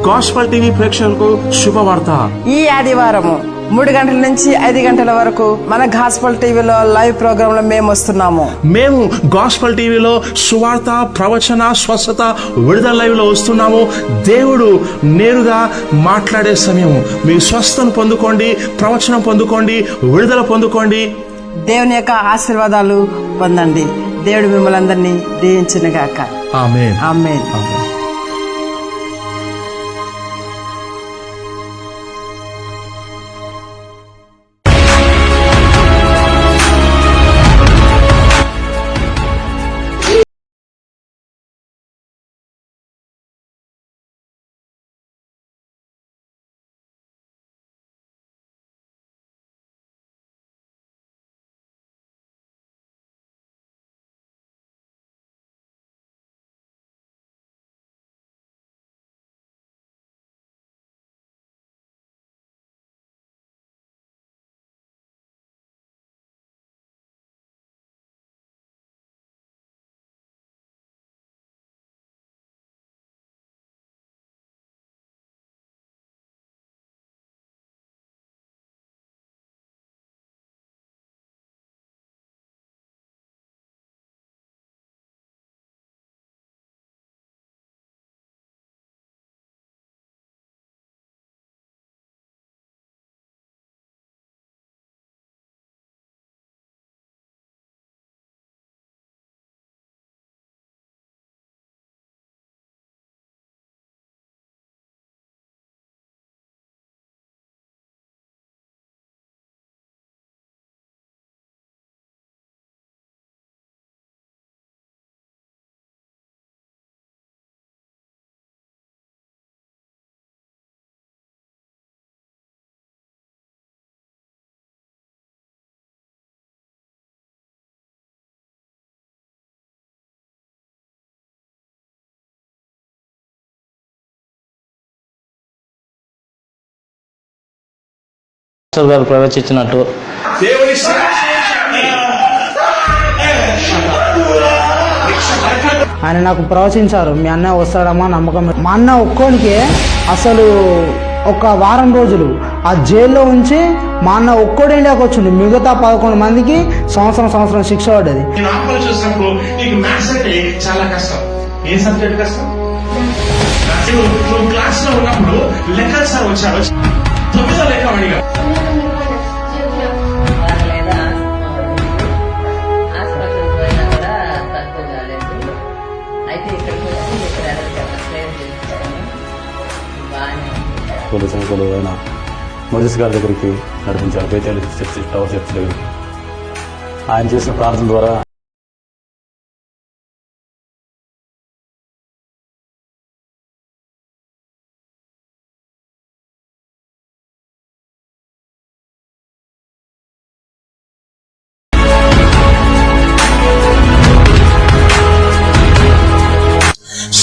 Gospel TV ప్రేక్షకులకు శుభవార్త. ఈ ఆదివారము 3 గంటల నుంచి 5 గంటల వరకు మన గాస్పల్ టీవీలో లైవ్ ప్రోగ్రామ్ లో మేము వస్తున్నాము. మేము గాస్పల్ టీవీలో సువార్త, ప్రవచన, స్వస్థత, విడుదల లైవ్ లో వస్తున్నాము. దేవుడు నేరుగా మాట్లాడే సమయం. మీ స్వస్థను పొందుకోండి, ప్రవచనం పొందుకోండి, విడుదల పొందుకోండి. దేవుని యొక్క ఆశీర్వాదాలు పొందండి. దేవుడు మిమ్మల్ని అందరినీ దీవించునుగాక. ఆమేన్. ఆమేన్. గారు ప్రవచించినట్టు ఆయన నాకు ప్రవచించారు, మీ అన్న వస్తాడమ్మా నమ్మకం. మా అన్న ఒక్కోనికే అసలు ఒక వారం రోజులు ఆ జైల్లో ఉంచి మా అన్న ఒక్కడే ఇండియాకి వచ్చిండు. మిగతా 11 మందికి సంవత్సరం శిక్ష పడ్డది. చాలా కష్టం. ఏ సబ్జెక్ట్ కష్టం? క్లాస్ లో ఉన్నప్పుడు లెక్కలు సార్ వచ్చారు. 9వ లెక్క అడిగా. ఆయన మోజెస్ గారి దగ్గరికి నడిపించారు. బేతేలు చర్చి, టవర్ చర్చ్ దగ్గరికి. ఆయన చేసిన ప్రార్థన ద్వారా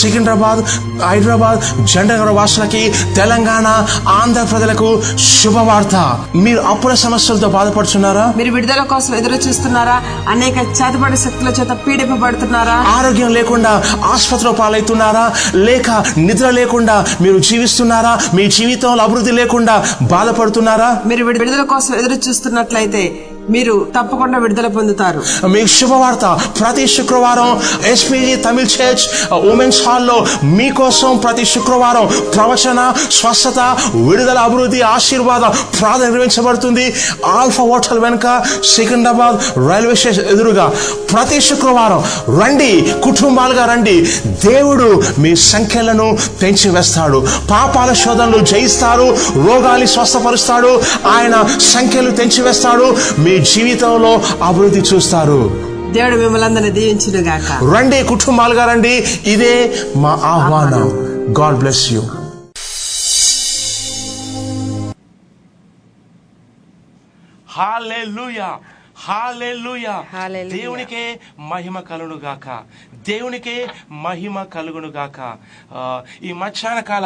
సికింద్రాబాద్, హైదరాబాద్, జంటనగర్ వాసులకి, తెలంగాణ, ఆంధ్ర ప్రజలకు శుభవార్త. మీరు అప్పుల సమస్యలతో బాధపడుతున్నారా? మీరు విడుదల కోసం ఎదురు చూస్తున్నారా? అనేక చేతబడి శక్తుల చేత పీడింపబడుతున్నారా? ఆరోగ్యం లేకుండా ఆసుపత్రిలో పాలవుతున్నారా? లేక నిద్ర లేకుండా మీరు జీవిస్తున్నారా? మీ జీవితంలో అభివృద్ధి లేకుండా బాధపడుతున్నారా? మీరు విడుదల కోసం ఎదురు చూస్తున్నట్లయితే మీరు తప్పకుండా విడుదల పొందుతారు. మీకు శుభవార్త. ప్రతి శుక్రవారం ఎస్పీజీ తమిళ్ చర్చ్ ఉమెన్స్ హాల్లో మీకోసం ప్రతి శుక్రవారం ప్రవచన, స్వస్థత, విడుదల, అభివృద్ధి, ఆశీర్వాద ప్రార్థన నిర్వహించబడుతుంది. ఆల్ఫా హోటల్ వెనుక, సికింద్రాబాద్ రైల్వే స్టేషన్ ఎదురుగా ప్రతి శుక్రవారం రండి, కుటుంబాలుగా రండి. దేవుడు మీ సంఖ్యలను పెంచి వేస్తాడు. పాపాల శోధనలు జయిస్తారు, రోగాన్ని స్వస్థపరుస్తాడు. ఆయన సంఖ్యలు తెంచివేస్తాడు. మీ జీవితంలో అభివృద్ధి చూస్తారు. దేవుడు మిమ్మల్ని అందరినీ దీవించునుగాక. రండి, కుటుంబాలుగా రండి. ఇదే మా ఆహ్వానం. God bless you. Hallelujah, hallelujah. Hallelujah. దేవునికే మహిమ కలుగును గాక, దేవునికే మహిమ కలుగును గాక. ఈ మధ్యాహ్న కాల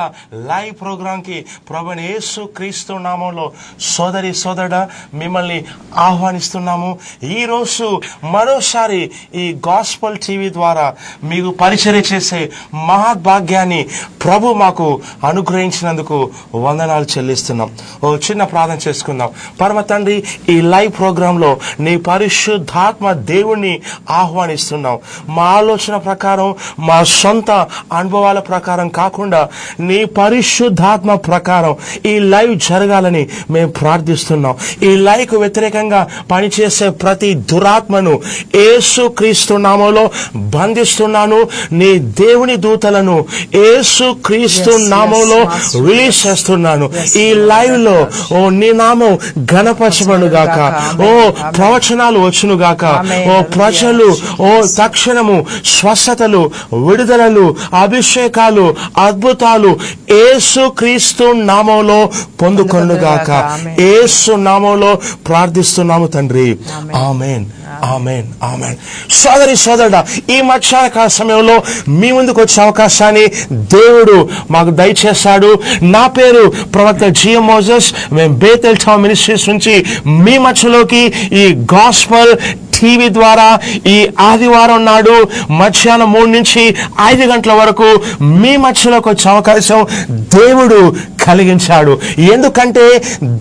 లైవ్ ప్రోగ్రామ్ కి ప్రభువైన యేసు క్రీస్తు నామంలో సోదరి సోదరుడా మిమ్మల్ని ఆహ్వానిస్తున్నాము. ఈ రోజు మరోసారి ఈ గాస్పల్ టీవీ ద్వారా మీకు పరిచర్య చేసే మహాభాగ్యాన్ని ప్రభు మాకు అనుగ్రహించినందుకు వందనాలు చెల్లిస్తున్నాం. ఓ చిన్న ప్రార్థన చేసుకుందాం. పరమ తండ్రి, ఈ లైవ్ ప్రోగ్రామ్ లో నీ పరిశుద్ధాత్మ దేవుణ్ణి ఆహ్వానిస్తున్నాం. మా ఆలోచన ప్రకారం, మా సొంత అనుభవాల ప్రకారం కాకుండా నీ పరిశుద్ధాత్మ ప్రకారం ఈ లైవ్ జరగాలని మేము ప్రార్థిస్తున్నాం. ఈ లైవ్ కు వ్యతిరేకంగా పనిచేసే ప్రతి దురాత్మను యేసు క్రీస్తు నామంలో బంధిస్తున్నాను. నీ దేవుని దూతలను యేసు క్రీస్తు నామంలో రిలీజ్ చేస్తున్నాను. ఈ లైవ్ లో ఓ నీ నామం ఘనపరచబడును గాక, ఓ ప్రవచనాలు వచ్చును గాక, ఓ ప్రజలు ఓ తక్షణము స్వస్థతలు, విడుదలలు, అభిషేకాలు, అద్భుతాలు యేసు క్రీస్తు నామంలో పొందుకొను గాక. యేసు నామంలో ప్రార్థిస్తున్నాము తండ్రి. ఆమేన్, ఆమేన్, ఆమేన్. సోదరి సోదరుడా, ఈ మధ్యాహ్న సమయంలో మీ ముందుకు వచ్చే అవకాశాన్ని దేవుడు మాకు దయచేశాడు. నా పేరు ప్రవక్త జిఎం మోజెస్. మేము బేతెల్ టౌన్ మినిస్ట్రీస్ నుంచి మీ మధ్యలోకి ఈ గాస్పల్ టీవీ ద్వారా ఈ ఆదివారం నాడు మధ్యాహ్నం 3 నుంచి 5 గంటల వరకు మీ మధ్యలోకి వచ్చే అవకాశం దేవుడు కలిగించాడు. ఎందుకంటే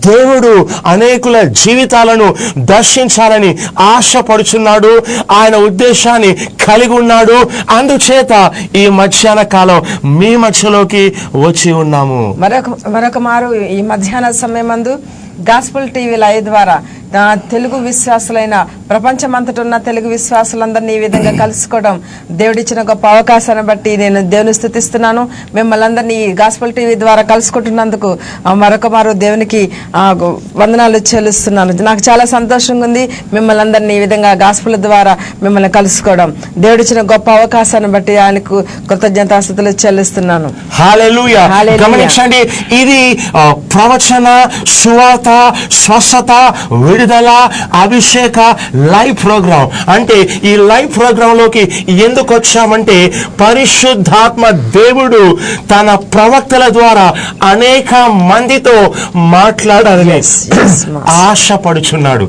దేవుడు అనేకుల జీవితాలను దర్శించాలని ఆశపడుచున్నాడు. ఆయన ఉద్దేశాన్ని కలిగి ఉన్నాడు. అందుచేత ఈ మధ్యాహ్న కాలం మీ మధ్యలోకి వచ్చి ఉన్నాము. మరొక మారు ఈ మధ్యాహ్న సమయమందు గాస్పల్ టీవీ లైవ్ ద్వారా తెలుగు విశ్వాసులైన ప్రపంచమంతట ఉన్న తెలుగు విశ్వాసులందరినీ ఈ విధంగా కలుసుకోవడం దేవుడిచ్చిన గొప్ప అవకాశాన్ని బట్టి నేను దేవుని స్తుతిస్తున్నాను. మిమ్మల్ని అందరినీ ఈ గాస్పల్ టీవీ ద్వారా కలుసుకుంటున్నందుకు మరొక మారు దేవునికి వందనాలు చెల్లిస్తున్నాను. నాకు చాలా సంతోషంగా ఉంది మిమ్మల్ని అందరినీ ఈ విధంగా గాస్పల్ ద్వారా మిమ్మల్ని కలుసుకోవడం. దేవుడిచ్చిన గొప్ప అవకాశాన్ని బట్టి ఆయనకు కృతజ్ఞతాస్తుతులు చెల్లిస్తున్నాను. హల్లెలూయా. గమనించండి, ఇది ప్రవచన, సువార్త, స్వస్థత, విడుదల, అభిషేక లైవ్ ప్రోగ్రాం. అంటే ఈ లైవ్ ప్రోగ్రామ్ లోకి ఎందుకు వచ్చామంటే పరిశుద్ధాత్మ దేవుడు తన ప్రవక్తల ద్వారా అనేక మందితో మాట్లాడాలని ఆశపడుచున్నాడు.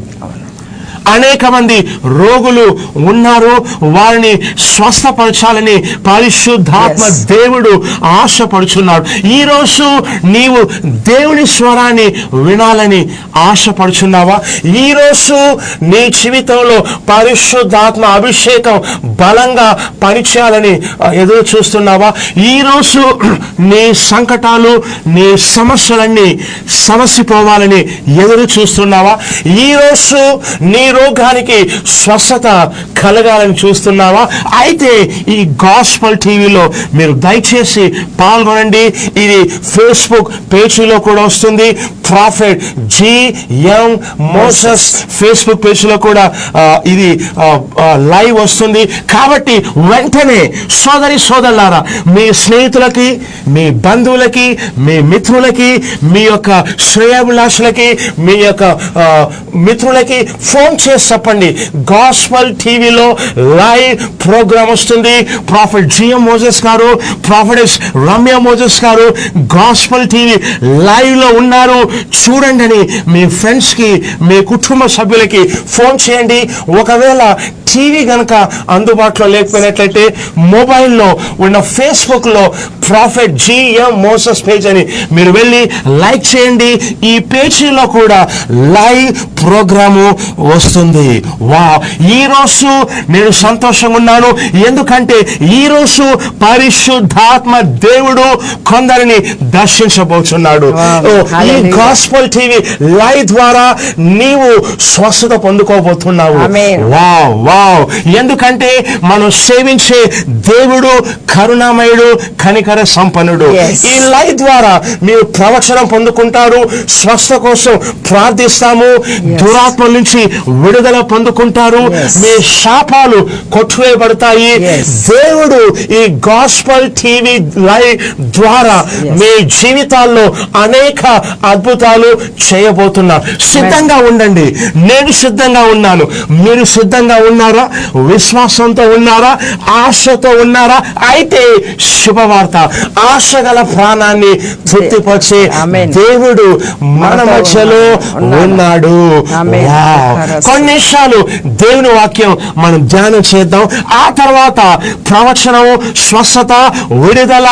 అనేక మంది రోగులు ఉన్నారు, వారిని స్వస్థపరచాలని పరిశుద్ధాత్మ దేవుడు ఆశపడుచున్నాడు. ఈ రోజు నీవు దేవుని స్వరాన్ని వినాలని ఆశపడుచున్నావా? ఈ రోజు నీ జీవితంలో పరిశుద్ధాత్మ అభిషేకం బలంగా పనిచేయాలని ఎదురు చూస్తున్నావా? ఈ రోజు నీ సంకటాలు, నీ సమస్యలన్నీ సమసిపోవాలని ఎదురు చూస్తున్నావా? ఈ రోజు నీ రోగానికి స్వస్థత కలగాలని చూస్తున్నావా? అయితే ఈ గాస్పల్ టీవీలో మీరు దయచేసి పాల్గొనండి. ఇది ఫేస్బుక్ పేజీలో కూడా వస్తుంది. ప్రాఫెట్ జిఎం మోసెస్ ఫేస్బుక్ పేజీలో కూడా ఇది లైవ్ వస్తుంది. కాబట్టి వెంటనే సోదరి సోదరులారా, మీ స్నేహితులకి, మీ బంధువులకి, మీ మిత్రులకి, మీ యొక్క శ్రేయాభిలాషులకి, మీ యొక్క మిత్రులకి ఫోన్ చేసి చెప్పండి, గాస్పల్ టీవీలో లైవ్ ప్రోగ్రామ్ వస్తుంది. ప్రాఫెట్ జిఎం మోజెస్ గారు, ప్రాఫెటెస్ రమ్య మోజెస్ గారు గాస్పల్ టీవీ లైవ్ లో ఉన్నారు, చూడండి అని మీ ఫ్రెండ్స్ కి, మీ కుటుంబ సభ్యులకి ఫోన్ చేయండి. ఒకవేళ టీవీ గనక అందుబాటులో లేకపోయినట్లయితే మొబైల్లో ఉన్న ఫేస్బుక్ లో ప్రాఫెట్ జిఎం మోసెస్ పేజ్ అని మీరు వెళ్ళి లైక్ చేయండి. ఈ పేజీలో కూడా లైవ్ ప్రోగ్రాము వస్తుంది. ఈ రోజు నేను సంతోషంగా ఉన్నాను. ఎందుకంటే ఈ రోజు పరిశుద్ధాత్మ దేవుడు కొందరిని దర్శించబోతున్నాడు. ఈ గాస్పల్ టీవీ లైవ్ ద్వారా నీవు స్వస్థత పొందుకోబోతున్నావు. ఎందుకంటే మనం సేవించే దేవుడు కరుణామయుడు, కనికర సంపన్నుడు. ఈ లైవ్ ద్వారా మీరు ప్రవచనం పొందుకుంటారు, స్వస్థ కోసం ప్రార్థిస్తాము, దురాత్మల నుంచి విడుదల పొందుకుంటారు. మీ శాపాలు కొట్టువేయబడతాయి. దేవుడు ఈ గాస్పల్ టీవీ లైవ్ ద్వారా మీ జీవితాల్లో అనేక అద్భుతాలు చేయబోతున్నారు. సిద్ధంగా ఉండండి. నేను సిద్ధంగా ఉన్నాను. మీరు సిద్ధంగా ఉన్నారా? విశ్వాసంతో ఉన్నారా? ఆశతో ఉన్నారా? అయితే శుభవార్త, ఆశ గల ప్రాణాన్ని తృప్తిపరిచే దేవుడు మన మధ్యలో ఉన్నాడు. కొన్ని నిమిషాలు దేవుని వాక్యం మనం ధ్యానం చేద్దాం. ఆ తర్వాత ప్రవచనము, స్వస్థత, విడుదల,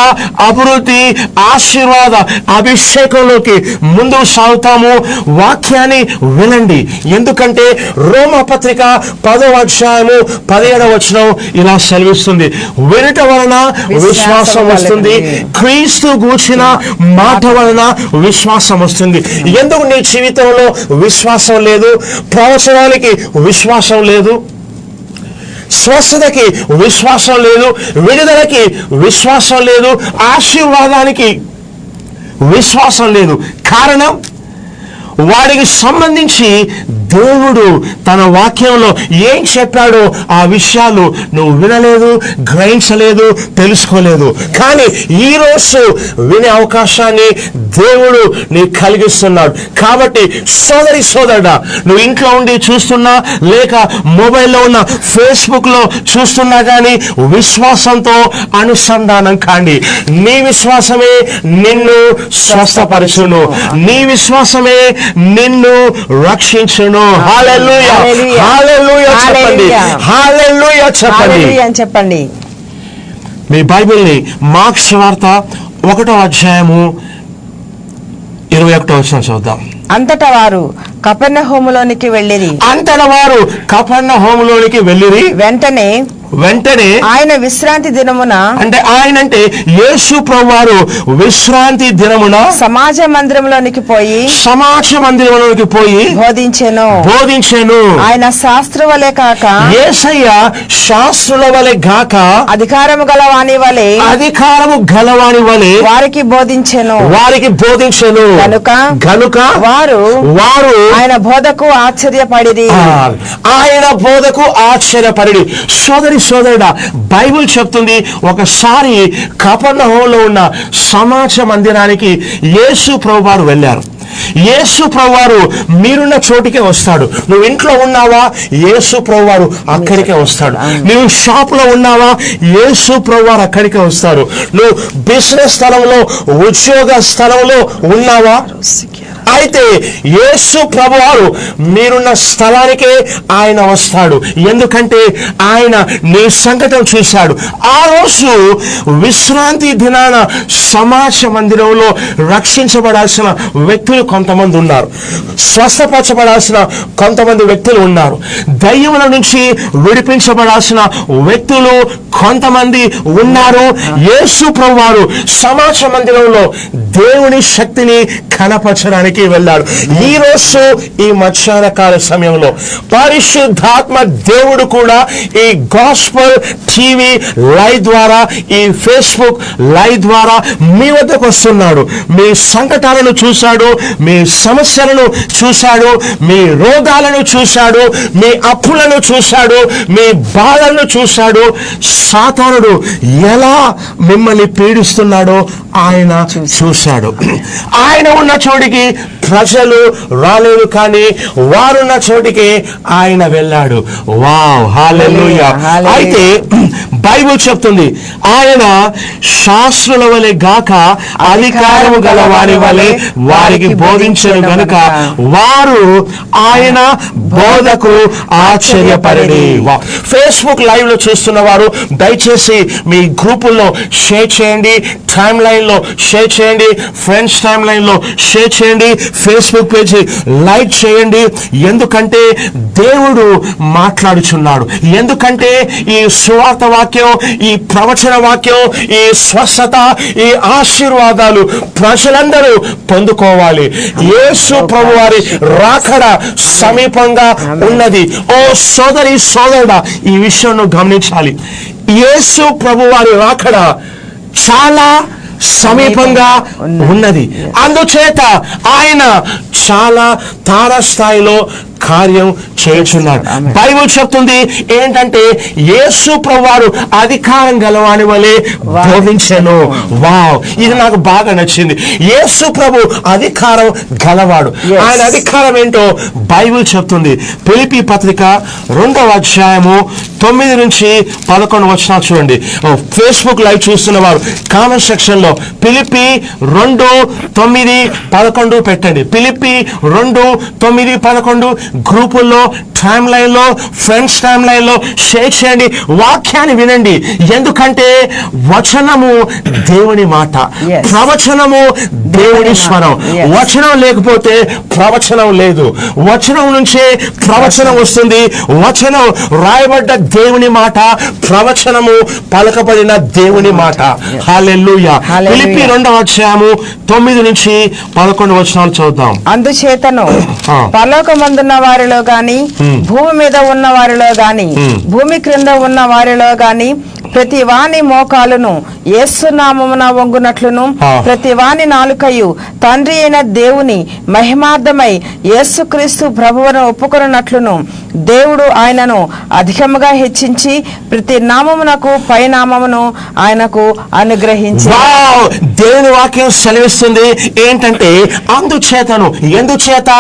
అభివృద్ధి, ఆశీర్వాద అభిషేకంలోకి ముందుకు సాగుతాము. వాక్యాన్ని వినండి. ఎందుకంటే రోమపత్రిక 10వ అధ్యాయము 17వ వచనం ఇలా సెలవిస్తుంది, వినుట వలన విశ్వాసం వస్తుంది, క్రీస్తు గూర్చిన మాట వలన విశ్వాసం వస్తుంది. ఎందుకు నీ జీవితంలో విశ్వాసం లేదు? ప్రవచనానికి విశ్వాసం లేదు, స్వస్థతకి విశ్వాసం లేదు, విడుదలకి విశ్వాసం లేదు, ఆశీర్వాదానికి విశ్వాసం లేదు. కారణం, వాడికి సంబంధించి దేవుడు తన వాక్యంలో ఏం చెప్పాడో ఆ విషయాలు నువ్వు వినలేదు, గ్రహించలేదు, తెలుసుకోలేదు. కానీ ఈరోజు వినే అవకాశాన్ని దేవుడు నీకు కలిగిస్తున్నాడు. కాబట్టి సోదరి సోదరుడా, నువ్వు ఇంట్లో ఉండి చూస్తున్నా, లేక మొబైల్లో ఉన్న ఫేస్బుక్లో చూస్తున్నా కానీ విశ్వాసంతో అనుసంధానం కాండి. నీ విశ్వాసమే నిన్ను స్వస్థపరచును. నీ విశ్వాసమే నిన్ను రక్షించును. హల్లెలూయా, హల్లెలూయా చెప్పండి, హల్లెలూయా చెప్పండి. మీ బైబిల్ని మార్క్స్ వార్త 1వ అధ్యాయము 21వ వచనం చూద్దాం. అంతటా వారు కపెర్నహూములోనికి వెళ్ళిరి. వెంటనే ఆయన విశ్రాంతి దినమున, అంటే యేసు ప్రభువారు విశ్రాంతి దినమున సమాజ మందిరంలోనికి పోయి బోధించెను. ఆయన శాస్త్రు వలె కాక, యేసయ్య శాస్త్రుల వలె గాక, అధికారము గలవాని వలె వారికి బోధించెను. గనుక వారు ఆయన బోధకు ఆశ్చర్యపడిరి. సోదరుడా, బైబిల్ చెప్తుంది, ఒకసారి కపెర్నహూములో ఉన్న సమాజ మందిరానికి యేసు ప్రభువారు వెళ్ళారు. యేసు ప్రభువారు మీరున్న చోటికే వస్తాడు. నువ్వు ఇంట్లో ఉన్నావా, యేసు ప్రభువారు అక్కడికే వస్తాడు. నువ్వు షాప్ లో ఉన్నావా, యేసు ప్రభువారు అక్కడికే వస్తాడు. నువ్వు బిజినెస్ స్థలంలో, ఉద్యోగ స్థలంలో ఉన్నావా, అయితే యేసు ప్రభువారు మీరున్న స్థలానికే ఆయన వస్తాడు. ఎందుకంటే ఆయన నీ సంకటం చూశాడు. ఆ రోజు విశ్రాంతి దినాన సమాజ మందిరంలో రక్షించబడాల్సిన వ్యక్తులు కొంతమంది ఉన్నారు, స్వస్థపరచబడాల్సిన కొంతమంది వ్యక్తులు ఉన్నారు, దయ్యముల నుంచి విడిపించబడాల్సిన వ్యక్తులు కొంతమంది ఉన్నారు. యేసు ప్రభువారు సమాజ మందిరంలో దేవుని శక్తిని కనపరచడానికి వెళ్ళాడు. ఈ రోజు ఈ మధ్యాహ్న కాల సమయంలో పరిశుద్ధాత్మ దేవుడు కూడా ఈ గాస్పల్ టీవీ లైవ్ ద్వారా, ఈ ఫేస్బుక్ లైవ్ ద్వారా మీ వద్దకు వస్తున్నాడు. మీ సంకటాలను చూశాడు, మీ సమస్యలను చూశాడు, మీ రోగాలను చూశాడు, మీ అప్పులను చూశాడు, మీ బాధలను చూశాడు. సాతానుడు ఎలా మిమ్మల్ని పీడిస్తున్నాడో ఆయన చూశాడు. ఆయన ఉన్న చోటికి ప్రజలు రాలేదు, కానీ వారున్న చోటికి ఆయన వెళ్ళాడు. వావ్, హల్లెలూయా. అయితే బైబిల్ చెప్తుంది, ఆయన శాస్త్రుల వలె గాక అధికారము గల వారి వలె వారికి బోధించను గనుక వారు ఆయన బోధకు ఆశ్చర్యపడి. ఫేస్బుక్ లైవ్ లో చూస్తున్న వారు దయచేసి మీ గ్రూపుల్లో షేర్ చేయండి, టైమ్ లైన్ లో షేర్ చేయండి, ఫ్రెండ్స్ టైమ్ లైన్ లో షేర్ చేయండి, ఫేస్బుక్ పేజీ లైక్ చేయండి. ఎందుకంటే దేవుడు మాట్లాడుచున్నాడు. ఎందుకంటే ఈ సువార్త వాక్యం, ఈ ప్రవచన వాక్యం, ఈ స్వస్థత, ఈ ఆశీర్వాదాలు ప్రజలందరూ పొందుకోవాలి. యేసు ప్రభువారి రాకడ సమీపంగా ఉన్నది. ఓ సోదరి సోదరుడా, ఈ విషయం గమనించాలి. యేసు ప్రభువారి రాకడ చాలా సమీపంగా ఉన్నది. అందుచేత ఆయన చాలా తారస్థాయిలో కార్యం చేయుచున్నాడు. బైబిల్ చెప్తుంది ఏంటంటే యేసు ప్రభువారు అధికారం గలవాని వలె బోధించెను. వావ్, ఇది నాకు బాగా నచ్చింది. యేసు ప్రభు అధికారం గలవాడు. ఆయన అధికారం ఏంటో బైబిల్ చెప్తుంది. ఫిలిప్పీ పత్రిక 2వ అధ్యాయము 9 నుంచి 11 వచనాలు చూడండి. ఫేస్బుక్ లైవ్ చూస్తున్న వారు కామెంట్ సెక్షన్ లో ఫిలిప్పీ 2:9-11 పెట్టండి. ఫిలిప్పీ 2:9-11 గ్రూపుల్లో, టైమ్ లైన్ లో, ఫ్రెండ్స్ టైమ్ లైన్ లో షేర్ చేయండి. వాక్యాన్ని వినండి. ఎందుకంటే వచనము దేవుని మాట, ప్రవచనము దేవుని స్వరం. వచనం లేకపోతే ప్రవచనం లేదు. వచనం నుంచే ప్రవచనం వస్తుంది. వచనం రాయబడ్డ దేవుని మాట, ప్రవచనము పలకబడిన దేవుని మాట. హల్లెలూయా. ఫిలిప్పీ 2వ అధ్యాయము 9 నుంచి 11 వచనాలు చదువుతాం. అందుచేతను పరలోకమందున్న వారిలో గాని, భూమి మీద ఉన్న వారిలో గాని, భూమి క్రింద ఉన్న వారిలో గాని ప్రతి వాని మోకాలును యేసు నామమున వంగునట్లును, ప్రతి వాని నాలుకయు తండ్రి అయిన దేవుని మహిమార్థమై యేసుక్రీస్తు ప్రభువును ఒప్పుకొనున్నట్లును దేవుడు ఆయనను అధికముగా హెచ్చించి ప్రతి నామమునకు పైనామమును ఆయనకు అనుగ్రహించాడు. దేవుని వాక్యం సెలవిస్తుంది ఏంటంటే అందుచేతను, ఎందుచేత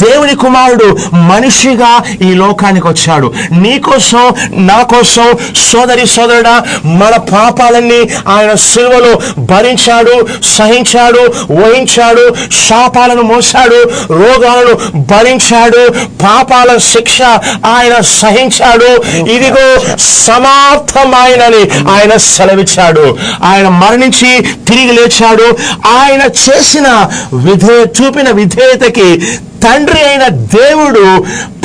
దేవుని కుమారుడు మనిషిగా ఈ లోకానికి వచ్చాడు. నీ కోసం, నా కోసం, సోదరి సోదరుడా, మన పాపాలన్నీ ఆయన సిలువలో భరించాడు, సహించాడు, వహించాడు. శాపాలను మోసాడు, రోగాలను భరించాడు, పాపాల శిక్ష ఆయన సహించాడు. ఇదిగో సమాప్తమైనని ఆయన సెలవిచ్చాడు. ఆయన మరణించి తిరిగి లేచాడు. ఆయన చేసిన చూపిన విధేయతకి తండ్రి అయిన దేవుడు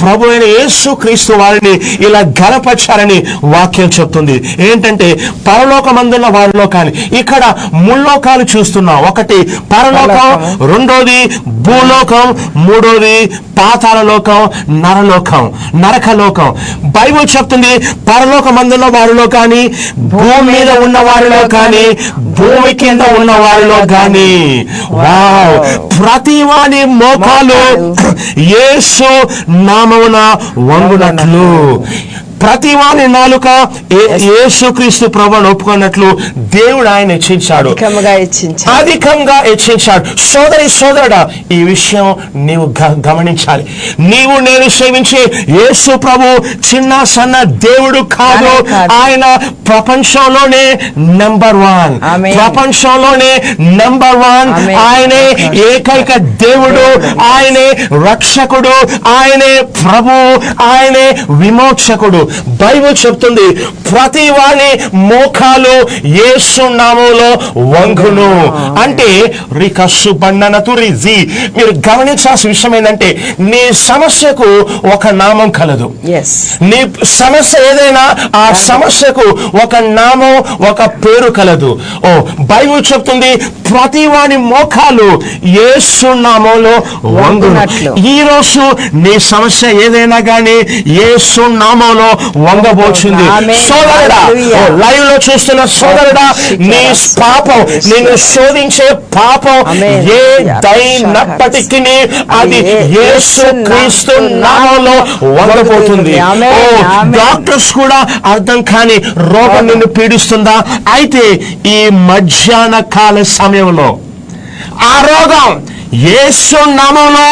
ప్రభు అయిన యేసుక్రీస్తు వారిని ఇలా గణపరచాలని వాక్యం చెప్తుంది. ఏంటంటే పరలోకమందున్న వారిలో కానీ, ఇక్కడ ముల్లోకాలు చూస్తున్నాం. ఒకటి పరలోకం, రెండోది భూలోకం, మూడోది పాతాళ లోకం, నరలోకం, నరకలోకం. బైబిల్ చెప్తుంది పరలోకమందున్న వారిలో కానీ, భూమి మీద ఉన్న వారిలో కానీ, భూమి కింద ఉన్న వారిలో కానీ వావ్, ప్రతి వాని మోకాలు యేసు నామమున వంగునట్లు, ప్రతివాని నాలుక యేసుక్రీస్తు ప్రభువును ఒప్పుకున్నట్లు దేవుడు ఆయన అధికంగా హెచ్చించాడు. సోదరి సోదరుడా, ఈ విషయం నీవు గమనించాలి. నీవు నేను సేవించే యేసు ప్రభు చిన్న సన్న దేవుడు కాదు. ఆయన ప్రపంచంలోనే నెంబర్ 1, ప్రపంచంలోనే నెంబర్ 1. ఆయనే ఏకైక దేవుడు, ఆయనే రక్షకుడు, ఆయనే ప్రభు, ఆయనే విమోచకుడు. బైబిల్ చెప్తుంది ప్రతి వాని మోకాలు యేసు నామములో వంగును. అంటే రికస్సు బండనతు రిజి. మీరు గమనించాల్సిన విషయం ఏంటంటే నీ సమస్యకు ఒక నామం కలదు. నీ సమస్య ఏదైనా ఆ సమస్యకు ఒక నామం, ఒక పేరు కలదు. బైబిల్ చెప్తుంది ప్రతి వాని మోకాలు యేసు నామములో వంగునట్లు. ఈ రోజు నీ సమస్య ఏదైనా గానీ యేసు నామములో వంగబోచుంది. సోదరుడా, లైవ్ లో చూస్తున్న సోదరుడా, నీ పాపం, నిన్ను శోధించే పాపం ఏదైనప్పటికీ అది యేసుక్రీస్తు నామములో వంగబోతుంది. డాక్టర్స్ కూడా అర్థం కాని రోగం నిన్ను పీడిస్తుందా? అయితే ఈ మధ్యాహ్న కాల సమయంలో ఆ రోగం యేసు నామములో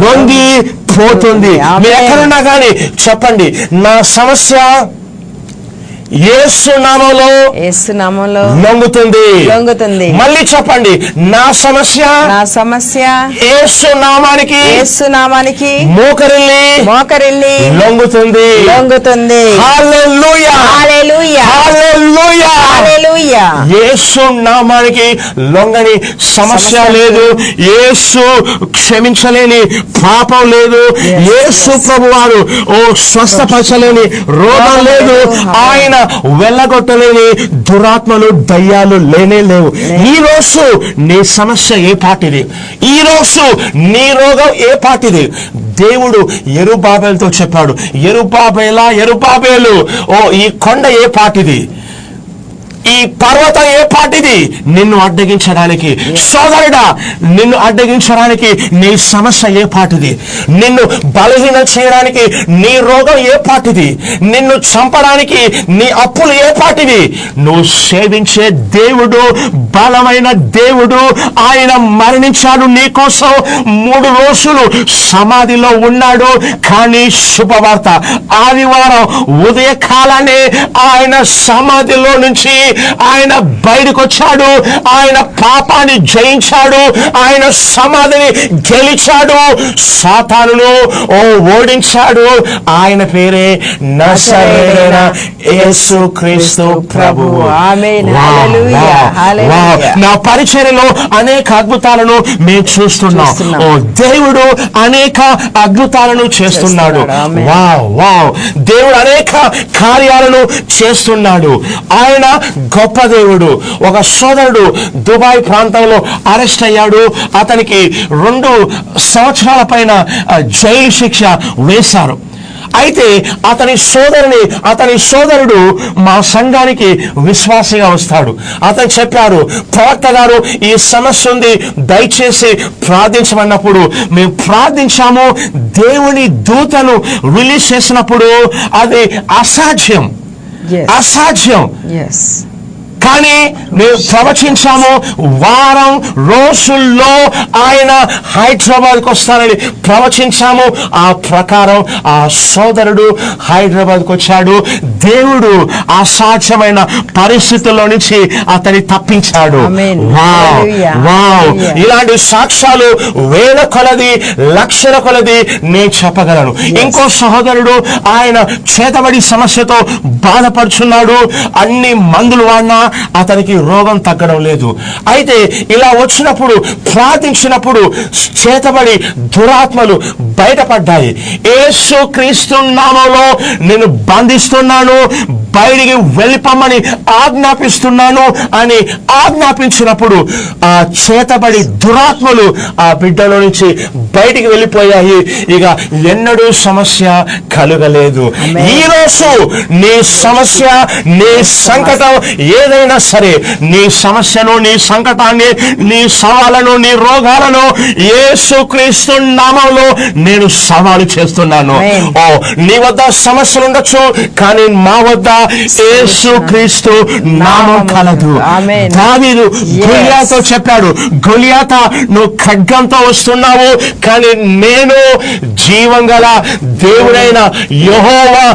లొంగి పోతుంది. మీరు ఎక్కడున్నా కానీ చెప్పండి, నా సమస్య యేసు నామములో లొంగుతుంది. మళ్ళీ చెప్పండి, నా సమస్య యేసు నామానికి మోకరిల్లి లొంగుతుంది. హల్లెలూయా, హల్లెలూయా, హల్లెలూయా. యేసు నామానికి లొంగని సమస్య లేదు. యేసు క్షమించలేని పాపం లేదు. యేసు ప్రభువారు స్వస్థపరచలేని రోగం లేదు. ఆయన వెళ్ళగొట్టలేని దురాత్మలు, దయ్యాలు లేనే లేవు. ఈ రోజు నీ సమస్య ఏ పాటిది? ఈ రోజు నీ రోగం ఏ పాటిది? దేవుడు యెరుబాబేలుతో చెప్పాడు, యెరుబాబేలు, ఈ కొండ ఏ పాటిది? ఈ పర్వతం ఏ పాటిది? నిన్ను అడ్డగించడానికి. సోదరుడా, నిన్ను అడ్డగించడానికి నీ సమస్య ఏ పాటిది? నిన్ను బలహీనం చేయడానికి నీ రోగం ఏ పాటిది? నిన్ను చంపడానికి నీ అప్పులు ఏ పాటివి? నువ్వు సేవించే దేవుడు బలమైన దేవుడు. ఆయన మరణించాడు నీ కోసం. 3 రోజులు సమాధిలో ఉన్నాడు. కానీ శుభవార్త, ఆదివారం ఉదయకాలానే ఆయన సమాధిలో నుంచి ఆయన బయటకు వచ్చాడు. ఆయన పాపాన్ని జయించాడు. ఆయన సమాధిని గెలిచాడు. సాతానును ఓడించాడు. ఆయన పేరే నజరేయుడైన యేసుక్రీస్తు ప్రభువు. ఆమేన్. హల్లెలూయా. హల్లెలూయా. నా పరిచర్యలో అనేక అద్భుతాలను మేము చూస్తున్నాం. దేవుడు అనేక అద్భుతాలను చేస్తున్నాడు. వావ్, దేవుడు అనేక కార్యాలను చేస్తున్నాడు. ఆయన గొప్ప దేవుడు. ఒక సోదరుడు దుబాయ్ ప్రాంతంలో అరెస్ట్ అయ్యాడు. అతనికి 2 సంవత్సరాల పైన జైలు శిక్ష వేశారు. అయితే అతని సోదరుడు మా సంఘానికి విశ్వాసిగా వస్తాడు. అతను చెప్పారు, ప్రవక్త గారు ఈ సమస్య ఉంది, దయచేసి ప్రార్థించమన్నప్పుడు మేము ప్రార్థించాము. దేవుని దూతను రిలీజ్ చేసినప్పుడు అది అసాధ్యం. కానీ మేము ప్రవచించాము, వారం రోజుల్లో ఆయన హైదరాబాద్కు వస్తానని ప్రవచించాము. ఆ ప్రకారం ఆ సోదరుడు హైదరాబాద్కు వచ్చాడు. దేవుడు అసాధ్యమైన పరిస్థితుల్లో నుంచి అతన్ని తప్పించాడు. ఇలాంటి సాక్ష్యాలు వేల కొలది, లక్షల కొలది నేను చెప్పగలను. ఇంకో సహోదరుడు ఆయన చేతబడి సమస్యతో బాధపడుచున్నాడు. అన్ని మందులు వాడినా అతనికి రోగం తగ్గడం లేదు. అయితే ఇలా వచ్చినప్పుడు ప్రార్థించినప్పుడు చేతబడి దురాత్మలు బయటపడ్డాయి. యేసుక్రీస్తు నామములో నేను బంధిస్తున్నాను, బయటికి వెళ్ళిపోమని ఆజ్ఞాపిస్తున్నాను అని ఆజ్ఞాపించినప్పుడు ఆ చేతబడి దురాత్మలు ఆ బిడ్డలో నుంచి బయటికి వెళ్ళిపోయాయి. ఇక ఎన్నడూ సమస్య కలుగలేదు. ఈరోజు నీ సమస్య, నీ సంకటం ఏదైనా సరే, నీ సమస్యను, నీ సంకటాన్ని, నీ సవాళ్ళను, నీ రోగాలను యేసుక్రీస్తు నామములో నేను సవాలు చేస్తున్నాను. నీ వద్ద సమస్యలు ఉండొచ్చు, కానీ మా వద్ద యేసుక్రీస్తు నామం కలదు. దావీదు గొలియాతో చెప్పాడు, గొలియాత నువ్వు ఖడ్గంతో వస్తున్నావు, కానీ నేను జీవం గల దేవుడైన యెహోవా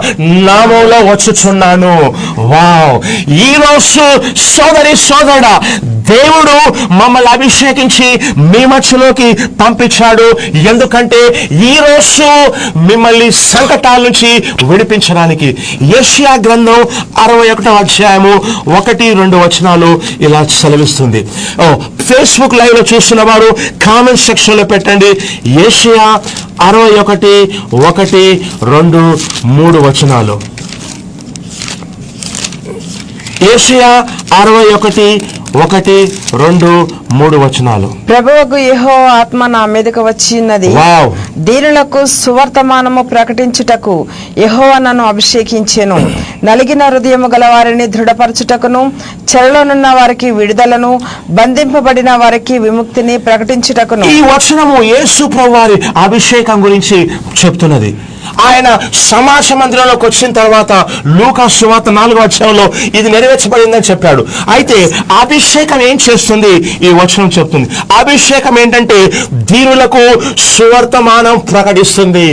నామంలో వచ్చుచున్నాను. వావ్! ఈరోజు సోదరుడా, దేవుడు మమ్మల్ని అభిషేకించి మీ మధ్యలోకి పంపించాడు. ఎందుకంటే ఈరోజు మిమ్మల్ని సంకటాల నుంచి విడిపించడానికి. యెషయా గ్రంథం 61వ అధ్యాయము 1-2 వచనాలు ఇలా సెలవిస్తుంది. ఫేస్బుక్ లైవ్ లో చూస్తున్న వారు కామెంట్ సెక్షన్ లో పెట్టండి. యెషయా 61:1-2-3 వచనాలు. యెషయా 61:1-2-3 వచనాలు. ప్రభువుకు యెహోవా ఆత్మ నా మీదకు వచ్చినది, దీనులకు సువర్తమానము ప్రకటించుటకు యెహోవా నన్ను అభిషేకించెను. నలిగిన హృదయము గల వారిని దృఢపరచుటకును, చెరలోనున్న వారికి విడుదలను, బంధింపబడిన వారికి విముక్తిని ప్రకటించుటకును. ఈ వచనము యేసు ప్రభువారి అభిషేకం గురించి చెప్తున్నది. ఆయన సమాజ మందిరంలోకి వచ్చిన తర్వాత లూకా సువార్త 4వ అధ్యాయంలో ఇది నెరవేర్చబడిందని చెప్పాడు. అయితే అభిషేకం ఏం చేస్తుంది? ఈ వచనం చెప్తుంది. అభిషేకం ఏంటంటే దీనులకు సువర్తమానం ప్రకటిస్తుంది.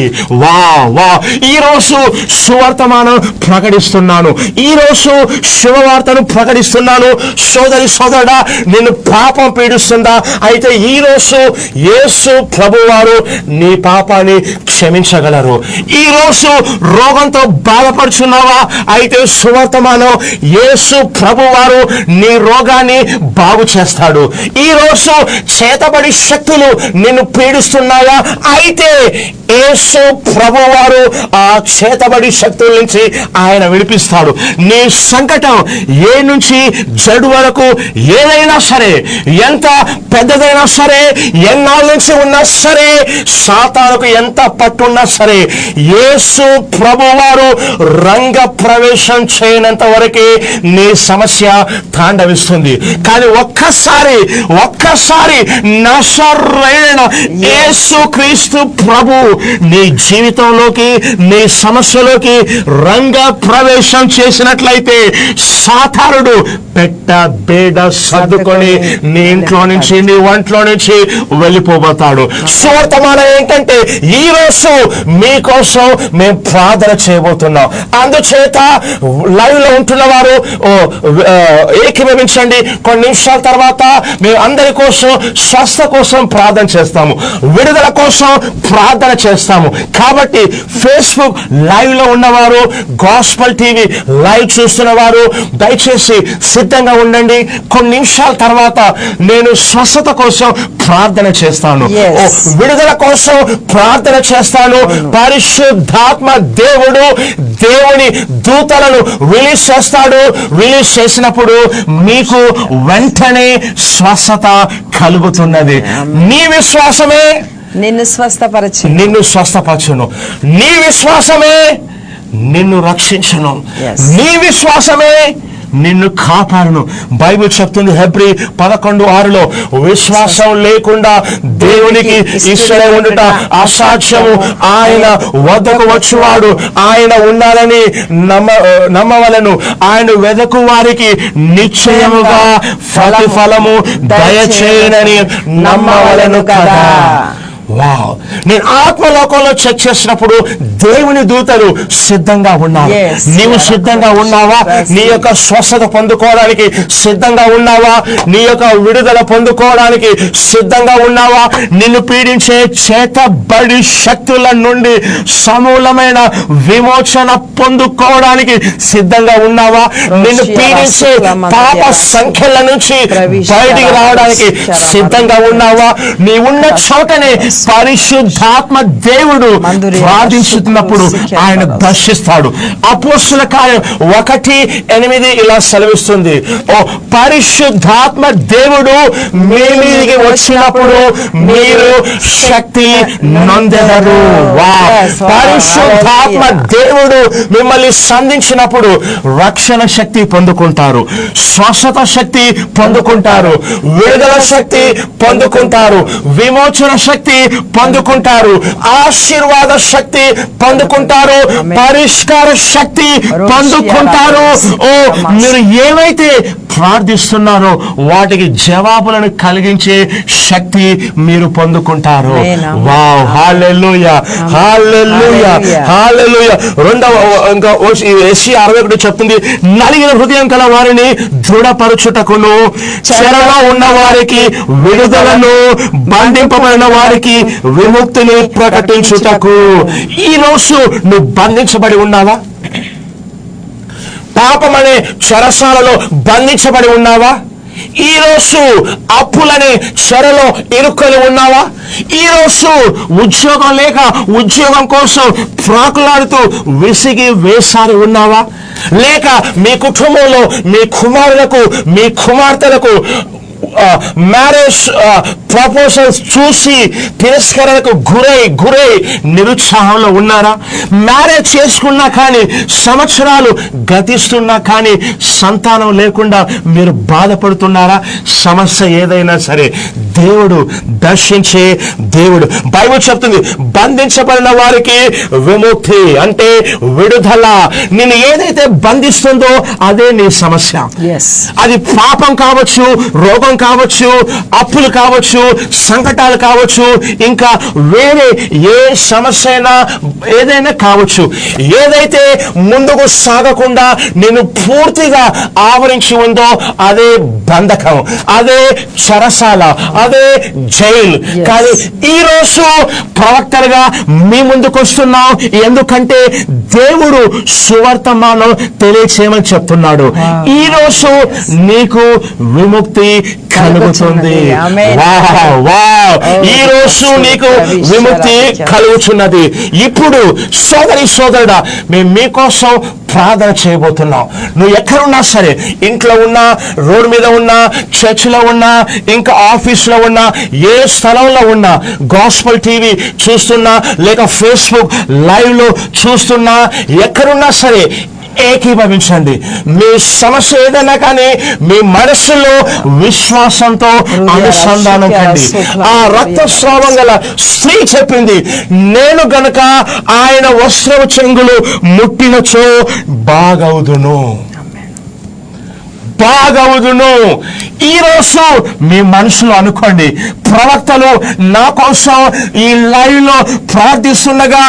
ఈరోజు సువర్తమానం ప్రకటిస్తున్నాను, ఈరోజు శుభవార్తను ప్రకటిస్తున్నాను. సోదరుడా, నిన్ను పాపం పీడిస్తుందా? అయితే ఈరోజు యేసు ప్రభువారు నీ పాపాన్ని క్షమించగలరు. ఈ రోజు రోగంతో బాధపడుచున్నావా? అయితే సువర్తమానం, యేసు ప్రభువారు నీ రోగాన్ని బాగు చేస్తాడు. ఈ రోజు చేతబడి శక్తులు నిన్ను పీడిస్తున్నాయా? అయితే యేసు ప్రభువారు ఆ చేతబడి శక్తుల నుంచి ఆయన విడిపిస్తాడు. నీ సంకటం ఏ నుంచి జడు వరకు ఏదైనా సరే, ఎంత పెద్దదైనా సరే, ఎన్నాళ్ళ నుంచి ఉన్నా సరే, సాతానుకు ఎంత పట్టున్నా సరే, యేసు ప్రభువారు రంగ ప్రవేశం చేయనంత వరకే నీ సమస్య తాండవిస్తుంది. కానీ ఒక్కసారి నజరేయుడైన యేసు క్రీస్తు ప్రభు నీ జీవితంలోకి, నీ సమస్యలోకి రంగ ప్రవేశం చేసినట్లయితే సాతానుడు పెట్ట బేడ సర్దుకొని నీ ఇంట్లో నుంచి, నీ ఒంట్లో నుంచి వెళ్ళిపోబోతాడు. సువర్తమానం ఏంటంటే ఈ రోజు మీకోసం మేము ప్రార్థన చేయబోతున్నాం. అందుచేత లైవ్ లో ఉంటున్న వారు ఏకీభవించండి. కొన్ని నిమిషాల తర్వాత మేము అందరి కోసం స్వస్థ కోసం ప్రార్థన చేస్తాము, విడుదల కోసం ప్రార్థన చేస్తాము. కాబట్టి ఫేస్బుక్ లైవ్ లో ఉన్నవారు, గాస్పల్ టీవీ లైవ్ చూస్తున్న వారు దయచేసి సిద్ధంగా ఉండండి. కొన్ని నిమిషాల తర్వాత నేను స్వస్థత కోసం ప్రార్థన చేస్తాను, విడుదల కోసం ప్రార్థన చేస్తాను. పరిశుద్ధాత్మ దేవుని దూతలను రిలీజ్ చేస్తాడు. రిలీజ్ చేసినప్పుడు మీకు వెంటనే స్వస్థత కలుగుతున్నది. నీ విశ్వాసమే నిన్ను స్వస్థపరచును. నీ విశ్వాసమే నిన్ను రక్షించును. నీ విశ్వాసమే నిన్ను కాపాడును. బైబిల్ చెప్తుంది హెబ్రీ 11:6 విశ్వాసం లేకుండా దేవునికి ఇష్టడై ఉండుట అసాధ్యము. ఆయన వద్దకు వచ్చువాడు ఆయన ఉండాలని నమ్మవలను. ఆయన వెదకు వారికి నిశ్చయముగా ప్రతిఫలము దయచేయనని నమ్మవలను కదా. వావ్! నేను ఆత్మలోకంలో చెక్ చేసినప్పుడు దేవుని దూతలు సిద్ధంగా ఉన్నారు. నీవు సిద్ధంగా ఉన్నావా? నీ యొక్క స్వస్థత పొందుకోవడానికి సిద్ధంగా ఉన్నావా? నీ యొక్క విడుదల పొందుకోవడానికి సిద్ధంగా ఉన్నావా? నిన్ను పీడించే చేతబడి శక్తుల నుండి సమూలమైన విమోచన పొందుకోవడానికి సిద్ధంగా ఉన్నావా? నిన్ను పీడించే పాప సంఖ్యల నుంచి బయటికి రావడానికి సిద్ధంగా ఉన్నావా? నీ ఉన్న చోటనే పరిశుద్ధాత్మ దేవుడు ప్రార్థించుతున్నప్పుడు ఆయన దర్శిస్తాడు. అపోస్తల కార్యం 1:8 ఇలా సెలవిస్తుంది, పరిశుద్ధాత్మ దేవుడు మీ మీదికి వచ్చినప్పుడు మీరు శక్తి నొందెదరు. పరిశుద్ధాత్మ దేవుడు మిమ్మల్ని సంధించినప్పుడు రక్షణ శక్తి పొందుకుంటారు, స్వస్థత శక్తి పొందుకుంటారు, విడుదల శక్తి పొందుకుంటారు, విమోచన శక్తి పొందుకుంటారు, ఆశీర్వాద శక్తి పొందుకుంటారు, పరిష్కార శక్తి పొందుకుంటారు. మీరు ఏవైతే ప్రార్థిస్తున్నారో వాటికి జవాబులను కలిగించే శక్తి మీరు పొందుకుంటారు. వావ్! హల్లెలూయా, హల్లెలూయా, హల్లెలూయా. ఇంకా యెషయా 61 చెప్తుంది, నలిగిన హృదయం కల వారిని దృఢపరచుటకును, చెరలో ఉన్న వారికి విడుదలను, బంధింపబడిన వారికి విముక్తిని ప్రకటించుటకు. ఈ రోజు నువ్వు బంధించబడి ఉన్నావా? పాపమనే చెరసాలలో బంధించబడి ఉన్నావా? ఈరోజు అప్పులనే చెరలో ఇరుక్కొని ఉన్నావా? ఈరోజు ఉద్యోగం లేక ఉద్యోగం కోసం ప్రాకులాడుతూ విసిగి వేసారి ఉన్నావా? లేక మీ కుటుంబంలో మీ కుమారులకు, మీ కుమార్తెలకు మ్యారేజ్ ప్రపోజల్స్ చూసి తిరస్కరణకు గురై నిరుత్సాహంలో ఉన్నారా? మ్యారేజ్ చేసుకున్నా కానీ సంవత్సరాలు గతిస్తున్నా కానీ సంతానం లేకుండా మీరు బాధపడుతున్నారా? సమస్య ఏదైనా సరే దేవుడు దర్శించే దేవుడు. బైబిల్ చెప్తుంది, బంధించబడిన వారికి విముక్తి అంటే విడుదల. నిన్ను ఏదైతే బంధిస్తుందో అదే నీ సమస్య. అది పాపం కావచ్చు, రోగం కావచ్చు, అప్పులు కావచ్చు, సంకటాలు కావచ్చు, ఇంకా వేరే ఏ సమస్య అయినా ఏదైనా కావచ్చు. ఏదైతే ముందుకు సాగకుండా నేను పూర్తిగా ఆవరించి ఉందో అదే బంధకం, అదే చెరసాల, అదే జైలు. కానీ ఈరోజు ప్రవక్తలుగా మీ ముందుకు వస్తున్నాం. ఎందుకంటే దేవుడు సువర్తమానం తెలియచేయమని చెప్తున్నాడు. ఈరోజు నీకు విముక్తి కలుగుతుంది. ఆమేన్. ఈ రోజు నీకు విముక్తి కలుగుతున్నది. ఇప్పుడు సోదరుడా, మేము మీకోసం ప్రార్థన చేయబోతున్నాం. నువ్వు ఎక్కడున్నా సరే, ఇంట్లో ఉన్నా, రోడ్డు మీద ఉన్నా, చర్చిలో ఉన్నా, ఇంకా ఆఫీస్లో ఉన్నా, ఏ స్థలంలో ఉన్నా, గాస్పెల్ టీవీ చూస్తున్నా లేక ఫేస్బుక్ లైవ్ లో చూస్తున్నా, ఎక్కడున్నా సరే ఏకీభవించండి. మీ సమస్య ఏదైనా కానీ మీ మనస్సులో విశ్వాసంతో అనుసంధానం కండి. ఆ రక్తస్రావం గల స్త్రీ చెప్పింది, నేను గనక ఆయన వస్త్రపు చెంగులు ముట్టినచో బాగవుదును. ఈరోజు మీ మనసులో అనుకోండి, ప్రవక్తలు నా కోసం ఈ లైవ్ లో ప్రార్థిస్తుండగా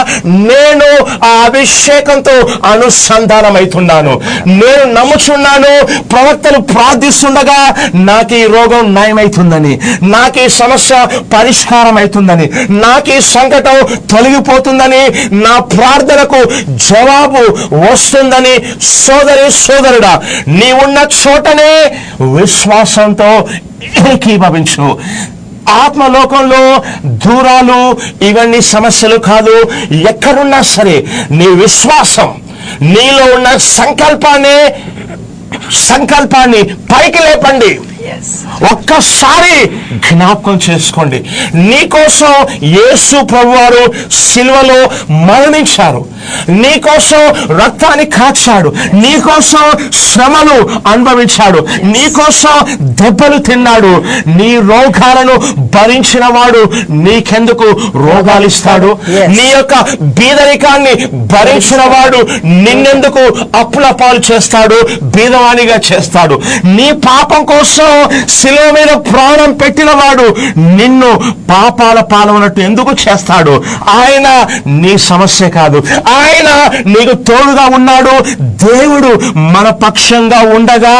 నేను ఆ అభిషేకంతో అనుసంధానం అవుతున్నాను. నేను నమ్ముచున్నాను, ప్రవక్తలు ప్రార్థిస్తుండగా నాకు ఈ రోగం నయమైతుందని, నాకు ఈ సమస్య పరిష్కారం అవుతుందని, నాకు ఈ సంకటం తొలగిపోతుందని, నా ప్రార్థనకు జవాబు వస్తుందని. సోదరుడా, నీవున్న చోటనే విశ్వాసంతో ఏకీభవించు. ఆత్మలోకంలో దూరాలు ఇవన్నీ సమస్యలు కాదు. ఎక్కడున్నా సరే నీ విశ్వాసం, నీలో ఉన్న సంకల్పాన్ని పైకి లేపండి. ఒక్కసారి జ్ఞాపకం చేసుకోండి, నీకోసం యేసు ప్రభువారు సిలువలో మరణించారు, నీకోసం రక్తాన్ని కాచాడు, నీకోసం శ్రమలు అనుభవించాడు, నీకోసం దెబ్బలు తిన్నాడు. నీ రోగాలను భరించిన వాడు నీకెందుకు రోగాలు ఇస్తాడు? నీ యొక్క బీదరికాన్ని భరించిన వాడు నిన్నెందుకు అప్పుల పాలు చేస్తాడు, బీదవాణిగా చేస్తాడు? నీ పాపం కోసం శిలువ మీద ప్రాణం పెట్టిన వాడు నిన్ను పాపాల పాలవనట్టు ఎందుకు చేస్తాడు? ఆయన నీ సమస్య కాదు, ఆయన నీకు తోడుగా ఉన్నాడు. దేవుడు మన పక్షంగా ఉండగా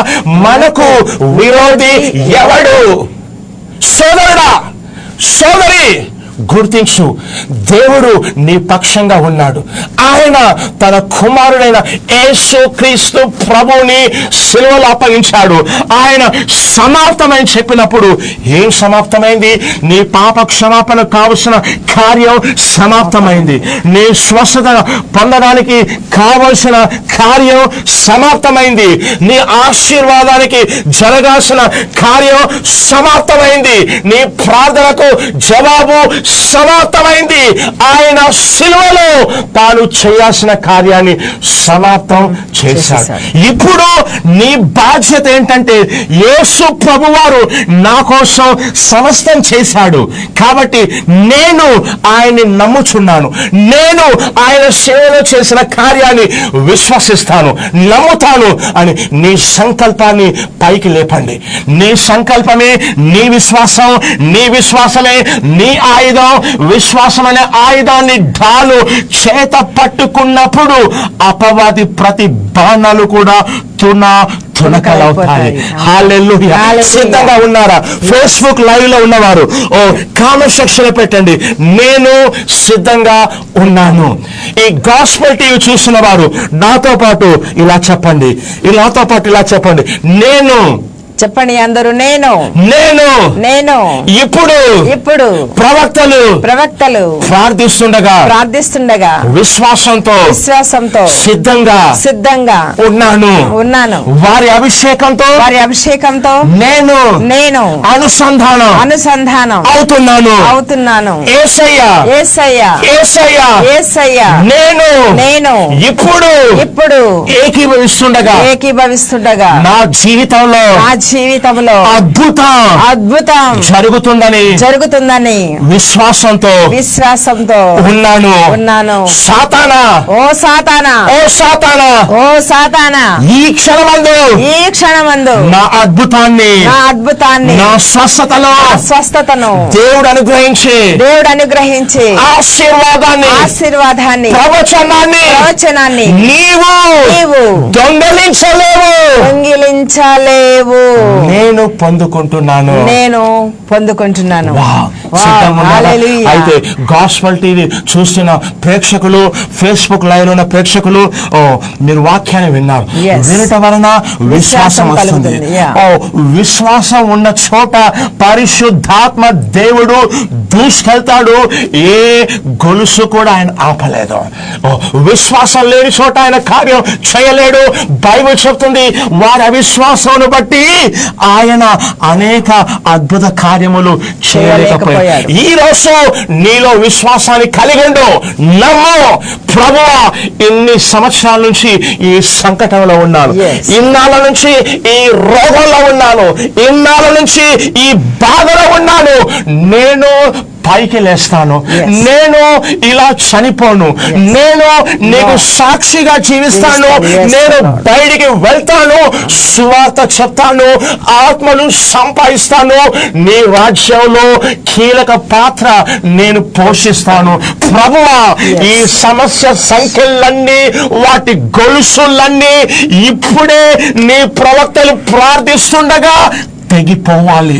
మనకు విరోధి ఎవడు? సోదరుడా, సోదరి, గుర్తించు, దేవుడు నీ పక్షంగా ఉన్నాడు. ఆయన తన కుమారుడైన యేసుక్రీస్తు ప్రభువుని సిలువలో అప్పగించాడు. ఆయన సమాప్తమని చెప్పినప్పుడు ఏం సమాప్తమైంది? నీ పాప క్షమాపణ కావలసిన కార్యం సమాప్తమైంది. నీ స్వస్థత పొందడానికి కావలసిన కార్యం సమాప్తమైంది. నీ ఆశీర్వాదానికి జరగాల్సిన కార్యం సమాప్తమైంది. నీ ప్రార్థనకు జవాబు సమాప్తమైంది. ఆయన సిలువలో తాను చేయాల్సిన కార్యాన్ని సమాప్తం చేశాడు. ఇప్పుడు నీ బాధ్యత ఏంటంటే, యేసు ప్రభువారు నా కోసం సమస్తం చేశాడు కాబట్టి నేను ఆయన్ని నమ్ముచున్నాను, నేను ఆయన సేవలో చేసిన కార్యాన్ని విశ్వసిస్తాను, నమ్ముతాను అని నీ సంకల్పాన్ని పైకి లేపండి. నీ సంకల్పమే నీ విశ్వాసం, నీ విశ్వాసమే నీ ఆయుధం. విశ్వాసం అనే ఆయుధాన్ని ఢాలు చేత పట్టుకున్నప్పుడు అపవాది ప్రతి బాణాలు కూడా తునకలవుతాయి. హల్లెలూయా. సిద్ధంగా ఉన్నారా? ఫేస్బుక్ లైవ్ లో ఉన్నవారు కామెంట్ సెక్షన్ లో పెట్టండి, నేను సిద్ధంగా ఉన్నాను. ఈ గాస్పెల్ టీవీ చూస్తున్న వారు నాతో పాటు ఇలా చెప్పండి, ఇలా చెప్పండి, నేను చెప్పండి అందరూ, నేను ఇప్పుడు ప్రవక్తలు ప్రార్థిస్తుండగా విశ్వాసంతో సిద్ధంగా ఉన్నాను. వారి అభిషేకంతో నేను అనుసంధానం అవుతున్నాను. యేసయ్య నేను ఇప్పుడు ఏకీభవిస్తుండగా నా జీవితంలో అద్భుతం జరుగుతుందని విశ్వాసంతో ఉన్నాను. సాతానా ఈ క్షణమందు నా అద్భుతాన్ని నా స్వస్థతను దేవుడు అనుగ్రహించి ఆశీర్వాదాన్ని ప్రవచనాన్ని నీవు దొంగిలించలేవు. నేను పొందుకుంటున్నాను. సిద్ధంగా ఉన్నారా? Hallelujah. అయితే గాస్పల్ టీవీ చూస్తున్న ప్రేక్షకులు, ఫేస్బుక్ లైవ్ లో ఉన్న ప్రేక్షకులు, మీరు వాక్యాన్ని విన్నారు. Yes. వినటం వలన విశ్వాసం వస్తుంది. కలుగుతుంది. Yeah. విశ్వాసం ఉన్న చోట పరిశుద్ధాత్మ దేవుడు దూసుకెళ్తాడు. ఏ గొలుసు కూడా ఆయన ఆపలేదు. విశ్వాసం లేని చోట ఆయన కార్యం చేయలేడు. బైబిల్ చెప్తుంది, వారి అవిశ్వాసం బట్టి ఆయన అనేక అద్భుత కార్యములు చేయలేకపోయాడు. ఈ రోజు నీలో విశ్వాసాన్ని కలిగి ఉండు, నమ్ము. ప్రభువా, ఇన్ని సంవత్సరాల నుంచి ఈ సంకటంలో ఉన్నాను, ఇన్నాళ్ళ నుంచి ఈ రోగంలో ఉన్నాను, ఇన్నాళ్ళ నుంచి ఈ బాధలో ఉన్నాను, నేను పైకి లేస్తాను, నేను ఇలా చనిపోను, నేను నీకు సాక్షిగా జీవిస్తాను, నేను బయటికి వెళ్తాను, సువార్త చెప్తాను, ఆత్మలు సంపాదిస్తాను, నీ రాజ్యంలో కీలక పాత్ర నేను పోషిస్తాను. ప్రభువా, ఈ సమస్య సంఖ్యలన్నీ, వాటి గొలుసులన్నీ ఇప్పుడే నీ ప్రవక్తలు ప్రార్థిస్తుండగా తెగిపోవాలి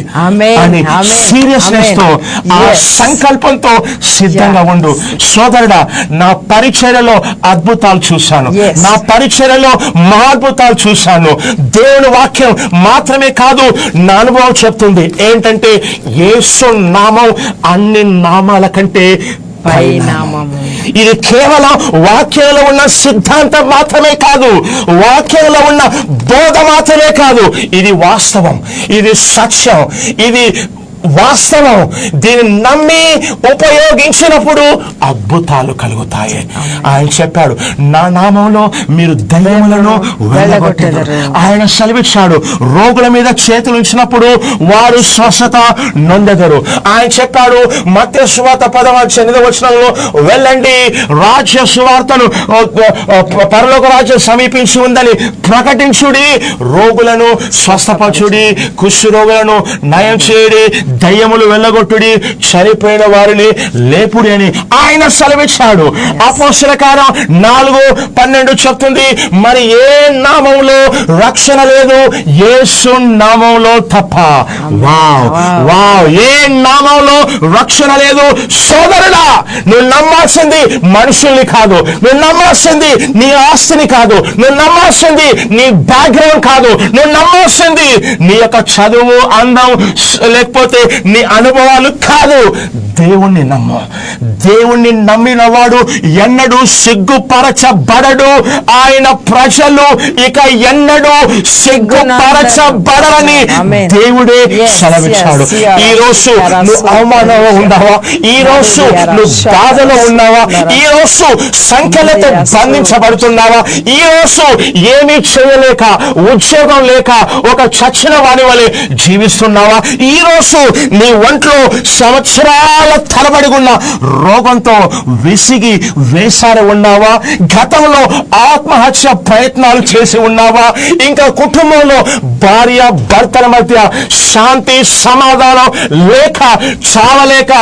అని సీరియస్నెస్ తో, ఆ సంకల్పంతో సిద్ధంగా ఉండు. సోదరుడా, నా పరిచర్యలో అద్భుతాలు చూశాను, నా పరిచర్యలో మహాద్భుతాలు చూశాను. దేవుని వాక్యం మాత్రమే కాదు, నా అనుభవం చెప్తుంది ఏంటంటే, యేసు నామం అన్ని నామాల కంటే పైనామము. ఇది కేవలం వాక్యంలో ఉన్న సిద్ధాంతం మాత్రమే కాదు, వాక్యంలో ఉన్న బోధ మాత్రమే కాదు, ఇది వాస్తవం, ఇది సత్యం, ఇది వాస్తవం. దీన్ని నమ్మి ఉపయోగించినప్పుడు అద్భుతాలు కలుగుతాయి. ఆయన చెప్పాడు, నా నామంలో మీరు దయ్యములను వెళ్ళగొట్టెదరు. ఆయన సెలవిచ్చాడు, రోగుల మీద చేతులు ఉంచినప్పుడు వారు స్వస్థత నొందెదరు. ఆయన చెప్పాడు, మత్తయి సువార్త 10:8 వెళ్ళండి, రాజ్య సువార్తను, పరలోక రాజ్యం సమీపించి ఉందని ప్రకటించుడి, రోగులను స్వస్థపరచుడి, కుష్ఠు రోగులను నయం చేయుడి, దయ్యములు వెళ్ళగొట్టుడి, చనిపోయిన వారిని లేపుడి అని ఆయన సెలవిచ్చాడు. అపోస్తల కార్యం 4:12 చెప్తుంది, మరి ఏ నామంలో రక్షణ లేదు, యేసు నామంలో తప్ప. వావ్ వావ్, ఏ నామంలో రక్షణ లేదు. సోదరుడా, నువ్వు నమ్మాల్సింది మనుషుల్ని కాదు, నువ్వు నమ్మాల్సింది నీ ఆస్తిని కాదు, నువ్వు నమ్మాల్సింది నీ బ్యాక్గ్రౌండ్ కాదు, నువ్వు నమ్మాల్సింది నీ యొక్క చదువు, అందం, లేకపోతే నీ అనుభవాలు కాదు. దేవుణ్ణి నమ్ము. దేవుణ్ణి నమ్మిన వాడు ఎన్నడూ సిగ్గుపరచబడడు. ఆయన ప్రజలు ఇక ఎన్నడూ సిగ్గుపరచబడరని దేవుడే సెలవిచ్చాడు. ఈ రోజు నువ్వు అవమానంలో ఉన్నావా? ఈ రోజు నువ్వు బాధలో ఉన్నావా? ఈ రోజు సంఖ్యలతో బంధించబడుతున్నావా? ఈ రోజు ఏమీ చేయలేక, ఉద్యోగం లేక ఒక చచ్చిన వాని వలె జీవిస్తున్నావా? ఈ రోజు నీ ఒంట్లో సంవత్సరాల తరబడి ఉన్న రోగంతో విసిగి వేసారి ఉన్నావా? గతంలో ఆత్మహత్య ప్రయత్నాలు చేసి ఉన్నావా? ఇంకా కుటుంబంలో భార్య భర్తల మధ్య శాంతి సమాధానం లేక, చావలేక,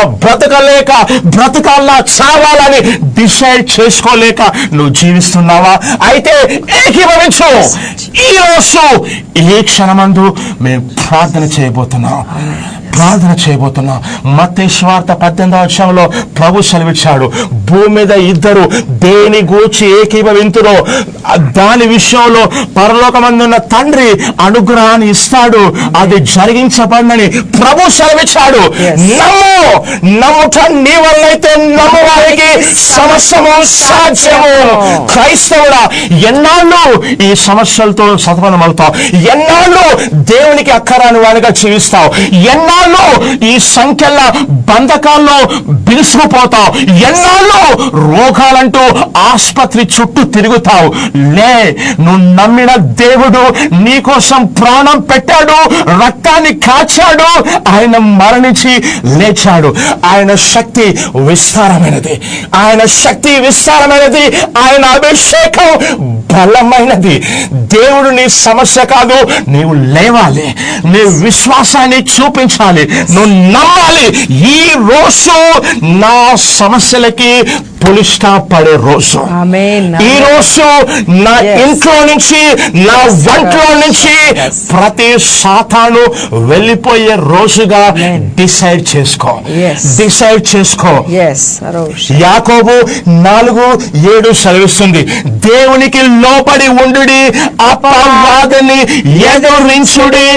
బ్రతకాలా చావాలని డిసైడ్ చేసుకోలేక నువ్వు జీవిస్తున్నావా? అయితే ఏకీభవించు. ఈ రోజు ఈ క్షణమందు మేము ప్రార్థన చేయబోతున్నాం. మత్తయి సువార్త 18 ప్రభు సెలవిచ్చాడు, భూమి మీద ఇద్దరు దేని గూర్చి ఏకీభవింతురో దాని విషయంలో పరలోకమందున్న తండ్రి అనుగ్రహాన్ని ఇస్తాడు, అది జరిగించబడనని ప్రభు సెలవిచ్చాడు. నమ్ముట నీ వల్లైతే నమ్మవారికి సమస్తము సాధ్యము. క్రైస్తవుడా, ఎన్నాళ్ళు ఈ సమస్యలతో సతమతమవుతావు? ఎన్నాళ్ళు దేవునికి అక్కరాని వాడిగా జీవిస్తావు? ఎన్నాళ్ళు ఈ సంఖ్యల బంధకాల్లో బిగుసుకుపోతావు? ఎన్నాళ్ళు రోగాలంటూ ఆసుపత్రి చుట్టూ తిరుగుతావు? నువ్వు నమ్మిన దేవుడు నీకోసం ప్రాణం పెట్టాడు, రక్తాన్ని కాచాడు, ఆయన మరణించి లేచాడు. ఆయన శక్తి విస్తారమైనది, ఆయన అభిషేకం బలమైనది. దేవుడు నీ సమస్య కాదు, నీవు లేవాలి, నీ విశ్వాసాన్ని చూపించాలి, నువ్వు నమ్మాలి. ఈ రోజు నా సమస్యలకి పులిస్టా పడే రోజు. ఈ రోజు నా ఇంట్లో నుంచి, నా వంటలో నుంచి ప్రతి సాతాను వెళ్ళిపోయే రోజుగా డిసైడ్ చేసుకో. యాకోబు 4:7 సెలవిస్తుంది, దేవునికి లోబడి ఉండుడి, అపవాదిని ఎదురించుడి,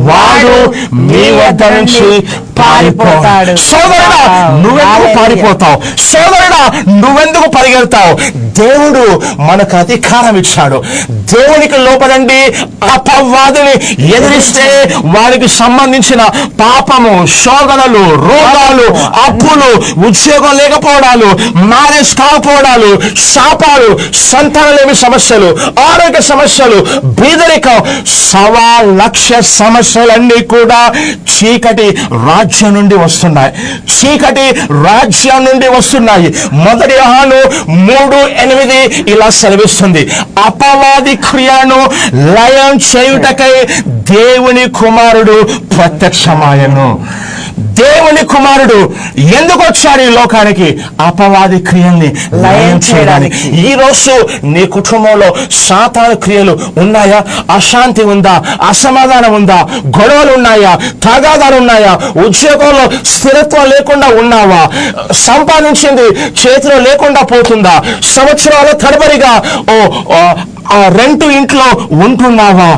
వాడు మీ వద్ద నుంచి పారిపోతాడు. సోదరుడా, నువ్వెందుకు పారిపోతావు? సోదరుడా, నువ్వెందుకు పరిగెడతావు? దేవుడు మనకు అధికారం ఇచ్చాడు. దేవునికి లోపడండి, అపవాదిని ఎదిరిస్తే వారికి సంబంధించిన పాపము, శోధనలు, రోగాలు, అప్పులు, ఉద్యోగం లేకపోవడాలు, మ్యారేజ్ కాకపోవడాలు, శాపాలు, సంతానలేమి సమస్యలు, ఆరోగ్య సమస్యలు, బీదరికం, 1,00,000 సమస్యలన్నీ కూడా చీకటి రాజ్యం నుండి వస్తున్నాయి. చీకటి రాజ్యం నుండి వస్తున్నాయి. 1 యోహాను 3:8 ఇలా సెలవిస్తుంది, అపవాది క్రియను లయం చేయుటకై దేవుని కుమారుడు ప్రత్యక్షమాయను. దేవుని కుమారుడు ఎందుకు వచ్చాడు ఈ లోకానికి? అపవాది క్రియల్ని లయం చేయడానికి. ఈ రోజు నీ కుటుంబంలో సాతాను క్రియలు ఉన్నాయా? అశాంతి ఉందా? అసమాధానం ఉందా? గొడవలు ఉన్నాయా? తగాదాలు ఉన్నాయా? ఉద్యోగంలో స్థిరత్వం లేకుండా ఉన్నావా? సంపాదించింది చేతిలో లేకుండా పోతుందా? సంవత్సరాల తరబడిగా రెంటు ఇంట్లో ఉంటున్నావా?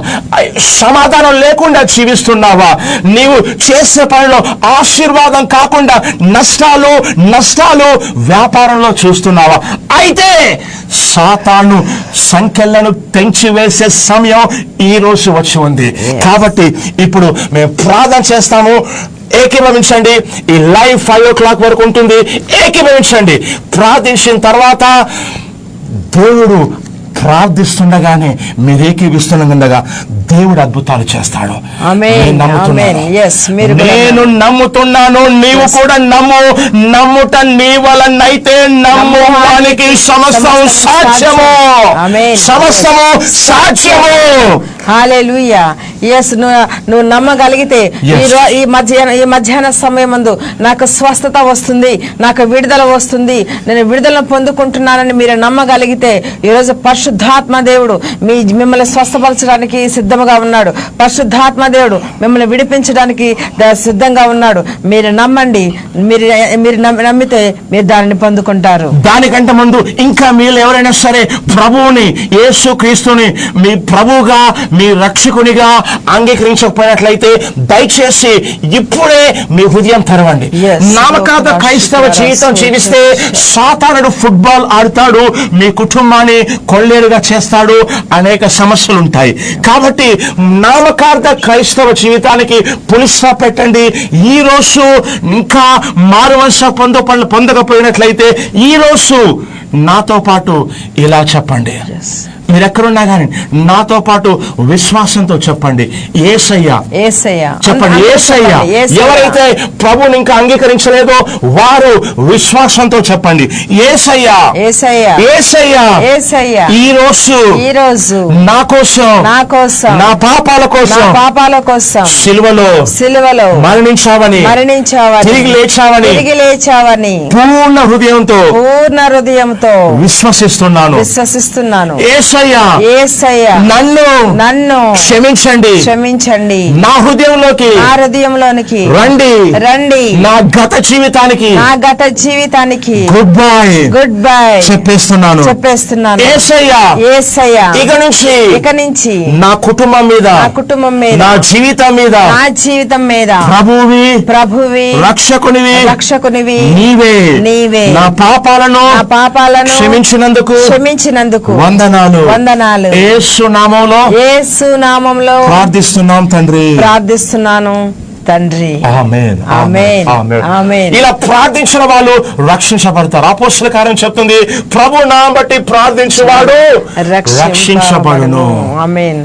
సమాధానం లేకుండా జీవిస్తున్నావా? నీవు చేసే పనిలో ఆశీర్వాదం కాకుండా నష్టాలు వ్యాపారంలో చూస్తున్నావా? అయితే సాతాను సంఖ్యలను తెంచివేసే సమయం ఈ రోజు వచ్చి ఉంది. కాబట్టి ఇప్పుడు మేము ప్రార్థన చేస్తాము. ఏకీభవించండి. ఈ లైవ్ 5 o'clock వరకు ఉంటుంది. ఏకీభవించండి. ప్రార్థించిన తర్వాత దేవుడు ప్రార్థిస్తుండగానే మీరు ఏకీవిస్తుండగా దేవుడు అద్భుతాలు చేస్తాడు. నేను నమ్ముతున్నాను, నీవు కూడా నమ్ము. నమ్ముట నీ వలనైతే నమ్మువానికి సమస్తము సాధ్యము. సమస్తము సాధ్యము. హల్లెలూయా. నువ్వు నమ్మగలిగితే ఈ మధ్యాహ్న సమయమందు నాకు స్వస్థత వస్తుంది, నాకు విడుదల వస్తుంది, నేను విడుదలను పొందుకుంటున్నానని మీరు నమ్మగలిగితే ఈరోజు పరిశుద్ధాత్మ దేవుడు మిమ్మల్ని స్వస్థపరచడానికి సిద్ధంగా ఉన్నాడు. పరిశుద్ధాత్మ దేవుడు మిమ్మల్ని విడిపించడానికి సిద్ధంగా ఉన్నాడు. మీరు నమ్మండి. మీరు నమ్మితే మీరు దానిని పొందుకుంటారు. దానికంటే ముందు ఇంకా మీరు ఎవరైనా సరే ప్రభువుని, యేసు క్రీస్తుని మీ ప్రభువుగా, మీ రక్షకునిగా అంగీకరించకపోయినట్లయితే దయచేసి ఇప్పుడే మీ హృదయం తెరవండి. నామకార్థ క్రైస్తవ జీవితం జీవిస్తే సాతానుడు ఫుట్బాల్ ఆడతాడు, మీ కుటుంబాన్ని కొల్లేరుగా చేస్తాడు, అనేక సమస్యలు ఉంటాయి. కాబట్టి నామకార్థ క్రైస్తవ జీవితానికి పులిస్టా పెట్టండి. ఈ రోజు ఇంకా మారువలస పొందకపోయినట్లయితే ఈ రోజు నాతో పాటు ఇలా చెప్పండి. మీరు ఎక్కడున్నా కానీ నాతో పాటు విశ్వాసంతో చెప్పండి, యేసయ్యా. చెప్పండి, యేసయ్యా. ఎవరైతే ప్రభుని ఇంకా అంగీకరించలేదో వారు విశ్వాసంతో చెప్పండి, యేసయ్యా. ఈ రోజు నా కోసం, నా పాపాల కోసం సిలువలో మరణించావని, తిరిగి లేచావని పూర్ణ హృదయంతో విశ్వసిస్తున్నాను. యేసయ్యా, నన్ను క్షమించండి. నా హృదయంలోకి రండి. నా గత జీవితానికి గుడ్ బై చెప్పేస్తున్నాను. యేసయ్యా, ఇక నుంచి నా కుటుంబం మీద, నా జీవితం మీద ప్రభువి రక్షకునివి నీవే. నా పాపాలను క్షమించినందుకు వందనాలు. యేసు నామములో ప్రార్థిస్తున్నాను తండ్రి. ఆమేన్. ఇలా ప్రార్థించిన వాళ్ళు రక్షించబడతారు. అపోస్తల కార్యం చెప్తుంది, ప్రభు నామం బట్టి ప్రార్థించేవాడు రక్షించబడును. ఆమేన్.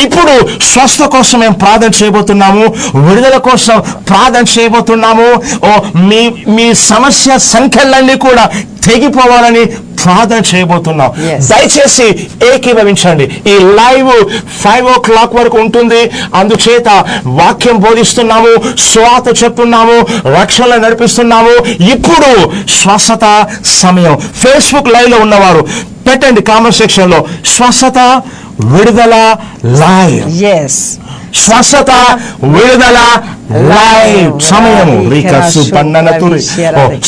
ఇప్పుడు స్వస్థ కోసం మేము ప్రార్థన చేయబోతున్నాము, విడుదల కోసం ప్రార్థన చేయబోతున్నాము. మీ సమస్య సంఖ్యలన్నీ కూడా తెగిపోవాలని ప్రార్థన చేయబోతున్నాం. దయచేసి ఏకీభవించండి. ఈ లైవ్ 5 o'clock వరకు ఉంటుంది. అందుచేత వాక్యం బోధిస్తున్నాము, స్వార్థ చెప్తున్నాము, రక్షణ నడిపిస్తున్నాము. ఇప్పుడు స్వస్థత సమయం. ఫేస్బుక్ లైవ్ లో ఉన్నవారు పెట్టండి కామెంట్ సెక్షన్ లో స్వస్థత విడుదల లైవ్. స్వస్థత విడుదల లైవ్ సమయము.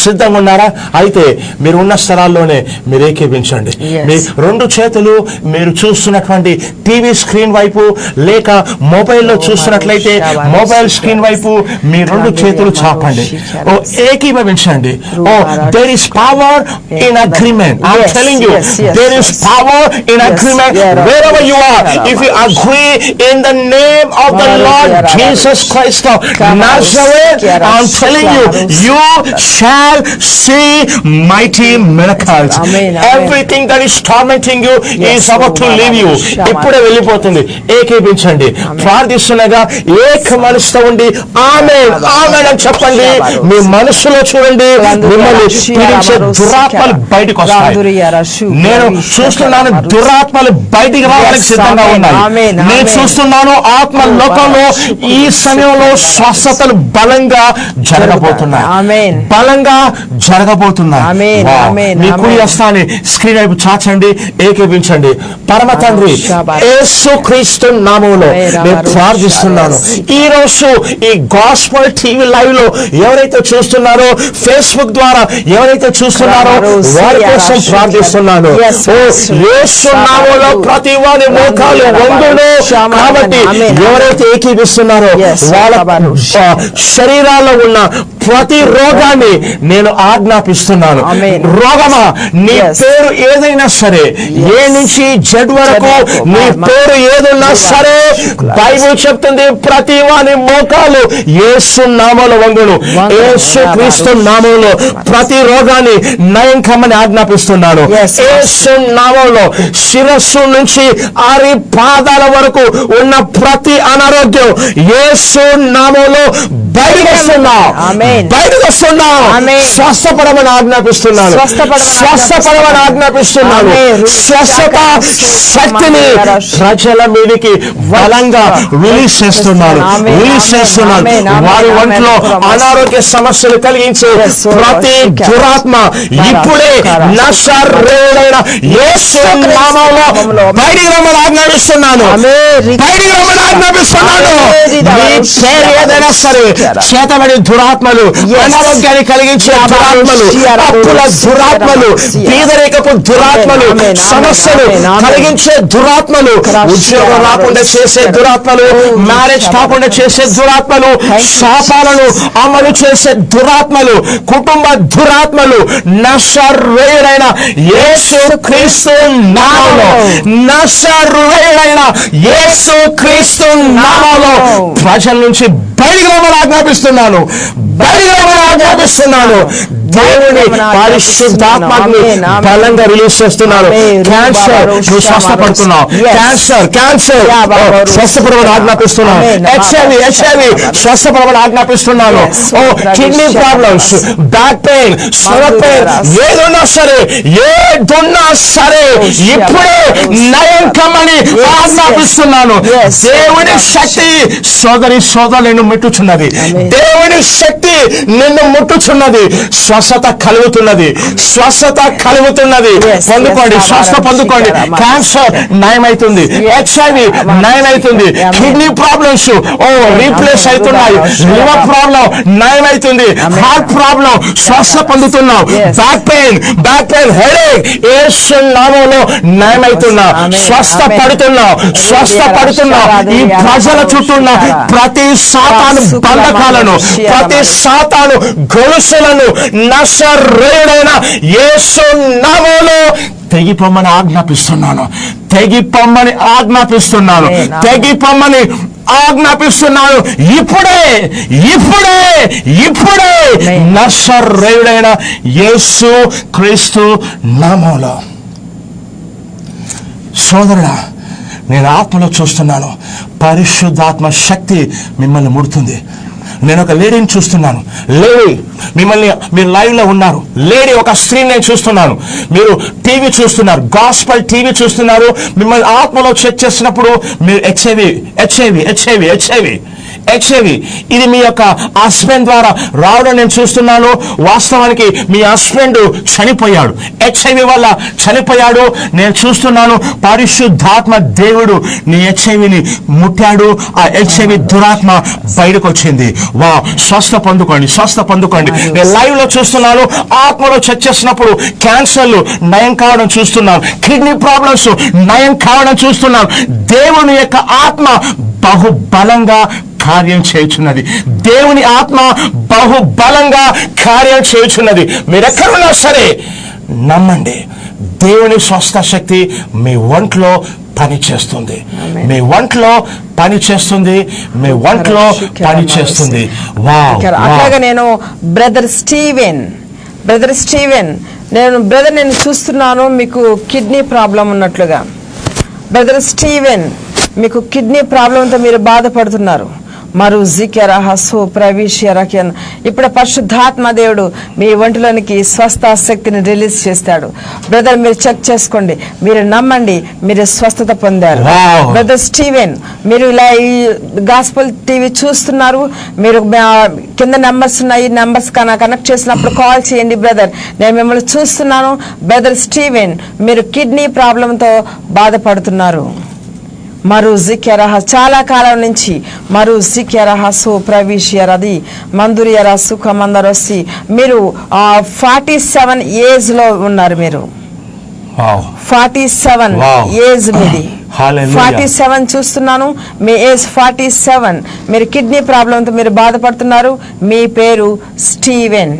సిద్ధంగా ఉన్నారా? అయితే మీరు ఉన్న స్థలాల్లోనే మీరు ఏకీభించండి. మీ 2 చేతులు మీరు చూస్తున్నటువంటి టీవీ స్క్రీన్ వైపు లేక మొబైల్లో చూస్తున్నట్లయితే మొబైల్ స్క్రీన్ వైపు మీ 2 చేతులు చాపండి. ఏకీభవించండి. There is power in agreement. I am telling you, there is power in agreement. wherever you are, if you agree in the name of the Lord Jesus Christ of Nazareth, I'm telling you, you shall see mighty miracles. Everything that is tormenting you is about to leave you. ఇప్పుడే వెళ్ళిపోతుంది. ఏకీభించండి. ప్రార్థిస్తుండగా ఏక మనసుతో ఉండి ఆమేన్ ఆమేన్ అని చెప్పండి. మీ మనసులో చూడండి, మిమ్మల్ని పీడించే దురాత్మలు బయటకు వస్తాయి. నేను చూస్తున్నాను దురాత్మలు బయటికి రావడానికి సిద్ధంగా ఉన్నాయి. నేను చూస్తున్నాను ఆత్మ లోకంలో ఈ సమయంలో స్వస్థతలు బలంగా జరగబోతున్నాయి. బలంగా జరగబోతున్నాయి. మీ కుడి హస్తాన్ని స్క్రీన్ వైపు చాచండి. ఏకీభించండి. పరమ తండ్రి యేసుక్రీస్తు నామములో నేను ప్రార్థిస్తున్నాను. ఈ రోజు ఈ గాస్పెల్ టీవీ లైవ్ లో ఎవరైతే చూస్తున్నారో, ఫేస్బుక్ ద్వారా ఎవరైతే చూస్తున్నారో వారి కోసం ప్రార్థిస్తున్నాను. యేసు నామములో ప్రతి వారి మోకాలు వంగును. కాబట్టి ఎవరైతే ఏకీభిస్తున్నారో వాళ్ళ శరీరాల్లో ఉన్న ప్రతి రోగాన్ని నేను ఆజ్ఞాపిస్తున్నాను. రోగమా, నీ పేరు ఏదైనా సరే, ఏ నుంచి జడ్ వరకు నీ పేరు ఏదైనా సరే, బైబిల్ చెప్తుంది ప్రతి వాని మోకాలు యేసు నామములో వంగును. యేసు క్రీస్తు నామములో ప్రతి రోగాన్ని నయం కమ్మని ఆజ్ఞాపిస్తున్నాను. యేసు నామములో శిరస్సు నుంచి ఆరి పాదాల వరకు ఉన్న ప్రతి అనారోగ్యం యేసు నామములో బయటకు వస్తున్నావు. స్వస్థపడమని ఆజ్ఞాపిస్తున్నాను. స్వస్థపడమని ఆజ్ఞాపిస్తున్నాను. స్వస్థత శక్తిని ప్రజల మీదకి బలంగా రిలీజ్ చేస్తున్నాను. వారి ఒంట్లో అనారోగ్య సమస్యలు కలిగించే ప్రతి దురాత్మ ఇప్పుడే నజరేయుడైన యేసు నామములో బయటికి రమ్మని ఆజ్ఞాపిస్తున్నాను. మీ పేరు ఏదైనా సరే, చేతబడి దురాత్మలు, అనారోగ్యాన్ని కలిగించే దురాత్మలు, అప్పుల దురాత్మలు, పేదరికపు దురాత్మలు, సమస్యలు కలిగించే దురాత్మలు, ఉద్యోగం రాకుండా చేసే దురాత్మలు, మ్యారేజ్ కాకుండా చేసే దురాత్మలు, శాపాలను అమలు చేసే దురాత్మలు, కుటుంబ దురాత్మలు నజరేయుడైన యేసు క్రీస్తు నామములో, నజరేయుడైన యేసు క్రీస్తు నామములో ప్రజల నుంచి బయటికి రమ్మని ఆజ్ఞాపిస్తున్నాను. దేవుని పరిశుద్ధాత్మని బలంగా రిలీజ్ చేస్తున్నాను. క్యాన్సర్ నువ్వు స్వస్థపడుతున్నావు. క్యాన్సర్ స్వస్థపడమని ఆజ్ఞాపిస్తున్నాను. హెచ్ఐవి స్వస్థపడమని ఆజ్ఞాపిస్తున్నాను. Kidney problems, back pain, stomach pain ఏదున్నా సరే ఇప్పుడే నయం కమ్మని ఆజ్ఞాపిస్తున్నాను. దేవుని శక్తి సోదరులను ముట్టుచున్నది. దేవుని శక్తి నిన్ను ముట్టుచున్నది. స్వస్థత కలుగుతున్నది. పొందుకోండి. స్వస్థ పొందుకోండి. క్యాన్సర్ నయమైతుంది. హెచ్ఐవి నయమైతుంది. కిడ్నీ ప్రాబ్లమ్స్ రీప్లేస్ అవుతున్నాయి. లివర్ ప్రాబ్లం నయమైతుంది. హార్ట్ ప్రాబ్లం స్వస్థ పొందుతున్నావు. బ్యాక్ పెయిన్ హెడేక్ యేసు నామములో నయమైతున్నా. స్వస్థ పడుతున్నావు. ఈ ప్రజల చుట్టూ ప్రతి సాతాను బంధకాలను, ప్రతి సాతాను గొలుసులను నజరేయుడైన యేసు నామములో తెగిపోమని ఆజ్ఞాపిస్తున్నాను. ఇప్పుడే నజరేయుడైన యేసు క్రీస్తు నామములో. సోదరుడా, నేను ఆత్మలో చూస్తున్నాను, పరిశుద్ధాత్మ శక్తి మిమ్మల్ని ముడుతుంది. నేను ఒక లేడీని చూస్తున్నాను. లేడీ, మిమ్మల్ని, మీరు లైవ్ లో ఉన్నారు. లేడీ, ఒక స్త్రీని నేను చూస్తున్నాను. మీరు టీవీ చూస్తున్నారు, గాస్పల్ టీవీ చూస్తున్నారు. మిమ్మల్ని ఆత్మలో చెక్ చేసినప్పుడు మీరు హెచ్ఐవి ఇది మీ యొక్క హస్బెండ్ ద్వారా రావడం నేను చూస్తున్నాను. వాస్తవానికి మీ హస్బెండ్ చనిపోయాడు, హెచ్ఐవి వల్ల చనిపోయాడు. నేను చూస్తున్నాను పరిశుద్ధాత్మ దేవుడు నీ హెచ్ఐవిని ముట్టాడు. ఆ హెచ్ఐవి దురాత్మ బయటకు వచ్చింది. వా, స్వస్థ పొందుకోండి. నేను లైవ్ లో చూస్తున్నాను. ఆత్మలో చెక్ చేసినప్పుడు క్యాన్సర్లు నయం కావడం చూస్తున్నాను, కిడ్నీ ప్రాబ్లమ్స్ నయం కావడం చూస్తున్నాను. దేవుని యొక్క ఆత్మ బహుబలంగా కార్యం చేయుచున్నది. దేవుని ఆత్మ బహుబలంగా కార్యం చేయుచున్నది. మీరెక్కడున్నా సరే నమ్మండి, దేవుని స్వస్థ శక్తి మీ ఒంట్లో పని చేస్తుంది. అట్లాగా నేను బ్రదర్ స్టీవెన్ నేను చూస్తున్నాను మీకు కిడ్నీ ప్రాబ్లం ఉన్నట్లుగా. బ్రదర్ స్టీవెన్, మీకు కిడ్నీ ప్రాబ్లంతో మీరు బాధపడుతున్నారు. మరు జికెరహసు ప్రవిష్యరకెన్, ఇప్పుడు పరిశుద్ధాత్మ దేవుడు మీ ఒంటిలోనికి స్వస్థ శక్తిని రిలీజ్ చేస్తాడు. బ్రదర్, మీరు చెక్ చేసుకోండి, మీరు నమ్మండి, మీరు స్వస్థత పొందారు. బ్రదర్ స్టీవెన్, మీరు ఇలా ఈ గాస్పల్ టీవీ చూస్తున్నారు, మీరు కింద నెంబర్స్ ఉన్నాయి, నెంబర్స్ కనెక్ట్ చేసినప్పుడు కాల్ చేయండి. బ్రదర్, నేను మిమ్మల్ని చూస్తున్నాను. బ్రదర్ స్టీవెన్, మీరు కిడ్నీ ప్రాబ్లంతో బాధపడుతున్నారు. మరుజికెరహ, చాలా కాలం నుంచి మరుజికెరహసు ప్రవిష్యరది మందురియర సుఖమందరొస్సి, మీరు 47 ఏజ్ లో ఉన్నారు. మీరు 47 ఏజ్ మీది. 47 చూస్తున్నాను, మీ ఏజ్ 47. మీరు కిడ్నీ ప్రాబ్లంతో మీరు బాధపడుతున్నారు. మీ పేరు స్టీవెన్.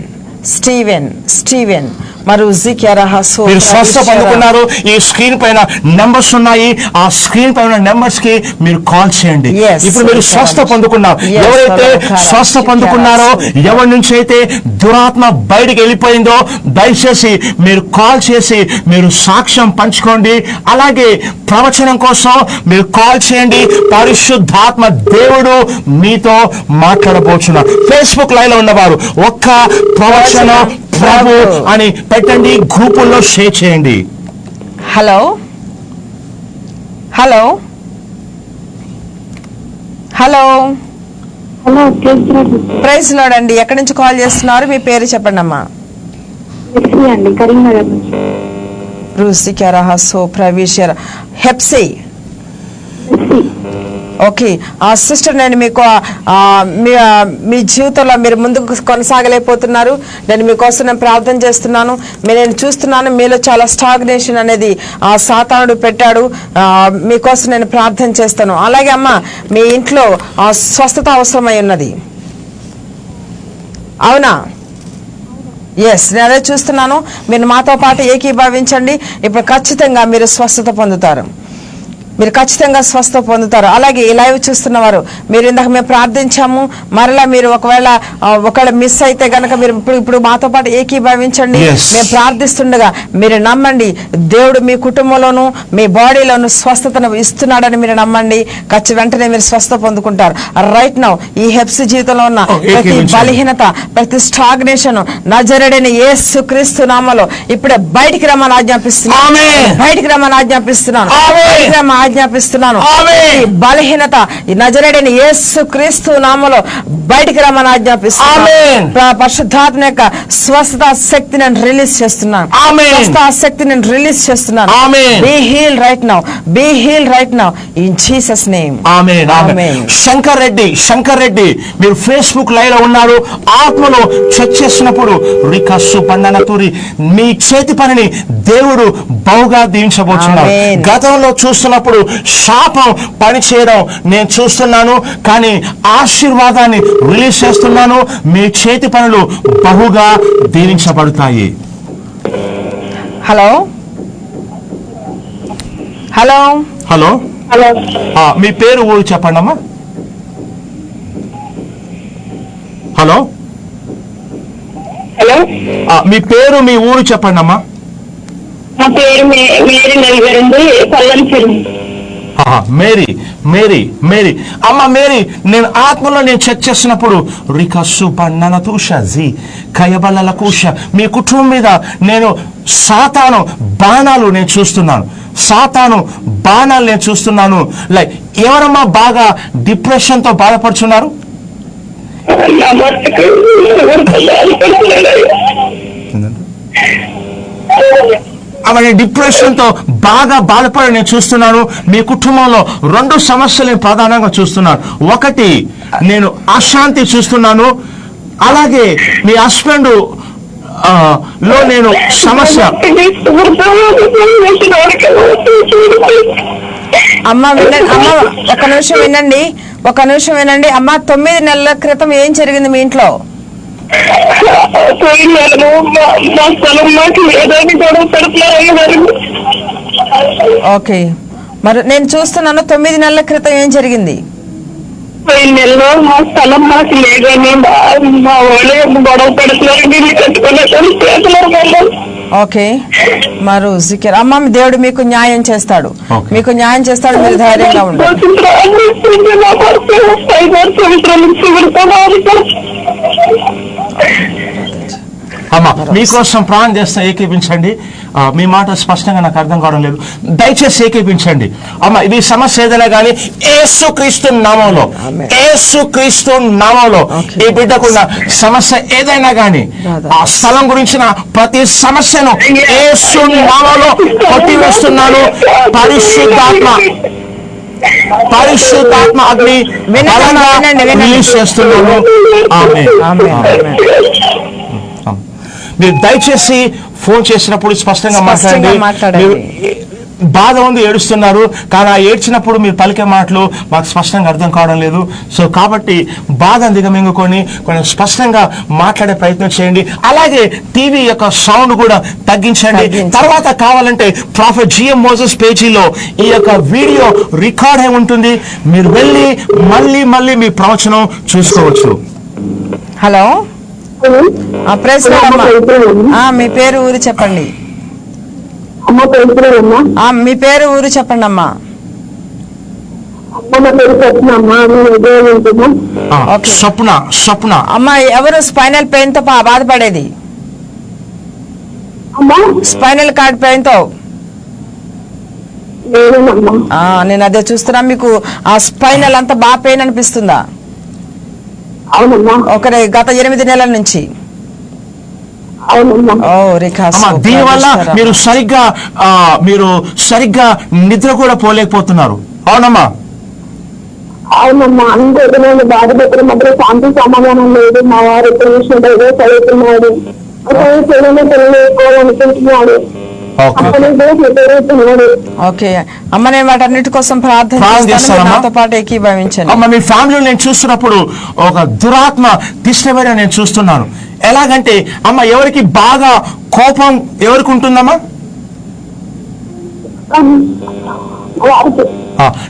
మీరు స్వస్థ పొందుకున్నారు. ఈ స్క్రీన్ పైన నెంబర్స్ ఉన్నాయి, ఆ స్క్రీన్ పైన నెంబర్స్ కి మీరు కాల్ చేయండి. ఇప్పుడు మీరు స్వస్థ పొందుకున్నారు. ఎవరైతే స్వస్థ పొందుకున్నారో, ఎవరి నుంచి అయితే దురాత్మ బయటికి వెళ్ళిపోయిందో, దయచేసి మీరు కాల్ చేసి మీరు సాక్ష్యం పంచుకోండి. అలాగే ప్రవచనం కోసం మీరు కాల్ చేయండి. పరిశుద్ధాత్మ దేవుడు మీతో మాట్లాడబోతున్నారు. ఫేస్బుక్ లైవ్ లో ఉన్నవారు ఒక్క ప్రవచనం ప్రభు అని పెట్టండి, గ్రూపుల్లో షేర్ చేయండి. హలో, ప్రైజ్ లార్డ్ అండి. ఎక్కడి నుంచి కాల్ చేస్తున్నారు? మీ పేరు చెప్పండి అమ్మా. కరీంనగర్ రూసికెరహసు ప్రవిష్యర హెప్సీ. ఓకే సిస్టర్, నేను మీకు మీ జీవితంలో మీరు ముందుకు కొనసాగలేకపోతున్నారు. నేను మీకోసం నేను ప్రార్థన చేస్తున్నాను. నేను చూస్తున్నాను మీలో చాలా స్టాగ్నేషన్ అనేది సాతానుడు పెట్టాడు. మీకోసం నేను ప్రార్థన చేస్తాను. అలాగే అమ్మ, మీ ఇంట్లో స్వస్థత అవసరమై ఉన్నది, అవునా? ఎస్, నేను అదే చూస్తున్నాను. మీరు మాతో పాటు ఏకీభవించండి. ఇప్పుడు ఖచ్చితంగా మీరు స్వస్థత పొందుతారు. అలాగే ఈ లైవ్ చూస్తున్నవారు, మీరు ఇందాక మేము ప్రార్థించాము, మరలా మీరు ఒకవేళ మిస్ అయితే గనక మీరు ఇప్పుడు మాతో పాటు ఏకీభవించండి. మేము ప్రార్థిస్తుండగా మీరు నమ్మండి, దేవుడు మీ కుటుంబంలోను మీ బాడీలోను స్వస్థతను ఇస్తున్నాడని మీరు నమ్మండి. వెంటనే మీరు స్వస్థ పొందుకుంటారు. రైట్ నౌ ఈ హెప్సీ జీవితంలో ఉన్న ప్రతి బలహీనత, ప్రతి స్టాగ్నేషన్ నజరేయుడైన యేసుక్రీస్తు నామములో ఇప్పుడే బయటికి రమ్మని ఆజ్ఞాపిస్తున్నాను. బలహీనత నజరేయుడైన యేసుక్రీస్తు నామములో బయటికి రమ్మని ఆజ్ఞాపిస్తున్నాను. పరిశుద్ధాత్మ యొక్క స్వస్థత శక్తి నేను రిలీజ్ చేస్తున్నాను. Be healed right now. In Jesus name. ఆమేన్. శంకర్ రెడ్డి మీరు ఫేస్బుక్ లైవ్ లో ఉన్నారు. ఆత్మలో చెక్ చేసినప్పుడు రికస్సు పండనతూరి మీ చేతి పనిని దేవుడు బహుగా దీవించబోతున్నారు. గతంలో చూస్తున్నప్పుడు శాపం పని చేయడం నేను చూస్తున్నాను, కానీ ఆశీర్వాదాన్ని రిలీజ్ చేస్తున్నాను. మీ చేతి పనులు బహుగా దీవించబడతాయి. హలో, మీ పేరు ఊరు చెప్పండి అమ్మా. హలో, మీ పేరు మీ ఊరు చెప్పండి అమ్మా. నా పేరు మేరీ నల్గరండి, మేరీ మేరీ మేరీ అమ్మ మేరీ, నేను ఆత్మలో నేను చెక్ చేసినప్పుడు రికస్సు పన్నన తూషి కయబల్ల కూష మీ కుటుంబం మీద నేను సాతాను బాణాలు నేను చూస్తున్నాను. సాతాను బాణాలు నేను చూస్తున్నాను. లైక్ ఎవరమ్మా బాగా డిప్రెషన్తో బాధపడుచున్నారు? ఆమె డిప్రెషన్తో బాగా బాధపడి నేను చూస్తున్నాను. మీ కుటుంబంలో 2 సమస్యలు నేను ప్రధానంగా చూస్తున్నాను. ఒకటి, నేను అశాంతి చూస్తున్నాను. అలాగే మీ హస్బెండ్ లో నేను సమస్య. అమ్మ వినండి, అమ్మ ఒక నిమిషం వినండి, ఒక నిమిషం వినండి. అమ్మ 9 నెలల క్రితం ఏం జరిగింది మీ ఇంట్లో? ఓకే, మరి నేను చూస్తున్నాను 9 నెలల క్రితం ఏం జరిగింది? 9 నెలలో మా స్థలం మాకు లేదని మా వాళ్ళే గొడవ పెడుతున్నారండి. ఓకే, మరో జికిర్ అమ్మ, దేవుడు మీకు న్యాయం చేస్తాడు, మీకు న్యాయం చేస్తాడు, మీరు ధైర్యంగా ఉండాలి. అమ్మా మీకోసం ప్రాణం చేస్తా, ఏకీపించండి. మీ మాట స్పష్టంగా నాకు అర్థం కావడం లేదు, దయచేసి ఏకీపించండి. అమ్మ ఇది సమస్య ఏదైనా కానీ యేసుక్రీస్తు నామంలో, యేసుక్రీస్తు నామంలో ఈ బిడ్డకున్న సమస్య ఏదైనా కానీ ఆ స్థలం గురించిన ప్రతి సమస్యను యేసు నామంలో కొట్టివేస్తున్నాను. పరిశుద్ధాత్మ అగ్ని రిలీజ్ చేస్తున్నాను. మీరు దయచేసి ఫోన్ చేసినప్పుడు స్పష్టంగా మాట్లాడండి. బాధ ఉంది, ఏడుస్తున్నారు, కానీ ఆ ఏడ్చినప్పుడు మీరు పలికే మాటలు మాకు స్పష్టంగా అర్థం కావడం లేదు. సో కాబట్టి బాధను దిగమింగుకొని కొంచెం స్పష్టంగా మాట్లాడే ప్రయత్నం చేయండి. అలాగే టీవీ యొక్క సౌండ్ కూడా తగ్గించండి. తర్వాత కావాలంటే ప్రాఫెట్ జిఎం మోజెస్ పేజీలో ఈ యొక్క వీడియో రికార్డ్ అయి ఉంటుంది, మీరు వెళ్ళి మళ్ళీ మీ ప్రవచనం చూసుకోవచ్చు. హలో, మీ పేరు ఊరు చెప్పండి. మీ పేరు ఊరు చెప్పండి అమ్మా. స్వప్న అమ్మ, ఎవరు స్పైనల్ పెయిన్ తో బాధపడేది? స్పైనల్ కార్డ్ పెయిన్ తో? నేను అదే చూస్తున్నా. మీకు ఆ స్పైనల్ అంతా బాగా పెయిన్ అనిపిస్తుందా? ఒకరే గత 8 నెలల నుంచి? దీనివల్ల మీరు సరిగ్గా నిద్ర కూడా పోలేకపోతున్నారు. అవునమ్మా? అవునమ్మా, అందరూ నేను బాధపడుతున్న మధ్య శాంతి సమాధానం లేదు. మా వారు చదువుతున్నాడు, తెలియకోవాలనుకుంటున్నాడు. ఓకే అమ్మ, నేను వాటన్నిటి కోసం ప్రార్థన పాటు ఏకీభవించాను. అమ్మ మీ ఫ్యామిలీలో నేను చూస్తున్నప్పుడు ఒక దురాత్మ తిష్టమైన నేను చూస్తున్నాను. ఎలాగంటే అమ్మ, ఎవరికి బాగా కోపం ఎవరికి ఉంటుందమ్మా?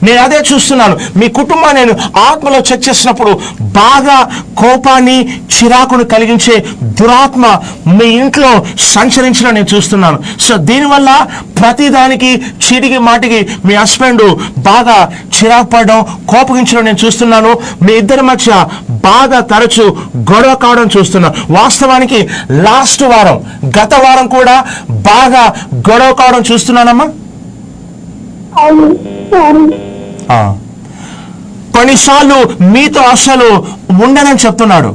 నేను అదే చూస్తున్నాను. మీ కుటుంబాన్ని నేను ఆత్మలో చెక్ చేసినప్పుడు బాగా కోపాన్ని చిరాకును కలిగించే దురాత్మ మీ ఇంట్లో సంచరించడం నేను చూస్తున్నాను. సో దీనివల్ల ప్రతిదానికి చీటికి మాటికి మీ హస్బెండ్ బాగా చిరాకు పడడం, కోపగించడం నేను చూస్తున్నాను. మీ ఇద్దరి మధ్య బాగా తరచు గొడవ కావడం చూస్తున్నాను. వాస్తవానికి గత వారం కూడా బాగా గొడవ కావడం చూస్తున్నానమ్మా. కొన్నిసార్లు మీతో అసలు ఉండనని చెప్తున్నాడు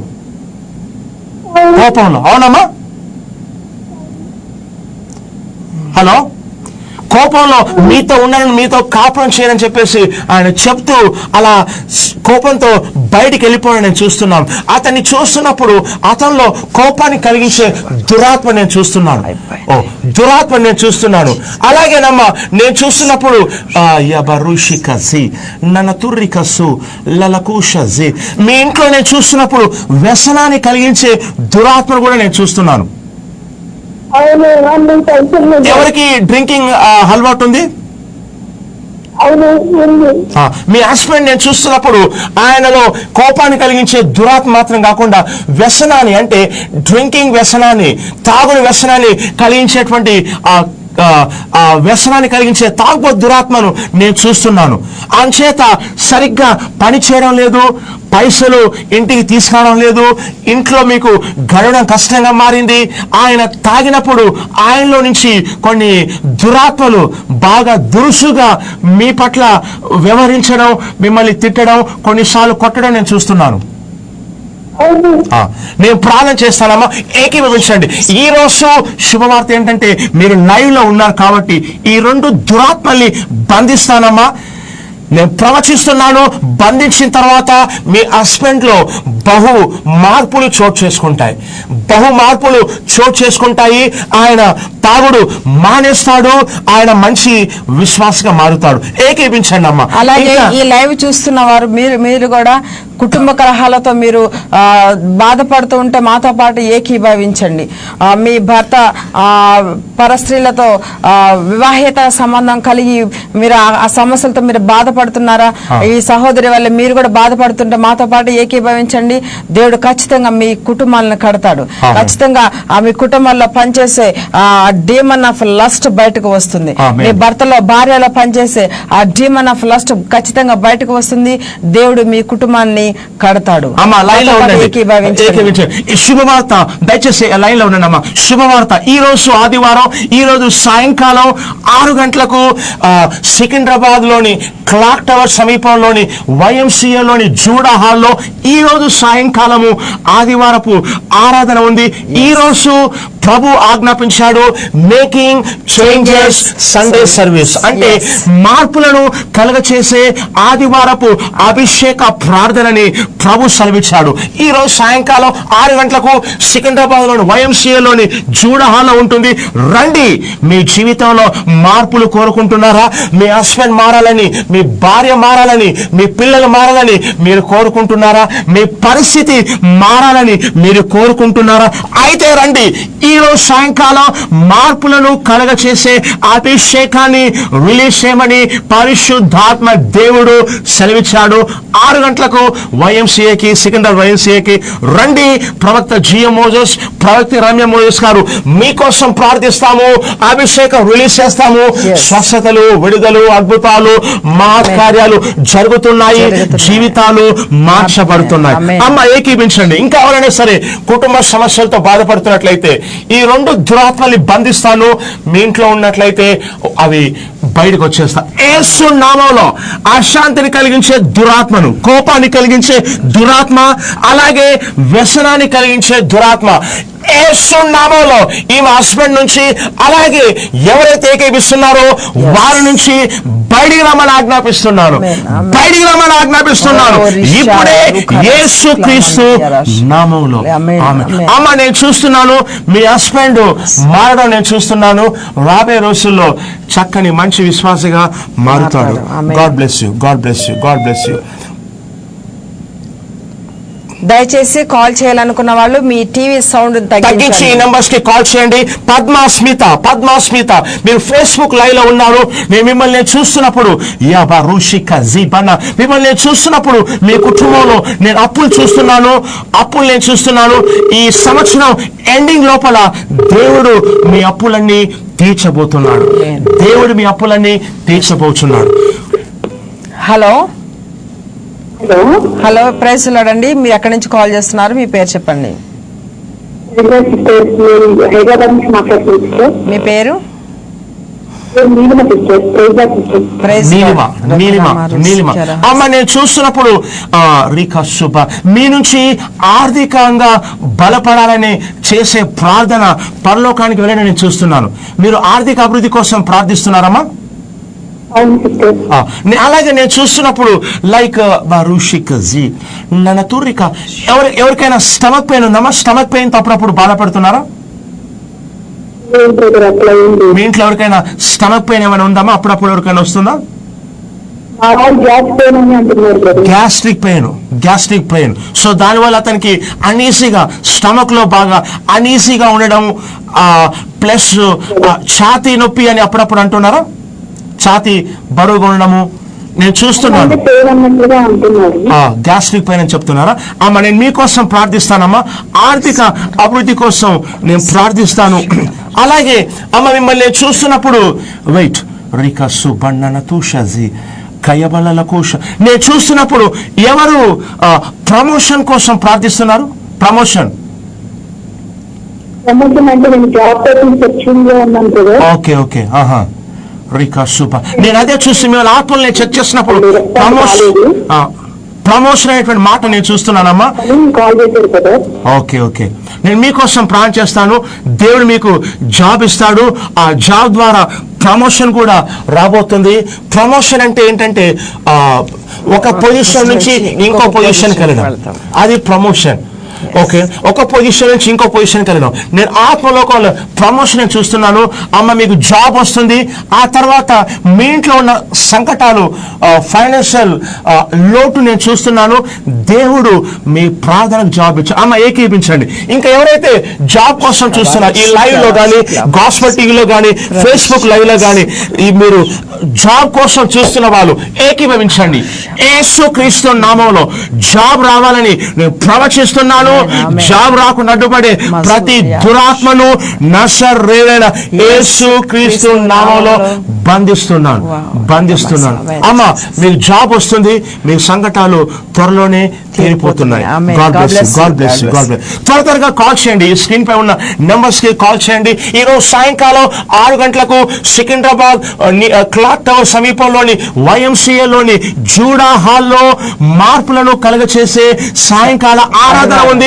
కోపంలో. అవునమ్మా? హలో, కోపంలో మీతో ఉండనని, మీతో కాపురం చేయని చెప్పేసి ఆయన చెప్తూ అలా కోపంతో బయటికి వెళ్ళిపోవడం నేను చూస్తున్నాను. అతన్ని చూస్తున్నప్పుడు అతనిలో కోపాన్ని కలిగించే దురాత్మ నేను చూస్తున్నాను. అలాగేనమ్మా, నేను చూస్తున్నప్పుడు మీ ఇంట్లో నేను చూస్తున్నప్పుడు వ్యసనాన్ని కలిగించే దురాత్మను కూడా నేను చూస్తున్నాను. ఎవరికి డ్రింకింగ్ అలవాటు ఉంది? మీ హస్బెండ్ నేను చూస్తున్నప్పుడు ఆయనలో కోపాన్ని కలిగించే దురాత్మ మాత్రం కాకుండా వ్యసనాన్ని, అంటే డ్రింకింగ్ వ్యసనాన్ని, తాగుని వ్యసనాన్ని కలిగించేటువంటి ఆ వ్యసనాన్ని కలిగించే తాగుబోతు దురాత్మను నేను చూస్తున్నాను. అంచేత సరిగ్గా పని చేయడం లేదు, పైసలు ఇంటికి తీసుకురావడం లేదు, ఇంట్లో మీకు గడవడం కష్టంగా మారింది. ఆయన తాగినప్పుడు ఆయనలో నుంచి కొన్ని దురాత్మలు బాగా దురుసుగా మీ పట్ల వ్యవహరించడం, మిమ్మల్ని తిట్టడం, కొన్నిసార్లు కొట్టడం నేను చూస్తున్నాను. నేను ప్రార్థన చేస్తానమ్మా, ఏకీభవించండి. ఈ రోజు శుభవార్త ఏంటంటే మీరు లైవ్ లో ఉన్నారు కాబట్టి ఈ 2 దురాత్మల్ని బంధిస్తానమ్మా. నేను ప్రవచిస్తున్నాను, బంధించిన తర్వాత మీ హస్బెండ్ లో బహు మార్పులు చోటు చేసుకుంటాయి. ఆయన తాగుడు మానేస్తాడు, ఆయన మంచి విశ్వాసగా మారుతాడు. ఏకీపించండి అమ్మా. అలాగే ఈ లైవ్ చూస్తున్న వారు మీరు కూడా కుటుంబ కలహాలతో మీరు బాధపడుతూ ఉంటే మాతో పాటు ఏకీభవించండి. మీ భర్త పరస్త్రీలతో వివాహేత సంబంధం కలిగి మీరు ఆ సమస్యలతో మీరు బాధపడుతున్నారా? ఈ సహోదరి వల్ల మీరు కూడా బాధపడుతుంటే మాతో పాటు ఏకీభవించండి. దేవుడు ఖచ్చితంగా మీ కుటుంబాలను కడతాడు. ఖచ్చితంగా మీ కుటుంబంలో పనిచేసే డీమన్ ఆఫ్ లస్ట్ బయటకు వస్తుంది. మీ భర్తలో భార్యలో పనిచేసే ఆ డీమన్ ఆఫ్ లస్ట్ ఖచ్చితంగా బయటకు వస్తుంది. దేవుడు మీ కుటుంబాన్ని కడతాడు. శుభవార్త, దయచేసి లైన్ లో ఉండండి అమ్మా. శుభవార్త, ఈ రోజు ఆదివారం, ఈ రోజు సాయంకాలం 6 గంటలకు సికింద్రాబాద్ లోని క్లాక్ టవర్ సమీపంలోని YMCA లోని జూడా హాల్లో ఈ రోజు సాయంకాలము ఆదివారపు ఆరాధన ఉంది. ఈ రోజు ప్రభు ఆజ్ఞాపించాడు, మేకింగ్ చేంజెస్ సండే సర్వీస్, అంటే మార్పులను కలగచేసే ఆదివారపు అభిషేక ప్రార్థనని ప్రభు సెలవిచ్చాడు. ఈ రోజు సాయంకాలం 6 గంటలకు సికింద్రాబాద్ లోని YMCA లోని జూడా హాల్లో ఉంటుంది. రండి. మీ జీవితంలో మార్పులు కోరుకుంటున్నారా? మీ హస్బెండ్ మారాలని, మీ భార్య మారాలని, మీ పిల్లలు మారాలని మీరు కోరుకుంటున్నారా? మీ పరిస్థితి మారాలని మీరు కోరుకుంటున్నారా? అయితే రండి. ఈ రోజు సాయంకాలం మార్పులను కలగచేసే అభిషేకాన్ని రిలీజ్ చేయమని పరిశుద్ధాత్మ దేవుడు సెలవిచ్చాడు. 6 గంటలకు YMCAకి, సికింద్రాబాద్ YMCAకి రండి. ప్రవక్త GM మోజెస్, ప్రవక్త రమ్య మోజెస్ గారు మీకోసం ప్రార్థిస్తాము. అభిషేకం రిలీజ్ చేస్తాము. స్వస్థతలు, విడుదలు, అద్భుతాలు, కార్యాలు జరుగుతున్నాయి. జీవితాలు మార్చబడుతున్నాయి. అమ్మ, ఏకీభించండి. ఇంకా ఎవరైనా సరే కుటుంబ సమస్యలతో బాధపడుతున్నట్లయితే ఈ 2 దురాత్మల్ని బంధిస్తాను. మీ ఇంట్లో ఉన్నట్లయితే అవి బయటకు వచ్చేస్తా. యేసు నామములో అశాంతిని కలిగించే దురాత్మను, కోపాన్ని కలిగించే దురాత్మ, అలాగే వ్యసనాన్ని కలిగించే దురాత్మ యేసు నామములో ఈమె హస్బెండ్ నుంచి, అలాగే ఎవరైతే ఏకీపిస్తున్నారో వారి నుంచి బయటికి రమ్మని ఆజ్ఞాపిస్తున్నాను. ఇప్పుడే యేసు క్రీస్తు నామములో. అమ్మ, నేను చూస్తున్నాను మీ హస్బెండ్ మారడం నేను చూస్తున్నాను. రాబోయే రోజుల్లో చక్కని మంచి విశ్వాసగా మారుతాడు. God bless you. దయచేసి కాల్ చేయాలనుకున్న వాళ్ళు మీ టీవీ సౌండ్ తగ్గించి ఈ నంబర్స్ కి కాల్ చేయండి. పద్మాస్మిత మీరు ఫేస్బుక్ లైవ్ లో ఉన్నారు. నేను మిమ్మల్ని చూస్తున్నప్పుడు మిమ్మల్ని చూస్తున్నప్పుడు మీ కుటుంబంలో నేను అప్పులు చూస్తున్నాను. ఈ సంవత్సరం ఎండింగ్ లోపల దేవుడు మీ అప్పులన్నీ తీర్చబోతున్నాడు. హలో, ప్రైజ్ లార్డ్ అండి. మీరు ఎక్కడి నుంచి కాల్ చేస్తున్నారు? మీ పేరు చెప్పండి. హైదరాబాద్ నుంచి మాట్లాడుతున్నాను. మీ పేరు? నీలిమ. అమ్మ, నేను చూస్తున్నప్పుడు మీ నుంచి ఆర్థికంగా బలపడాలని చేసే ప్రార్థన పరలోకానికి వెళ్ళని నేను చూస్తున్నాను. మీరు ఆర్థిక అభివృద్ధి కోసం ప్రార్థిస్తున్నారమ్మా? అలాగే నేను చూస్తున్నప్పుడు లైక్ ఎవరికైనా స్టమక్ పెయిన్ ఉందమ్మా? స్టమక్ పెయిన్ అప్పుడప్పుడు బాధపడుతున్నారా? మీ ఇంట్లో ఎవరికైనా స్టమక్ పెయిన్ ఏమైనా ఉందమ్మా? అప్పుడప్పుడు ఎవరికైనా వస్తుందా? Gastric pain. సో దానివల్ల అతనికి అనీజీగా, స్టమక్ లో బాగా అనీజీగా ఉండడం, ప్లస్ ఛాతీ నొప్పి అని అప్పుడప్పుడు అంటున్నారా? ఛాతీ బరువుగా ఉండడము నేను చూస్తున్నాను. గ్యాస్ట్రిక్ పెయిన్ అని చెప్తున్నారా? అమ్మ, నేను మీకోసం ప్రార్థిస్తానమ్మా. ఆర్థిక అభివృద్ధి కోసం నేను ప్రార్థిస్తాను. అలాగే అమ్మ మిమ్మల్ని నేను చూస్తున్నప్పుడు వెయిట్ రికస్సు బండన తూషజి కయబలల కోశ నేను చూస్తున్నప్పుడు ఎవరు ప్రమోషన్ కోసం ప్రార్థిస్తున్నారు? ప్రమోషన్ అంటే నేను జాబ్ కోసం సెర్చింగ్ లో ఉన్నాను కదా. Okay okay Rica super. నేను అదే చూసి మిమ్మల్ని ఆత్మలు నేను చెక్ చేసినప్పుడు ప్రమోషన్ అనేటువంటి మాట నేను చూస్తున్నానమ్మా. కాల్ చేశారు కదా. ఓకే ఓకే, నేను మీకోసం ప్రార్థన చేస్తాను. దేవుడు మీకు జాబ్ ఇస్తాడు. ఆ జాబ్ ద్వారా ప్రమోషన్ కూడా రాబోతుంది. ప్రమోషన్ అంటే ఏంటంటే ఒక పొజిషన్ నుంచి ఇంకో పొజిషన్కి వెళ్ళడం, అది ప్రమోషన్. ఓకే, ఒక పొజిషన్ నుంచి ఇంకో పొజిషన్కి వెళ్ళడం. నేను ఆత్మలోకంలో ప్రమోషన్ నేను చూస్తున్నాను. అమ్మ మీకు జాబ్ వస్తుంది. ఆ తర్వాత మీ ఇంట్లో ఉన్న సంకటాలు, ఫైనాన్షియల్ లోటు నేను చూస్తున్నాను. దేవుడు మీ ప్రార్థనకు జాబ్ ఇచ్చారు. అమ్మ ఏకీపించండి. ఇంకా ఎవరైతే జాబ్ కోసం చూస్తున్నారు ఈ లైవ్ లో కానీ, గాస్పెల్ టీవీలో కానీ, ఫేస్బుక్ లైవ్ లో కానీ, మీరు జాబ్ కోసం చూస్తున్న వాళ్ళు ఏకీభవించండి. యేసుక్రీస్తు నామములో జాబ్ రావాలని నేను ప్రవచిస్తున్నాను. జాబ్ రాకుండా అడ్డుపడే ప్రతి దురాత్మను నజరేయుడైన యేసుక్రీస్తు నామములో బంధిస్తున్నాను. అమ్మ మీకు జాబ్ వస్తుంది. మీ సంకటాలు త్వరలోనే తీరిపోతున్నాయి. God bless you. త్వరగా కాల్ చేయండి. ఈ స్క్రీన్ పై ఉన్న నెంబర్స్ కి కాల్ చేయండి. ఈ రోజు సాయంకాలం 6 గంటలకు సికింద్రాబాద్ క్లాక్ టవర్ సమీపంలోని YMCA లోని జూడా హాల్లో మార్పులను కలగచేసే సాయంకాల ఆరాధన ఉంది.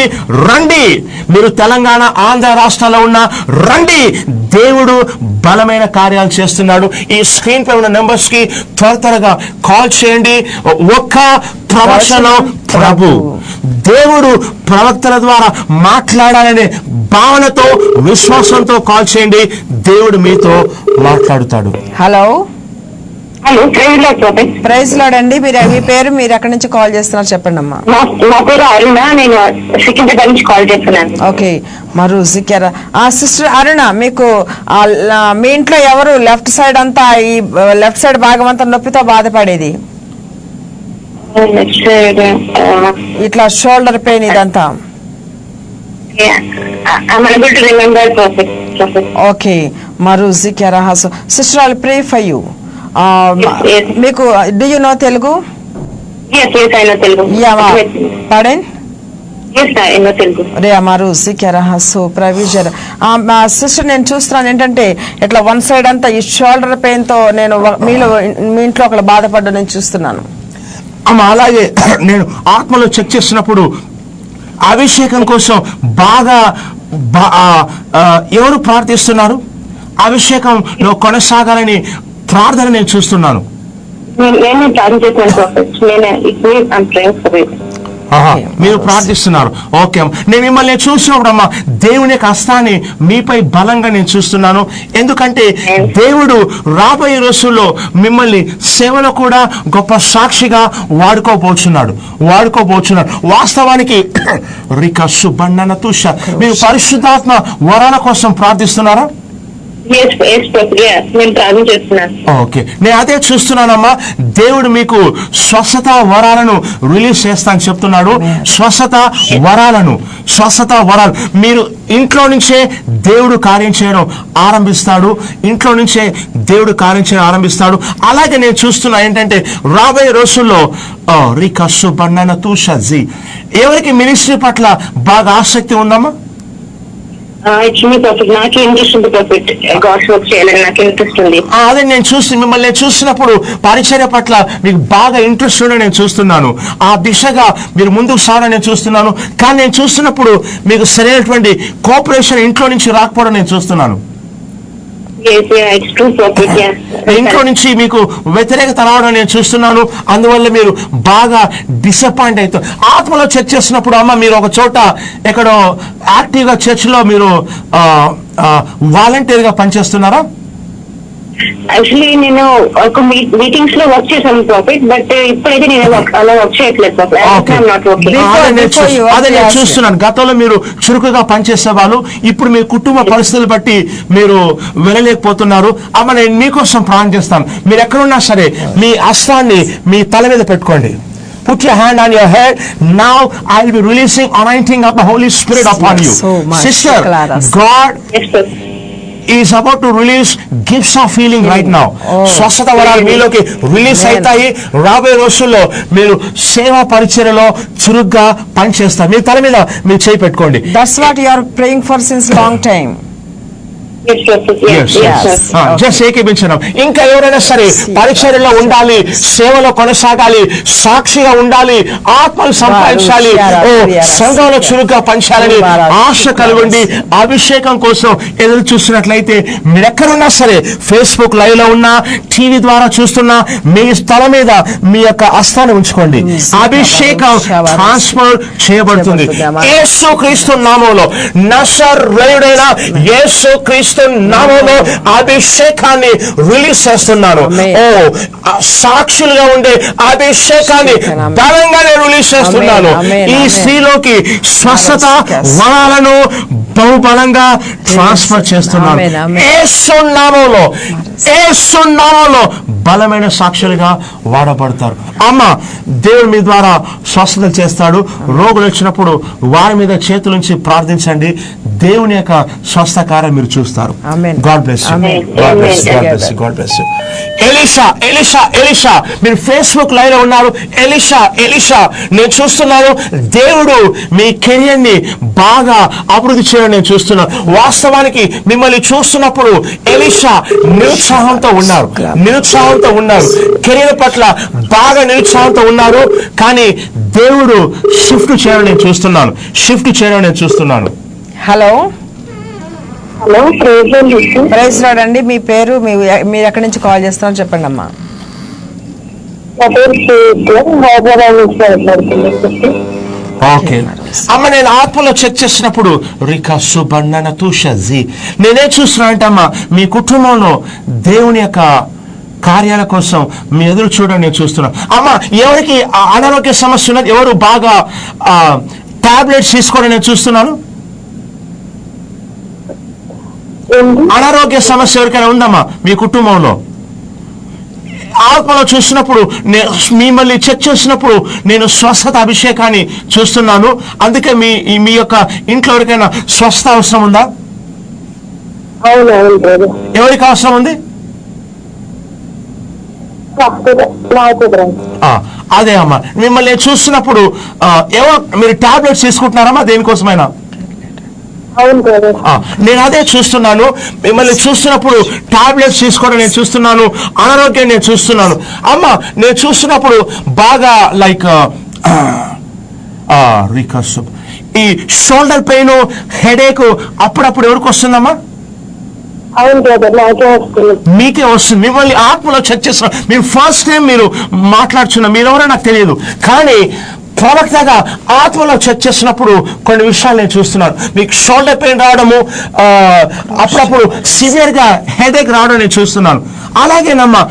రండి. మీరు తెలంగాణ, ఆంధ్ర రాష్ట్రాల్లో ఉన్న రండి. దేవుడు బలమైన కార్యాలు చేస్తున్నాడు. ఈ స్క్రీన్ పై ఉన్న నెంబర్స్ కి త్వరగా కాల్ చేయండి. ఒక్క ప్రవచనం ప్రభు దేవుడు ప్రవక్తల ద్వారా మాట్లాడాలనే భావనతో, విశ్వాసంతో కాల్ చేయండి. దేవుడు మీతో మాట్లాడుతాడు. హలో ప్రైజ్ లార్డ్ అండి. మీ పేరు, మీరు ఎక్కడి నుంచి కాల్ చేస్తున్నారు చెప్పండి అమ్మా. మా పేరు అరుణ, నేను సికింద్రాబాద్ నుంచి కాల్ చేస్తున్నాను. ఓకే, మరు సిక్కారా. సిస్టర్ అరుణ, మీకు మీ ఇంట్లో ఎవరు లెఫ్ట్ సైడ్ అంతా, ఈ లెఫ్ట్ సైడ్ భాగం అంతా నొప్పితో బాధపడేది? ఇట్లా షోల్డర్ పెయిన్ ఇదంతా? ఓకే, మరు సిక్కారా. Sister I pray for you. మీకు డూ యు నో తెలుగు? పడేన్ రే అమారు సిక్యారహాసు ప్రవిజర్. సిస్టర్ నేను చూస్తున్నాను ఏంటంటే ఇట్లా వన్ సైడ్ అంతా ఈ షోల్డర్ పెయిన్ తో నేను మీ ఇంట్లో ఒకళ్ళు బాధపడ్డా నేను చూస్తున్నాను. అలాగే నేను ఆత్మలో చెక్ చేసినప్పుడు అభిషేకం కోసం బాగా ఎవరు ప్రార్థిస్తున్నారు? అభిషేకంలో కొనసాగాలని ప్రార్థన నేను చూస్తున్నాను. మీరు ప్రార్థిస్తున్నారు. ఓకే, నేను మిమ్మల్ని చూసినప్పుడు అమ్మా దేవుని యొక్క హస్తాన్ని మీపై బలంగా నేను చూస్తున్నాను. ఎందుకంటే దేవుడు రాబోయే రోజుల్లో మిమ్మల్ని సేవలో కూడా గొప్ప సాక్షిగా వాడుకోబోచున్నాడు. వాస్తవానికి రికా సుబన్నన తుష, మీరు పరిశుద్ధాత్మ వరాల కోసం ప్రార్థిస్తున్నారా? ఓకే, నేను అదే చూస్తున్నానమ్మా. దేవుడు మీకు స్వస్థత వరాలను రిలీజ్ చేస్తానని చెప్తున్నాడు. స్వస్థత వరాలు మీరు ఇంట్లో నుంచే దేవుడు కార్యం చేయడం ఆరంభిస్తాడు. అలాగే నేను చూస్తున్నా ఏంటంటే రాబోయే రోజుల్లో రికస్సు బండన తూషజి, ఎవరికి మినిస్ట్రీ పట్ల బాగా ఆసక్తి ఉందమ్మా? నాకు ఇంట్రెస్ట్ ఉంది ప్రాఫిట్, గాడ్స్ వర్క్ చేయాలని నాకు ఇంట్రెస్ట్ ఉంది. అదే నేను మిమ్మల్ని చూసినప్పుడు పరిచర్య పట్ల మీకు బాగా ఇంట్రెస్ట్ ఉండే నేను చూస్తున్నాను. ఆ దిశగా మీరు ముందుకు సాగని నేను చూస్తున్నాను. కానీ నేను చూస్తున్నప్పుడు మీకు సరైనటువంటి కోఆపరేషన్ ఇంట్లో నుంచి రాకపోవడం నేను చూస్తున్నాను. ఇంట్లో నుంచి మీకు వ్యతిరేకత రావడం నేను చూస్తున్నాను. అందువల్ల మీరు బాగా డిసప్పాయింట్ అవుతారు. ఆత్మలో చర్చ చేస్తున్నప్పుడు అమ్మ మీరు ఒక చోట ఎక్కడో యాక్టివ్గా చర్చ్లో మీరు వాలంటీర్గా పనిచేస్తున్నారా? యాక్చువల్లీ నేను ఒక మీటింగ్స్ లో వర్క్ చేశాను ప్రాఫిట్, బట్ ఇప్పుడైతే నేను అలా వర్క్ చేయట్లేదు. అదే నేను చూస్తున్నాను. గతంలో మీరు చురుకుగా పనిచేసే వాళ్ళు, ఇప్పుడు మీ కుటుంబ పరిస్థితులు బట్టి మీరు వెళ్ళలేకపోతున్నారు. అమ్మ నేను మీకోసం ప్రార్థన చేస్తాను. మీరు ఎక్కడున్నా సరే మీ హస్తాన్ని మీ తల మీద పెట్టుకోండి. Put your hand on your head. Now I will be releasing anointing of the Holy Spirit upon you. Sister, God is about to release gifts of healing right now. స్వస్థత వరాలు మీలోకి రిలీజ్ అవుతాయి. రాబోయే రోజుల్లో మీరు సేవా పరిచర్యలో చురుగ్గా పనిచేస్తారు. మీ తల మీద మీరు చేయి పెట్టుకోండి. That's what you are praying for since long time. Just ఏకీపించడం. ఇంకా ఎవరైనా సరే పరిచర్యలో ఉండాలి, సేవలో కొనసాగాలి, సాక్షిగా ఉండాలి, ఆత్మలు సంపాదించాలి, సంఘంలో చురుగ్గా పంచాలని ఆశ కలుగుండి అభిషేకం కోసం ఎదురు చూస్తున్నట్లయితే మీరెక్కడున్నా సరే, ఫేస్బుక్ లైవ్ లో ఉన్నా, టీవీ ద్వారా చూస్తున్నా, మీ స్థల మీద మీ యొక్క హస్తాన్ని ఉంచుకోండి. అభిషేకం ట్రాన్స్ఫర్ చేయబడుతుంది. యేసుక్రీస్తు నామములో, నజరేయుడైన యేసుక్రీస్తు నామములో అభిషేకాన్ని రిలీజ్ చేస్తున్నాను. సాక్షులుగా ఉండే అభిషేకాన్ని బలంగానే రిలీజ్ చేస్తున్నాను. ఈ స్త్రీలోకి స్వస్థత వరాలను బహుబలంగా ట్రాన్స్ఫర్ చేస్తున్నాను. యేసు నామములో బలమైన సాక్షులుగా వాడబడతారు. అమ్మ, దేవుడు మీ ద్వారా స్వస్థత చేస్తాడు. రోగులు వచ్చినప్పుడు వారి మీద చేతులుంచి ప్రార్థించండి. దేవుని యొక్క స్వస్థ కార్యం మీరు చూస్తారు. God bless you. God bless you. God bless you. God bless you. Elisha మీరు ఫేస్బుక్ లైవ్ లో ఉన్నారు. ఎలీషా నేను చూస్తున్నాను, దేవుడు మీ కెరియర్ ని బాగా అభివృద్ధి చేయడం నేను చూస్తున్నాను. వాస్తవానికి మిమ్మల్ని చూస్తున్నప్పుడు ఎలీషా నిరుత్సాహంతో ఉన్నారు, కెరియర్ పట్ల బాగా నిరుత్సాహంతో ఉన్నారు. కానీ దేవుడు షిఫ్ట్ చేయడం నేను చూస్తున్నాను. హలో, ప్రైజ్ లార్డ్ అండి. మీ పేరు, మీరు ఎక్కడి నుంచి కాల్ చేస్తారో చెప్పండి అమ్మా. ఓకే అమ్మ, నేను ఆత్మలో చెక్ చేసినప్పుడు నేనే చూస్తున్నానంటే అమ్మ, మీ కుటుంబంలో దేవుని యొక్క కార్యాల కోసం మీ ఎదురు చూడడం నేను చూస్తున్నాను. అమ్మ, ఎవరికి అనారోగ్య సమస్య ఉన్నది, ఎవరు బాగా టాబ్లెట్స్ తీసుకోవడం నేను చూస్తున్నాను. అనారోగ్య సమస్య ఎవరికైనా ఉందమ్మా మీ కుటుంబంలో? ఆత్మలో చూసినప్పుడు, మిమ్మల్ని చెక్ చేసినప్పుడు నేను స్వస్థత అభిషేకాన్ని చూస్తున్నాను. అందుకే మీ యొక్క ఇంట్లో ఎవరికైనా స్వస్థత అవసరం ఉందా? ఎవరికి అవసరం ఉంది? అదే అమ్మా, మిమ్మల్ని చూస్తున్నప్పుడు మీరు టాబ్లెట్స్ తీసుకుంటున్నారమ్మా దేనికోసమైనా? నేను అదే చూస్తున్నాను. మిమ్మల్ని చూస్తున్నప్పుడు టాబ్లెట్స్ తీసుకోవడం నేను చూస్తున్నాను, అనారోగ్యం నేను చూస్తున్నాను. అమ్మ, నేను చూస్తున్నప్పుడు బాగా లైక్ ఈ షోల్డర్ పెయిన్, హెడేక్ అప్పుడప్పుడు ఎవరికి వస్తుందమ్మా? మీకే వస్తుంది. మిమ్మల్ని ఆత్మలో చెక్ చేస్తున్నా. మీరు ఫస్ట్ టైం మీరు మాట్లాడుతున్నా, మీరెవరో నాకు తెలియదు, కానీ ప్రవక్తగా ఆత్మలో చెక్ చేసినప్పుడు కొన్ని విషయాలు నేను చూస్తున్నాను. మీకు షోల్డర్ పెయిన్ రావడము, అప్పుడప్పుడు సివియర్ గా హెడేక్ రావడం నేను చూస్తున్నాను. అలాగేనమ్మా,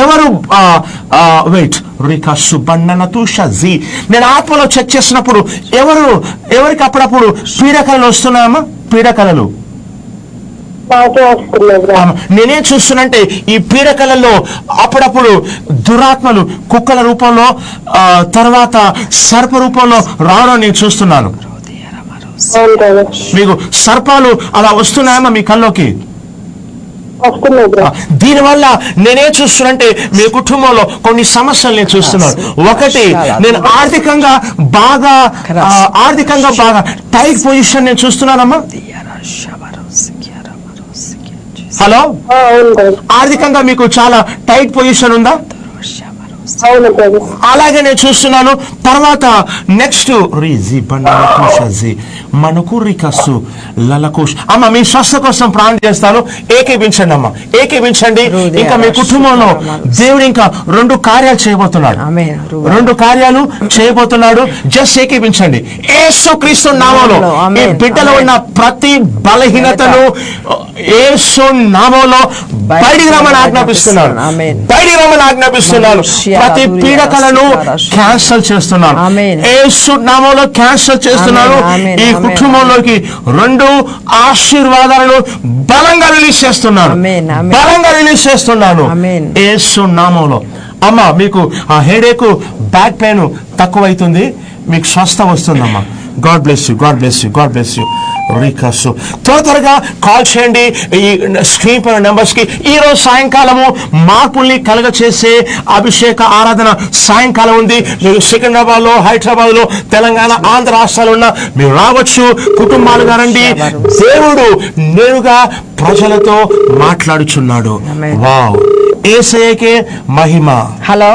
ఎవరు నేను ఆత్మలో చెక్ చేసినప్పుడు ఎవరికి అప్పుడప్పుడు పీడకలలు వస్తున్నాయమ్మా? పీడకలలు నేనేం చూస్తున్నంటే, ఈ పీడకలలో అప్పుడప్పుడు దురాత్మలు కుక్కల రూపంలో, తర్వాత సర్ప రూపంలో రావడం నేను చూస్తున్నాను. మీకు సర్పాలు అలా వస్తున్నాయమ్మా మీ కల్లోకి? దీనివల్ల నేనే చూస్తున్నంటే మీ కుటుంబంలో కొన్ని సమస్యలు నేను చూస్తున్నాను. ఒకటి, నేను ఆర్థికంగా బాగా టైట్ పొజిషన్ నేను చూస్తున్నానమ్మా. హలో, ఆర్థికంగా మీకు చాలా టైట్ పొజిషన్ ఉందా? అలాగే నేను చూస్తున్నాను. తర్వాత నెక్స్ట్ అమ్మ, మీ స్వస్థ కోసం ప్రార్థన చేస్తాను. ఏకీపించండి అమ్మ, ఏకీపించండి. ఇంకా మీ కుటుంబంలో దేవుడు ఇంకా 2 కార్యాలు చేయబోతున్నాడు. జస్ట్ ఏకీపించండి. యేసుక్రీస్తు నామములో ఈ బిడ్డలో ఉన్న ప్రతి బలహీనతను యేసు నామములో బయటికి రమ్మని ఆజ్ఞాపిస్తున్నాను. ప్రతి పీడకలను క్యాన్సల్ చేస్తున్నాను. యేసు నామములో క్యాన్సల్ చేస్తున్నాను. ఈ కుటుంబంలోకి 2 ఆశీర్వాదాలను బలంగా రిలీజ్ చేస్తున్నాను. యేసు నామములో. అమ్మ, మీకు ఆ హెడేక్, బ్యాక్ పెయిన్ తక్కువైతుంది, మీకు స్వస్థ వస్తుందమ్మా. God bless you, God bless you, God bless you. రీకాసు త్వరగా కాల్ చేయండి ఈ స్క్రీన్ పైన నెంబర్స్ కి. ఈ రోజు సాయంకాలము మార్పుల్ని కలగచేసే అభిషేక ఆరాధన సాయంకాలం ఉంది. మీరు సికింద్రాబాద్ లో, హైదరాబాద్ లో, తెలంగాణ, ఆంధ్ర రాష్ట్రాలు ఉన్న మీరు రావచ్చు, కుటుంబాలుగా రండి. దేవుడు నేరుగా ప్రజలతో మాట్లాడుచున్నాడు. వావ్, యేసయ్యకే మహిమ. హలో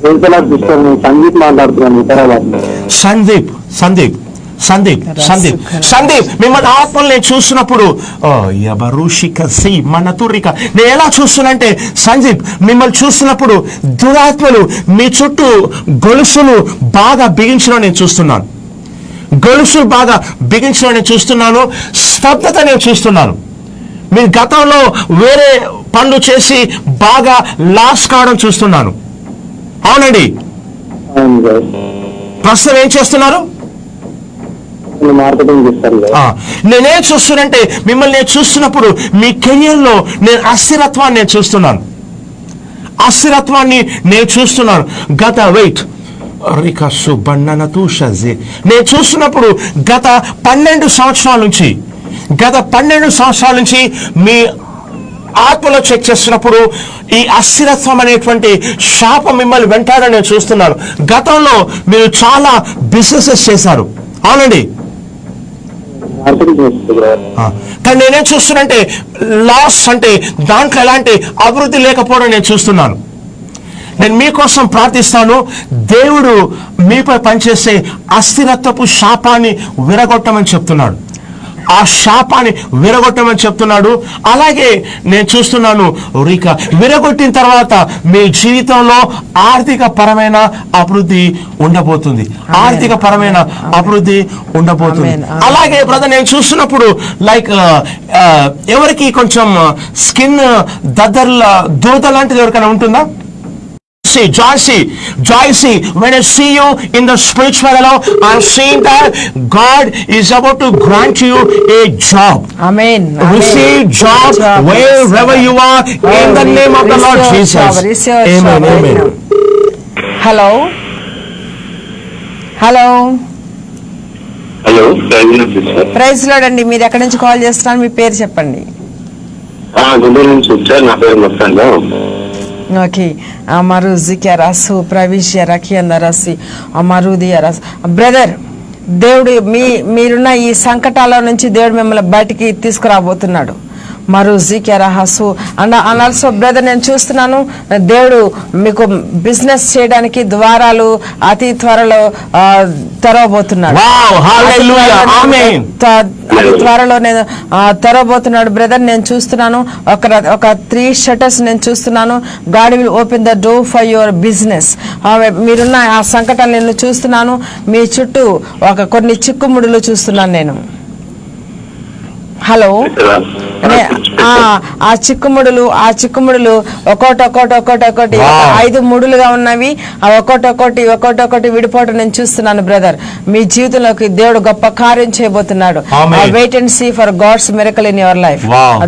సందీప్ మాట్లాడుతున్నాను వికారాబాద్. సందీప్ సందీప్ సందీప్ సందీప్ సందీప్ మిమ్మల్ని ఆత్మలు నేను చూస్తున్నప్పుడు నేను ఎలా చూస్తున్నానంటే, సందీప్ మిమ్మల్ని చూస్తున్నప్పుడు దురాత్మలు మీ చుట్టూ గొలుసులు బాగా బిగించడం నేను చూస్తున్నాను. గొలుసులు బాగా బిగించడం నేను చూస్తున్నాను. స్తబ్దత నేను చూస్తున్నాను. మీరు గతంలో వేరే పనులు చేసి బాగా లాస్ కావడం చూస్తున్నాను. అవునండి, ప్రస్తుతం ఏం చేస్తున్నారు? మార్కెటింగ్ చేస్తారు. నేనేం చూస్తున్నానంటే, మిమ్మల్ని నేను చూస్తున్నప్పుడు మీ కెరియర్ లో నేను అస్థిరత్వాన్ని నేను చూస్తున్నాను. అస్థిరత్వాన్ని నేను చూస్తున్నాను. గత నేను చూస్తున్నప్పుడు గత 12 సంవత్సరాల నుంచి మీ ఆత్మలో చెక్ చేస్తున్నప్పుడు ఈ అస్థిరత్వం అనేటువంటి శాపం మిమ్మల్ని వెంటాడని నేను చూస్తున్నాను. గతంలో మీరు చాలా బిజినెసెస్ చేశారు. అవునండి, కానీ నేనేం చూస్తున్నానంటే లాస్, అంటే దాంట్లో ఎలాంటి అభివృద్ధి లేకపోవడం నేను చూస్తున్నాను. నేను మీకోసం ప్రార్థిస్తాను. దేవుడు మీపై పనిచేసే అస్థిరత్వపు శాపాన్ని విరగొట్టమని చెప్తున్నాడు. ఆ శాపాన్ని విరగొట్టమని చెప్తున్నాడు. అలాగే నేను చూస్తున్నాను, రీకా విరగొట్టిన తర్వాత మీ జీవితంలో ఆర్థిక పరమైన అభివృద్ధి ఉండబోతుంది. ఆర్థిక పరమైన అభివృద్ధి ఉండబోతుంది. అలాగే బ్రదర్ నేను చూస్తున్నప్పుడు లైక్ ఎవరికి కొంచెం స్కిన్ దురద లాంటిది ఎవరికైనా ఉంటుందా? Joycey, when I see you in the spiritual realm, I'm seeing that God is about to grant you a job. Amen. Receive job wherever you are in the name of the Lord Jesus. Amen. Amen. Hello hello hello, praise Lord అండి. మీరు ఎక్కడి నుంచి call చేస్తున్నారు? మీ పేరు చెప్పండి. గుంటూరు నుంచి వచ్చారు. నా పేరు మొత్తంలో. Okay, amaru zikarasu pravish raki andarasi amaru diyaras brother, దేవుడు మీరున్న ఈ సంకటాల నుంచి దేవుడు మిమ్మల్ని బయటికి తీసుకురాబోతున్నాడు. మరో జీకెరహసు అండ్ ఆల్సో బ్రదర్, నేను చూస్తున్నాను దేవుడు మీకు బిజినెస్ చేయడానికి ద్వారాలు అతి త్వరలో తెరవబోతున్నాడు. అతి త్వరలో నేను తెరవబోతున్నాడు బ్రదర్. నేను చూస్తున్నాను ఒక 3 shutters నేను చూస్తున్నాను. God will open the door for your business. మీరున్న ఆ సంకటాలు నేను చూస్తున్నాను. మీ చుట్టూ కొన్ని చిక్కుముడులు చూస్తున్నాను నేను. హలో, ఆ చిక్కుముడులు ఒక్కొక్కటి 5 ముడులుగా ఉన్నవి. ఒక్కొక్కటి విడిపోవటం నేను చూస్తున్నాను బ్రదర్. మీ జీవితంలోకి దేవుడు గొప్ప కార్యం చేయబోతున్నాడు. Wait and see for God's miracle in your life.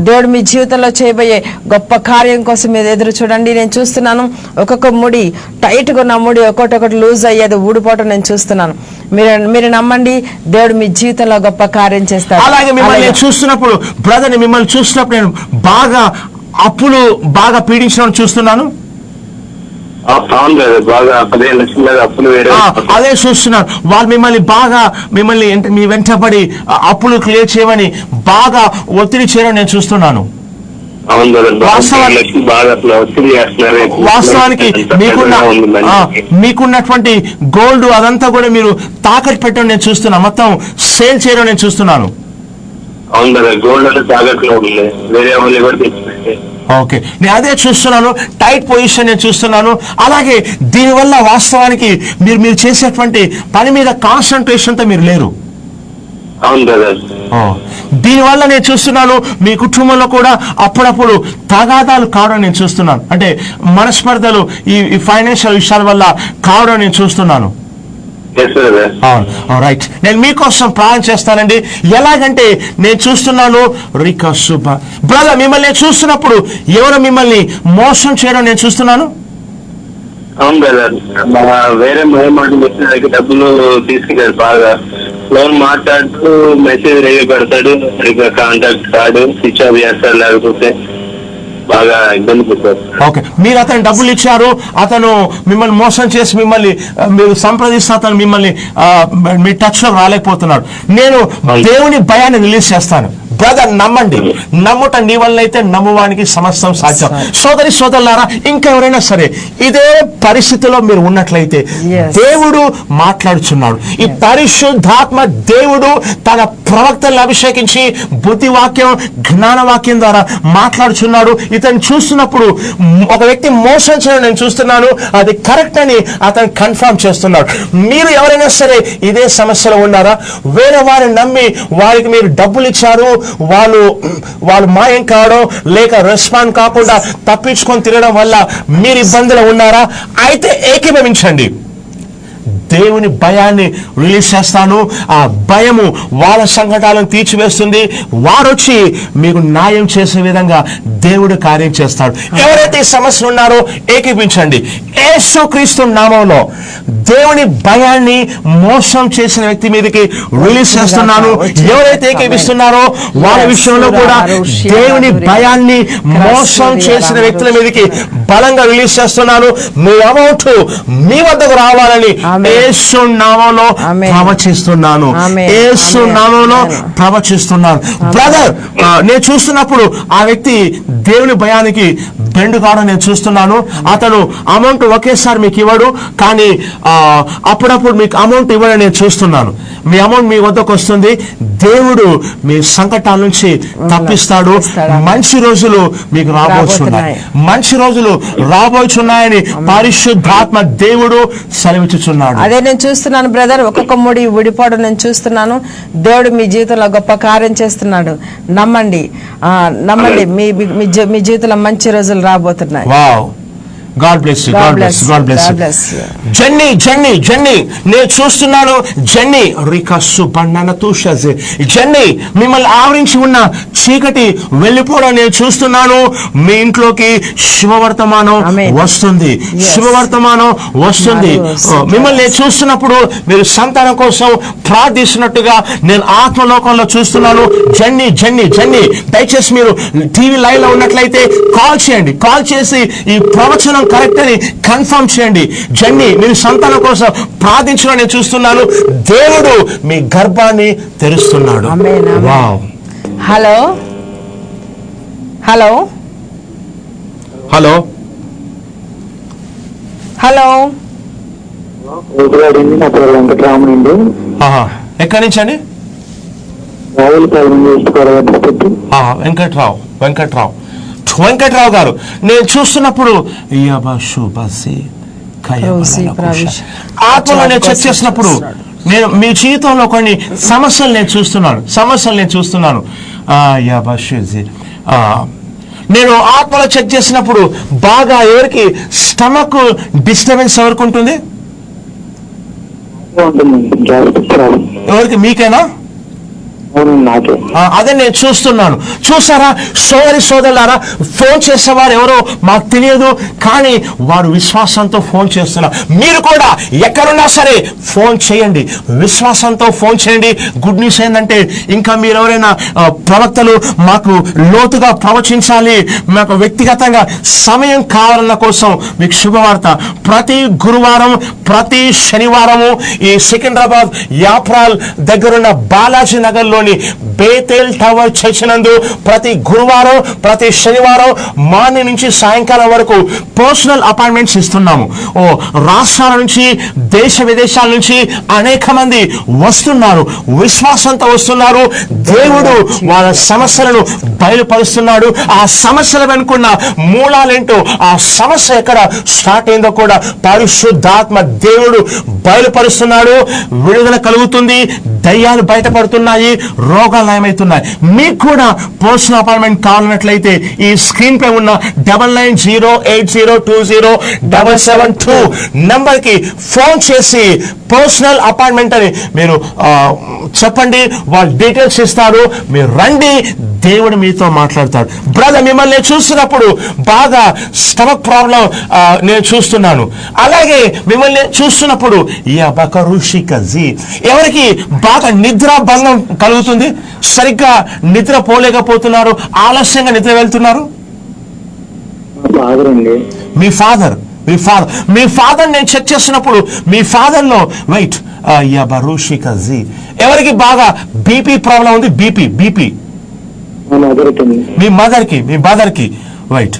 దేవుడు మీ జీవితంలో చేయబోయే గొప్ప కార్యం కోసం మీరు ఎదురు చూడండి. నేను చూస్తున్నాను ఒక్కొక్క ముడి టైట్ గా ఉన్న ముడి ఒక్కొక్కటి లూజ్ అయ్యేది ఊడిపోవటం నేను చూస్తున్నాను. మీరు నమ్మండి, దేవుడు మీ జీవితంలో గొప్ప కార్యం చేస్తాడు. అలాగే మిమ్మల్ని చూస్తున్నప్పుడు బ్రదర్, మిమ్మల్ని చూసినప్పుడు నేను అప్పులు బాగా పీడించడం చూస్తున్నాను. అదే చూస్తున్నాను. వాళ్ళు మిమ్మల్ని మీ వెంటబడి అప్పులు క్లియర్ చేయమని బాగా ఒత్తిడి చేయడం నేను చూస్తున్నాను. వాస్తవానికి మీకున్నటువంటి గోల్డ్ అదంతా కూడా మీరు తాకట్టు పెట్టడం నేను చూస్తున్నాను. మొత్తం సేల్ చేయడం నేను చూస్తున్నాను. ఓకే, నేను అదే చూస్తున్నాను. టైట్ పొజిషన్ నేను చూస్తున్నాను. అలాగే దీనివల్ల వాస్తవానికి మీరు చేసేటువంటి పని మీద కాన్సన్ట్రేషన్ తో మీరు లేరు. దీనివల్ల నేను చూస్తున్నాను మీ కుటుంబంలో కూడా అప్పుడప్పుడు తగాదాలు కావడం నేను చూస్తున్నాను. అంటే మనస్పర్ధలు ఈ ఫైనాన్షియల్ విషయాల వల్ల కావడం నేను చూస్తున్నాను. రైట్, నేను మీకోసం ప్రార్థన చేస్తానండి. ఎలాగంటే నేను చూస్తున్నాను రికా శుభ బ్రదర్, మిమ్మల్ని నేను చూస్తున్నప్పుడు ఎవరో మిమ్మల్ని మోసం చేయడం నేను చూస్తున్నాను. అవును బ్రదర్, వేరే మహిళ వచ్చిన దగ్గర డబ్బులు తీసుకెళ్ళారు. బాగా లోన్ మాట్లాడుతూ మెసేజ్ రేగి పెడతాడు, సరిగ్గా కాంటాక్ట్ కాడు, స్విచ్ ఆఫ్ చేస్తాడు, లేకపోతే బాగా ఇబ్బంది పెట్టారు. ఓకే, మీరు అతను డబ్బులు ఇచ్చారు, అతను మిమ్మల్ని మోసం చేసి మిమ్మల్ని మీరు సంప్రదిస్తే అతను మిమ్మల్ని మీ టచ్ లో రాలేకపోతున్నాడు. నేను దేవుని భయాన్ని రిలీజ్ చేస్తాను. బ్రదర్, నమ్మండి. నమ్ముట నీ వల్ల అయితే నమ్మువానికి సమస్తం సాధ్యం. సోదరి సోదరులారా, ఇంకా ఎవరైనా సరే ఇదే పరిస్థితిలో మీరు ఉన్నట్లయితే దేవుడు మాట్లాడుచున్నాడు. ఈ పరిశుద్ధాత్మ దేవుడు తన ప్రవక్తలను అభిషేకించి బుద్ధివాక్యం జ్ఞానవాక్యం ద్వారా మాట్లాడుచున్నాడు. ఇతను చూస్తున్నప్పుడు ఒక వ్యక్తి మోసం చేయడం నేను చూస్తున్నాను, అది కరెక్ట్ అని అతను కన్ఫర్మ్ చేస్తున్నాడు. మీరు ఎవరైనా సరే ఇదే సమస్యలో ఉన్నారా? వేరే వారిని నమ్మి వారికి మీరు డబ్బులు ఇచ్చారు, వాళ్ళు మాయం కావడం లేక రెస్పాండ్ కాకుండా తప్పించుకొని తిరగడం వల్ల మీరు ఇబ్బందులు ఉన్నారా? అయితే ఏకీభవించండి. దేవుని భయాన్ని రిలీజ్ చేస్తాను. ఆ భయము వాళ్ళ సంకటాలను తీర్చివేస్తుంది. వారొచ్చి మీకు న్యాయం చేసే విధంగా దేవుడు కార్యం చేస్తాడు. ఎవరైతే ఈ సమస్యలు ఉన్నారో ఏకీపించండి. యేసుక్రీస్తు నామములో దేవుని భయాన్ని మోసం చేసిన వ్యక్తి మీదకి రిలీజ్ చేస్తున్నాను. ఎవరైతే ఏకీపిస్తున్నారో వాళ్ళ విషయంలో కూడా దేవుని భయాన్ని మోసం చేసిన వ్యక్తుల మీదకి బలంగా రిలీజ్ చేస్తున్నాను. మీ అమౌంట్ మీ వద్దకు రావాలని యేసు నామములో ప్రవచిస్తున్నాను. యేసు నామములో ప్రవచిస్తున్నాను. బ్రదర్, నేను చూస్తున్నప్పుడు ఆ వ్యక్తి దేవుని భయానికి బెండు కావడం నేను చూస్తున్నాను. అతను అమౌంట్ ఒకేసారి మీకు ఇవ్వడు, కానీ అప్పుడప్పుడు మీకు అమౌంట్ ఇవ్వడం నేను చూస్తున్నాను. మీ అమౌంట్ మీ వద్దకు వస్తుంది. దేవుడు మీ సంకటాల నుంచి తప్పిస్తాడు. మంచి రోజులు మీకు రాబోతున్నాయి. మంచి రోజులు రాబోతున్నాయని పరిశుద్ధాత్మ దేవుడు సెలవిచ్చుచున్నాడు. అదే నేను చూస్తున్నాను బ్రదర్. ఒక్కొక్క ముడి విడిపోవడం నేను చూస్తున్నాను. దేవుడు మీ జీవితంలో గొప్ప కార్యం చేస్తున్నాడు. నమ్మండి, నమ్మండి. మీ జీవితంలో మంచి రోజులు రాబోతున్నాయి. Wow, God bless you. God bless you. God bless you. Jenny నేను చూస్తున్నాను. జెన్నీ రికస్సు బండన తూషజే. జెన్నీ, మిమ్మల్ని ఆవరించి ఉన్న చీకటి వెళ్ళిపోవడం నేను చూస్తున్నాను. మీ ఇంట్లోకి శుభవర్తమానం వస్తుంది. శుభవర్తమానం వస్తుంది. మిమ్మల్ని నేను చూస్తున్నప్పుడు మీరు సంతానం కోసం ప్రార్థిస్తున్నట్టుగా నేను ఆత్మలోకంలో చూస్తున్నాను. జెన్నీ, దయచేసి మీరు టీవీ లైవ్ లో ఉన్నట్లయితే కాల్ చేయండి. కాల్ చేసి ఈ ప్రవచనం కరెక్ట్ అని కన్ఫర్మ్ చేయండి. జెన్నీ, మీరు సంతానం కోసం ప్రార్థించడం నేను చూస్తున్నాను. దేవుడు మీ గర్భాన్ని తెరుస్తున్నాడు. Wow. Hello hello hello hello నా పేరు వెంకటరామన్ అండి. ఎక్కడి నుంచి అండి? వెంకట్రావు గారు, నేను చూస్తున్నప్పుడు ఆత్మలో నేను చెక్ చేసినప్పుడు నేను మీ జీవితంలో కొన్ని సమస్యలు నేను చూస్తున్నాను. నేను ఆత్మలో చెక్ చేసినప్పుడు బాగా ఎవరికి స్టమక్ డిస్టర్బెన్స్ ఎవరికి ఉంటుంది? ఎవరికి? మీకేనా? అదే నేను చూస్తున్నాను. చూసారా సోదరులారా, ఫోన్ చేసేవారు ఎవరో మాకు తెలియదు, కానీ వారు విశ్వాసంతో ఫోన్ చేస్తున్నారు. మీరు కూడా ఎక్కడున్నా సరే ఫోన్ చేయండి, విశ్వాసంతో ఫోన్ చేయండి. గుడ్ న్యూస్ ఏంటంటే, ఇంకా మీరు ఎవరైనా ప్రవక్తలు మాకు లోతుగా ప్రవచించాలి, మాకు వ్యక్తిగతంగా సమయం కావాలన్న కోసం మీకు శుభవార్త. ప్రతి గురువారం, ప్రతి శనివారము ఈ సికింద్రాబాద్ యాప్రాల్ దగ్గరున్న బాలాజీ నగర్ లోని బేతేల్ టవర్ చర్చ్ నందు ప్రతి గురువారం, ప్రతి శనివారం మార్నింగ్ నుంచి సాయంకాలం వరకు పర్సనల్ అపాయింట్మెంట్స్ ఇస్తున్నాము. రాష్ట్రాల నుంచి, దేశ విదేశాల నుంచి అనేక మంది వస్తున్నారు, విశ్వాసంతో వస్తున్నారు. దేవుడు వాళ్ళ సమస్యలను బయలుపరుస్తున్నాడు. ఆ సమస్యల వెనుకున్న మూలాలేంటో, ఆ సమస్య ఎక్కడ స్టార్ట్ అయిందో కూడా పరిశుద్ధాత్మ దేవుడు బయలుపరుస్తున్నాడు. విడుదల కలుగుతుంది, దయ్యాలు బయటపడుతున్నాయి, రోగాలు నయమవుతున్నాయి. మీకు కూడా పర్సనల్ అపాయింట్మెంట్ కావాలన్నట్లయితే ఈ స్క్రీన్ పై ఉన్న 9908020772 నంబర్కి ఫోన్ చేసి పర్సనల్ అపాయింట్మెంట్ అని మీరు చెప్పండి. వాళ్ళు డీటెయిల్స్ ఇస్తారు. మీరు రండి, దేవుడు మీతో మాట్లాడతాడు. బ్రదర్, మిమ్మల్ని చూస్తున్నప్పుడు బాగా స్టమక్ ప్రాబ్లం నేను చూస్తున్నాను. అలాగే మిమ్మల్ని చూస్తున్నప్పుడు ఎవరికి బాగా నిద్ర భంగం కలుగుతుంది, సరిగ్గా నిద్ర పోలేకపోతున్నారు, ఆలస్యంగా నిద్ర వెళ్తున్నారు? మీ ఫాదర్ నేను చెక్ చేసినప్పుడు మీ ఫాదర్ లో వెయిట్ ఎవరికి బాగా బీపీ ప్రాబ్లం ఉంది? బీపీ మీ మదర్ కి వెయిట్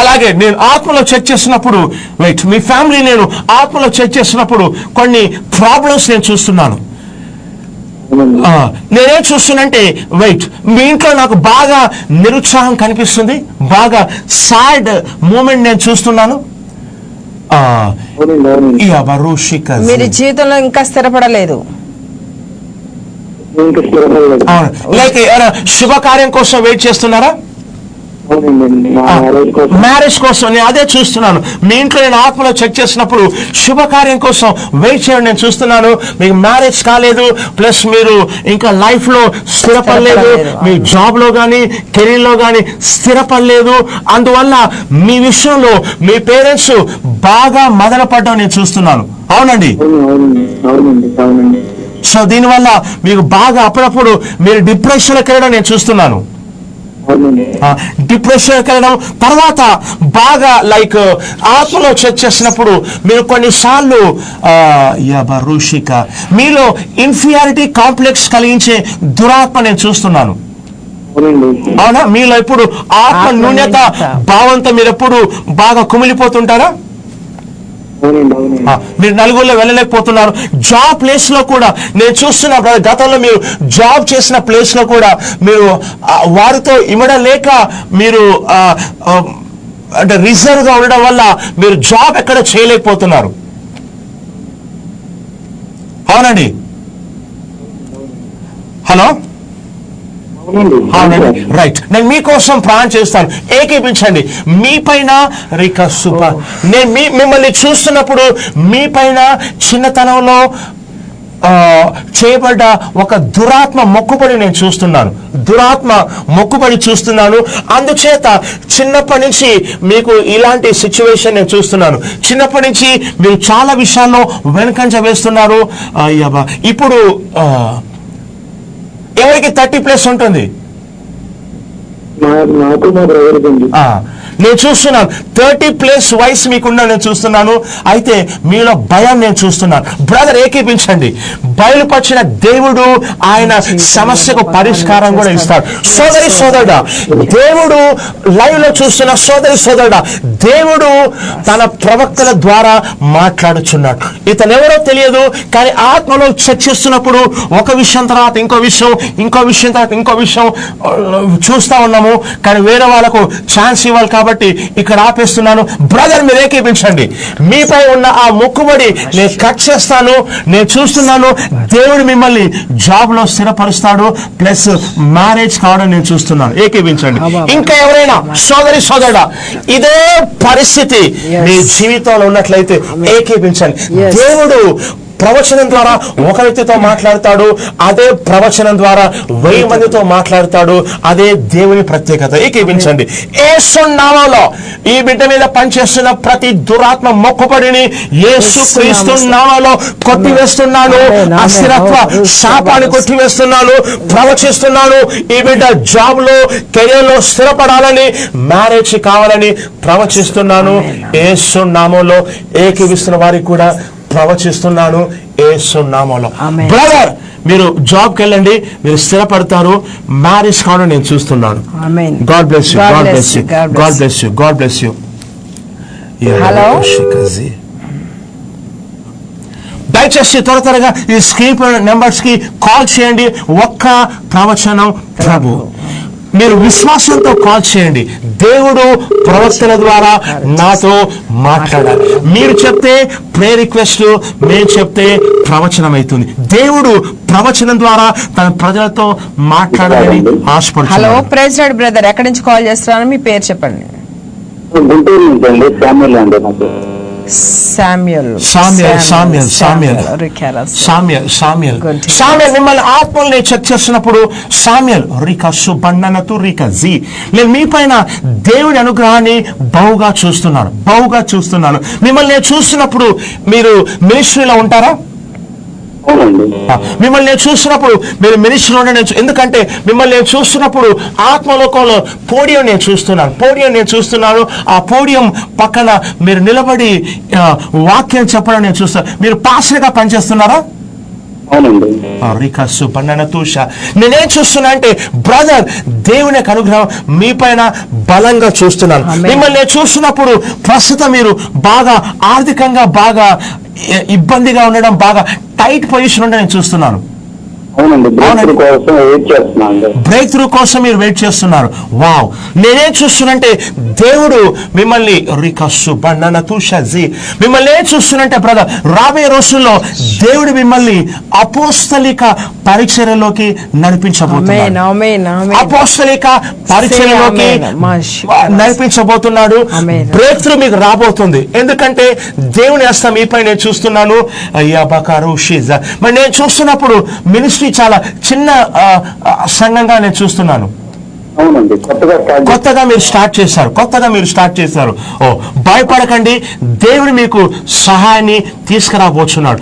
అలాగే నేను ఆత్మలో చెక్ చేసినప్పుడు వెయిట్ మీ ఫ్యామిలీ నేను ఆత్మలో చెక్ చేసినప్పుడు కొన్ని ప్రాబ్లమ్స్ నేను చూస్తున్నాను. నేనేం చూస్తున్నంటే వెయిట్ మీ ఇంట్లో నాకు బాగా నిరుత్సాహం కనిపిస్తుంది, బాగా సాడ్ మూమెంట్ నేను చూస్తున్నాను. మీరు జీవితంలో ఇంకా స్థిరపడలేదు. లేక శుభకార్యం కోసం వెయిట్ చేస్తున్నారా? మ్యారేజ్ కోసం నేను అదే చూస్తున్నాను. మీ ఇంట్లో నేను ఆత్మలో చెక్ చేసినప్పుడు శుభకార్యం కోసం వెయిట్ చేయడం నేను చూస్తున్నాను. మీకు మ్యారేజ్ కాలేదు, ప్లస్ మీరు ఇంకా లైఫ్ లో స్థిరపడలేదు, మీ జాబ్ లో కానీ కెరీర్ లో కానీ స్థిరపడలేదు. అందువల్ల మీ విషయంలో మీ పేరెంట్స్ బాగా మదన పడ్డం నేను చూస్తున్నాను. అవునండి. సో దీనివల్ల మీకు బాగా అప్పుడప్పుడు మీరు డిప్రెషన్కి వెళ్ళడం నేను చూస్తున్నాను. డిప్రెషన్ వెళ్ళడం, తర్వాత బాగా లైక్ ఆత్మలో చెక్ చేసినప్పుడు మీరు కొన్నిసార్లు మీలో ఇన్ఫీరియారిటీ కాంప్లెక్స్ కలిగించే దురాత్మ నేను చూస్తున్నాను. అవునా? మీలో ఎప్పుడు ఆత్మ న్యూన్యత భావంతో మీరు ఎప్పుడు బాగా కుమిలిపోతుంటారా? మీరు నలుగురిలో వెళ్ళలేకపోతున్నారు. జాబ్ ప్లేస్ లో కూడా నేను చూస్తున్నా బ్రదర్, గతంలో మీరు జాబ్ చేసిన ప్లేస్ లో కూడా మీరు వారితో ఇమడలేక మీరు అంటే రిజర్వ్ గా ఉండడం వల్ల మీరు జాబ్ ఎక్కడ చేయలేకపోతున్నారు. అవునండి. హలో, అవునండి, రైట్. నేను మీకోసం ప్రార్థన చేస్తాను, ఏకీపించండి. మీ పైన నేను మిమ్మల్ని చూస్తున్నప్పుడు మీ పైన చిన్నతనంలో చేయబడ్డ ఒక దురాత్మ మొక్కుబడి నేను చూస్తున్నాను. అందుచేత చిన్నప్పటి నుంచి మీకు ఇలాంటి సిచ్యువేషన్ నేను చూస్తున్నాను. చిన్నప్పటి నుంచి మీరు చాలా విషయాల్లో వెనుకంజ వేస్తున్నారు. ఇప్పుడు ఎవరికి 30+ ఉంటుంది? నేను చూస్తున్నాను 30+ వయసు మీకున్న నేను చూస్తున్నాను. అయితే మీలో భయం నేను చూస్తున్నాను. బ్రదర్, ఏకీపించండి. బయలుపరిచిన దేవుడు ఆయన సమస్యకు పరిష్కారం కూడా ఇస్తాడు. సోదరుడా, దేవుడు లైవ్ లో చూస్తున్న సోదరుడా, దేవుడు తన ప్రవక్తల ద్వారా మాట్లాడుచున్నాడు. ఇతను ఎవరో తెలియదు, కానీ ఆత్మలో చర్చిస్తున్నప్పుడు ఒక విషయం తర్వాత ఇంకో విషయం తర్వాత ఇంకో విషయం చూస్తా ఉన్నాము. కానీ వేరే వాళ్ళకు ఛాన్స్ ఇవ్వాలి కాబట్టి ఇక్కడ ఆపేస్తున్నాను. బ్రదర్, మీరు ఏకీపించండి. మీపై ఉన్న ఆ మొక్కుబడి నేను కట్ చేస్తాను. నేను చూస్తున్నాను దేవుడు మిమ్మల్ని జాబ్ లో స్థిరపరుస్తాడు, ప్లస్ మ్యారేజ్ కావడం నేను చూస్తున్నాను. ఏకీపించండి. ఇంకా ఎవరైనా సోదరుడా ఇదే పరిస్థితి మీ జీవితంలో ఉన్నట్లయితే ఏకీపించండి. దేవుడు ప్రవచనం ద్వారా ఒక వ్యక్తితో మాట్లాడతాడు, అదే ప్రవచనం ద్వారా 1000 మందితో మాట్లాడతాడు. అదే దేవుని ప్రత్యేకత. ఏకీపించండి. యేసు నామములో ఈ బిడ్డ మీద పనిచేస్తున్న ప్రతి దురాత్మ మొక్కుబడిని యేసుక్రీస్తు నామములో కొట్టివేస్తున్నాను. అస్థిరత్వ శాపాన్ని కొట్టివేస్తున్నాను. ప్రవచిస్తున్నాను, ఈ బిడ్డ జాబ్ లో కెరీర్ లో స్థిరపడాలని, మ్యారేజ్ కావాలని ప్రవచిస్తున్నాను. యేసు నామములో ఏకీవిస్తున్న వారికి కూడా ప్రవచిస్తున్నాను యేసు నామములో. బ్రదర్, మీరు జాబ్కి వెళ్ళండి, మీరు స్థిరపడతారు, మ్యారేజ్ కావడం నేను చూస్తున్నాను. God bless you. దయచేసి త్వరగా ఈ స్క్రీన్ నెంబర్స్ కి కాల్ చేయండి. ఒక్క ప్రవచనం ప్రభు. మీరు విశ్వాసంతో కాల్ చేయండి. దేవుడు ప్రవక్తల ద్వారా నాతో మాట్లాడాలి. మీరు చెప్తే ప్రే రిక్వెస్ట్లు, మేము చెప్తే ప్రవచనం అవుతుంది. దేవుడు ప్రవచనం ద్వారా తన ప్రజలతో మాట్లాడాలని హలో, ఆశపడుతున్నాడు. ప్రైజ్ లార్డ్ బ్రదర్, ఎక్కడి నుంచి కాల్ చేస్తున్నాను? మీ పేరు చెప్పండి. గుంటూరు నుంచి అండి, శామ్యుల్ అండి నాకు. సామ్యుయల్ మిమ్మల్ని ఆత్మల్ని చెక్ చేస్తున్నప్పుడు సామ్యుయల్ రికా సుబన్ననతు రికా జీ, నేను మీ పైన దేవుడి అనుగ్రహాన్ని బహుగా చూస్తున్నాను. మిమ్మల్ని నేను చూస్తున్నప్పుడు మీరు మినిస్ట్రీలో ఉంటారా? మిమ్మల్ని నేను చూస్తున్నప్పుడు మీరు మినిస్ట్రీలో ఉండే, ఎందుకంటే మిమ్మల్ని నేను చూస్తున్నప్పుడు ఆత్మలోకంలో పోడియం నేను చూస్తున్నాను. ఆ పోడియం పక్కన మీరు నిలబడి వాక్యం చెప్పడం నేను చూస్తాను. మీరు పాస్టర్గా పనిచేస్తున్నారా? నేనేం చూస్తున్నా అంటే బ్రదర్, దేవుని అనుగ్రహం మీ పైన బలంగా చూస్తున్నాను. మిమ్మల్ని నేను చూస్తున్నప్పుడు ప్రస్తుతం మీరు బాగా ఆర్థికంగా బాగా ఇబ్బందిగా ఉండడం, బాగా టైట్ పొజిషన్ ఉండే నేను చూస్తున్నాను. బ్రేక్ త్రూ కోసం మీరు వెయిట్ చేస్తున్నారు. వావ్, నేనేం చూస్తున్నంటే దేవుడు మిమ్మల్ని మిమ్మల్ని ఏం చూస్తున్నంటే బ్రదర్, రాబోయే రోజుల్లో దేవుడు మిమ్మల్ని అపోస్తలిక పరిచర్యలోకి నడిపించబోతున్నాడు. అపోస్తలిక పరిచర్యలోకి నడిపించబోతున్నాడు. బ్రేక్ త్రూ మీకు రాబోతుంది. ఎందుకంటే దేవుని హస్తం మీ పై నేను చూస్తున్నాను. మరి నేను చూస్తున్నప్పుడు మినిస్ట్రీ చాలా చిన్న సంఘంగా నేను చూస్తున్నాను. కొత్తగా మీరు స్టార్ట్ చేశారు. ఓ, భయపడకండి. దేవుడు మీకు సహాయాన్ని తీసుకురాబోచున్నాడు.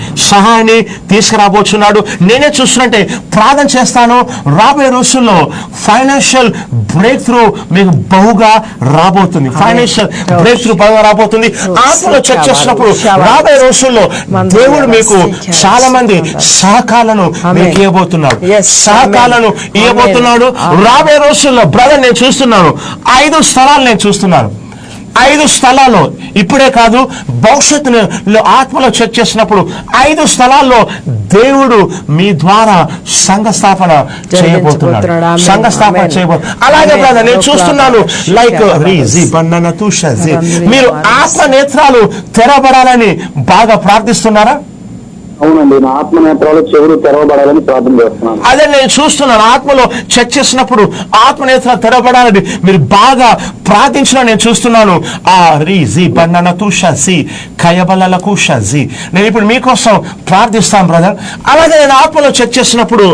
నేనే చూస్తున్నట్టే ప్రార్థన చేస్తాను. రాబోయే రోజుల్లో ఫైనాన్షియల్ బ్రేక్ త్రూ మీకు బహుగా రాబోతుంది. ఆత్మలో చెక్ చేసినప్పుడు రాబోయే రోజుల్లో దేవుడు మీకు చాలా మంది సహకాలను మీకు ఇవ్వబోతున్నాడు. రాబోయే రోజుల్లో బ్రదర్ నేను చూస్తున్నాను 5 స్థలాలు నేను చూస్తున్నాను. 5 స్థలాల్లో ఇప్పుడే కాదు, భవిష్యత్తులో ఆత్మలో చెక్ చేసినప్పుడు 5 స్థలాల్లో దేవుడు మీ ద్వారా సంఘ స్థాపన చేయబోతున్నాడు. అలాగే బ్రదర్ నేను చూస్తున్నాను లైక్ మీరు ఆత్మ నేత్రాలు తెరవబడాలని బాగా ప్రార్థిస్తున్నారా? అవునండి, నా ఆత్మ నేత్రాలు చెవులు తెరవబడాలని ప్రార్థన చేస్తున్నాను. అదే నేను చూస్తున్నాను. ఆత్మలో చెక్ చేసినప్పుడు ఆత్మ నేత్రాలు తెరవబడాలని మీరు బాగా ప్రార్థించడం నేను చూస్తున్నాను. నేను ఇప్పుడు మీకోసం ప్రార్థిస్తాను బ్రదర్. అలాగే నేను ఆత్మలో చెక్ చేసినప్పుడు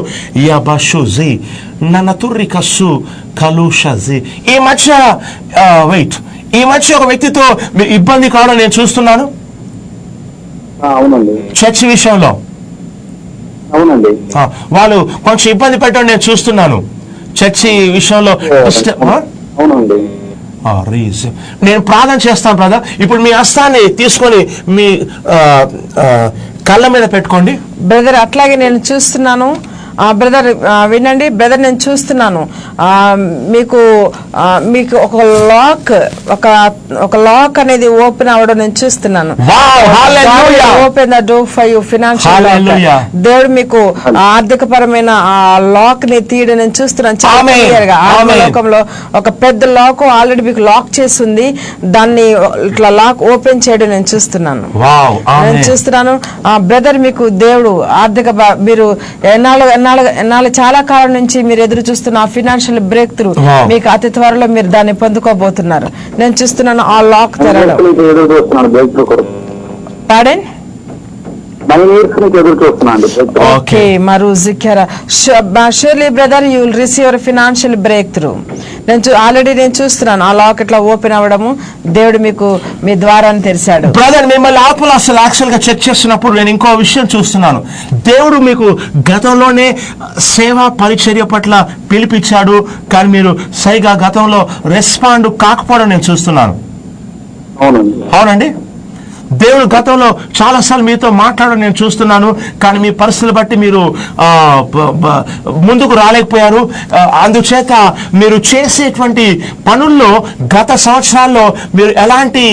ఈ మధ్య ఒక వ్యక్తితో ఇబ్బంది కావడం నేను చూస్తున్నాను. అవునండి, చర్చ్ విషయంలో అవునండి, వాళ్ళు కొంచెం ఇబ్బంది పెట్టడం నేను చూస్తున్నాను. చర్చి విషయంలో అవునండి. నేను ప్రార్థన చేస్తాను బ్రదర్. ఇప్పుడు మీ హస్తాన్ని తీసుకొని మీ కళ్ళ మీద పెట్టుకోండి బ్రదర్. అట్లాగే నేను చూస్తున్నాను బ్రదర్, వినండి బ్రదర్, నేను చూస్తున్నాను మీకు ఒక లాక్ అనేది ఓపెన్ అవ్వడం నేను చూస్తున్నాను. Open the door for you financial. దేవుడు మీకు ఆర్థిక పరమైన ఆ లాక్ ని తీయడం నేను చూస్తున్నాను. చాలా క్లియర్ గా లోకంలో ఒక పెద్ద లాక్ ఆల్రెడీ మీకు లాక్ చేస్తుంది, దాన్ని ఇట్లా లాక్ ఓపెన్ చేయడం నేను చూస్తున్నాను. బ్రదర్, మీకు దేవుడు ఆర్థిక మీరు ఎన్నాళ్ళు చాలా కాలం నుంచి మీరు ఎదురు చూస్తున్న ఆ ఫినాన్షియల్ బ్రేక్ త్రూ మీకు అతి త్వరలో మీరు దాన్ని పొందుకోబోతున్నారు. నేను చూస్తున్నాను ఆ లాక్ తెరవడం. పాడేన్ surely brother you will receive your financial breakthrough. Already నేను చూస్తున్నాను ఆ లాక్ ఇట్లా ఓపెన్ అవ్వడము. దేవుడు మీకు మీ ద్వారాన్ని తెరిచాడు. బ్రదర్, మిమ్మల్ని ఆత్మలో అసలు యాక్చువల్ గా చెక్ చేస్తున్నప్పుడు నేను ఇంకో విషయం చూస్తున్నాను. దేవుడు మీకు గతంలోనే సేవా పరిచర్య పట్ల పిలిపించాడు, కానీ మీరు సరిగా గతంలో రెస్పాండ్ కాకపోవడం నేను చూస్తున్నాను. అవునండి, దేవుడు గతంలో చాలాసార్లు మీతో మాట్లాడడం నేను చూస్తున్నాను, కానీ మీ పరిస్థితులు బట్టి మీరు ముందుకు రాలేకపోయారు. అందుచేత మీరు చేసేటువంటి పనుల్లో గత సంవత్సరాల్లో మీరు ఎలాంటి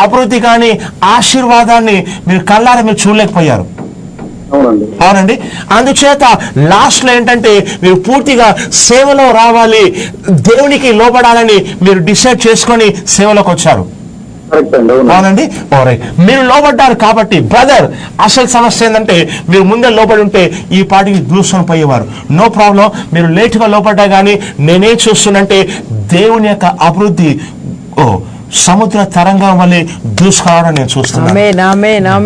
అభివృద్ధి కానీ ఆశీర్వాదాన్ని మీరు కళ్ళారా మీరు చూడలేకపోయారు. అవునండి. అవునండి. అందుచేత లాస్ట్ లో ఏంటంటే మీరు పూర్తిగా సేవలో రావాలి, దేవునికి లోబడాలని మీరు డిసైడ్ చేసుకొని సేవలోకి వచ్చారు. కరెక్ట్ అండి. అవునండి. మీరు లోబడ్డారు కాబట్టి బ్రదర్, అసలు సమస్య ఏంటంటే మీరు ముందే లోబడి ఉంటే ఈ పాటికి దూసుకొని పోయేవారు. No problem. మీరు లేటుగా లోబడ్డా కానీ నేనేం చూస్తున్నంటే దేవుని యొక్క అభివృద్ధి సముద్ర తరంగం వల్ల దూసుకురావడం నేను చూస్తున్నాను.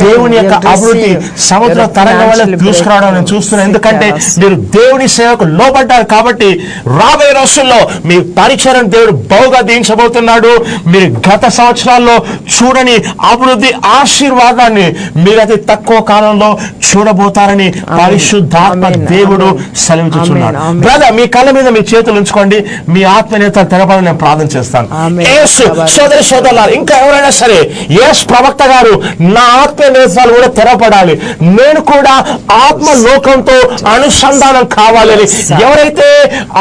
దేవుని యొక్క అభివృద్ధి సముద్ర తరంగం వల్ల దూసుకురావడం నేను చూస్తున్నాను. ఎందుకంటే మీరు దేవుని సేవకు లోబడ్డారు కాబట్టి రాబోయే రోజుల్లో మీ పరిచయం దేవుడు బహుగా దీవించబోతున్నాడు. మీరు గత సంవత్సరాల్లో చూడని అభివృద్ధి ఆశీర్వాదాన్ని మీరు అతి తక్కువ కాలంలో చూడబోతారని పరిశుద్ధాత్మ దేవుడు సెలవిస్తున్నాడు. బ్రదర్, మీ కళ్ళ మీద మీ చేతులు ఉంచుకోండి. మీ ఆత్మనేతలు తెరపడాలని నేను ప్రార్థన చేస్తాను. సోదరులారా, ఇంకా ఎవరైనా సరే యేసు ప్రవక్త గారు నా ఆత్మ నేత్రాలు కూడా తెరపడాలి, నేను కూడా ఆత్మ లోకంతో అనుసంధానం కావాలని ఎవరైతే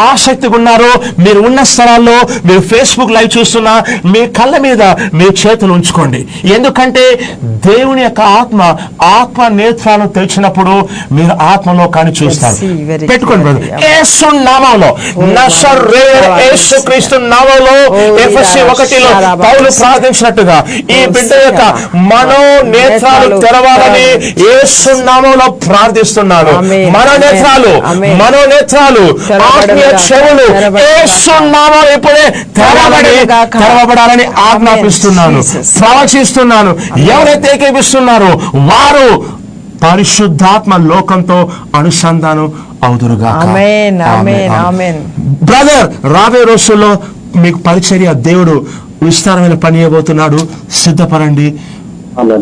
ఆసక్తిగా ఉన్నారో మీరు ఉన్న స్థలాల్లో మీరు ఫేస్బుక్ లైవ్ చూస్తున్నా మీ కళ్ళ మీద మీ చేతులు ఉంచుకోండి. ఎందుకంటే దేవుని యొక్క ఆత్మ నేత్రాలను తెరిచినప్పుడు మీరు ఆత్మలోకాన్ని చూస్తారు. పెట్టుకోండి బ్రదర్. యేసు నామములో, నజరేయుడైన యేసుక్రీస్తు నామములో ఎఫెసీ 1లో పౌలు ప్రార్థించినట్టుగా ఈ బిడ్డ యొక్క మనోనేత్రాలు తెరవాలని యేసు నామములో ప్రార్థిస్తున్నాను. మనోనేత్రాలు ఆత్మీయ చెవులు యేసు నామములో ఇప్పుడే తెరవబడాలని ఆజ్ఞాపిస్తున్నాను, ప్రవచిస్తున్నాను. ఎవరైతే ఏకీపిస్తున్నారో వారు పరిశుద్ధాత్మ లోకంతో అనుసంధానం అవుదురుగా. బ్రదర్, రాబోయే రోజుల్లో మీకు పరిచర్య దేవుడు విస్తారమైన పని ఇవ్వబోతున్నాడు. సిద్ధపడండి,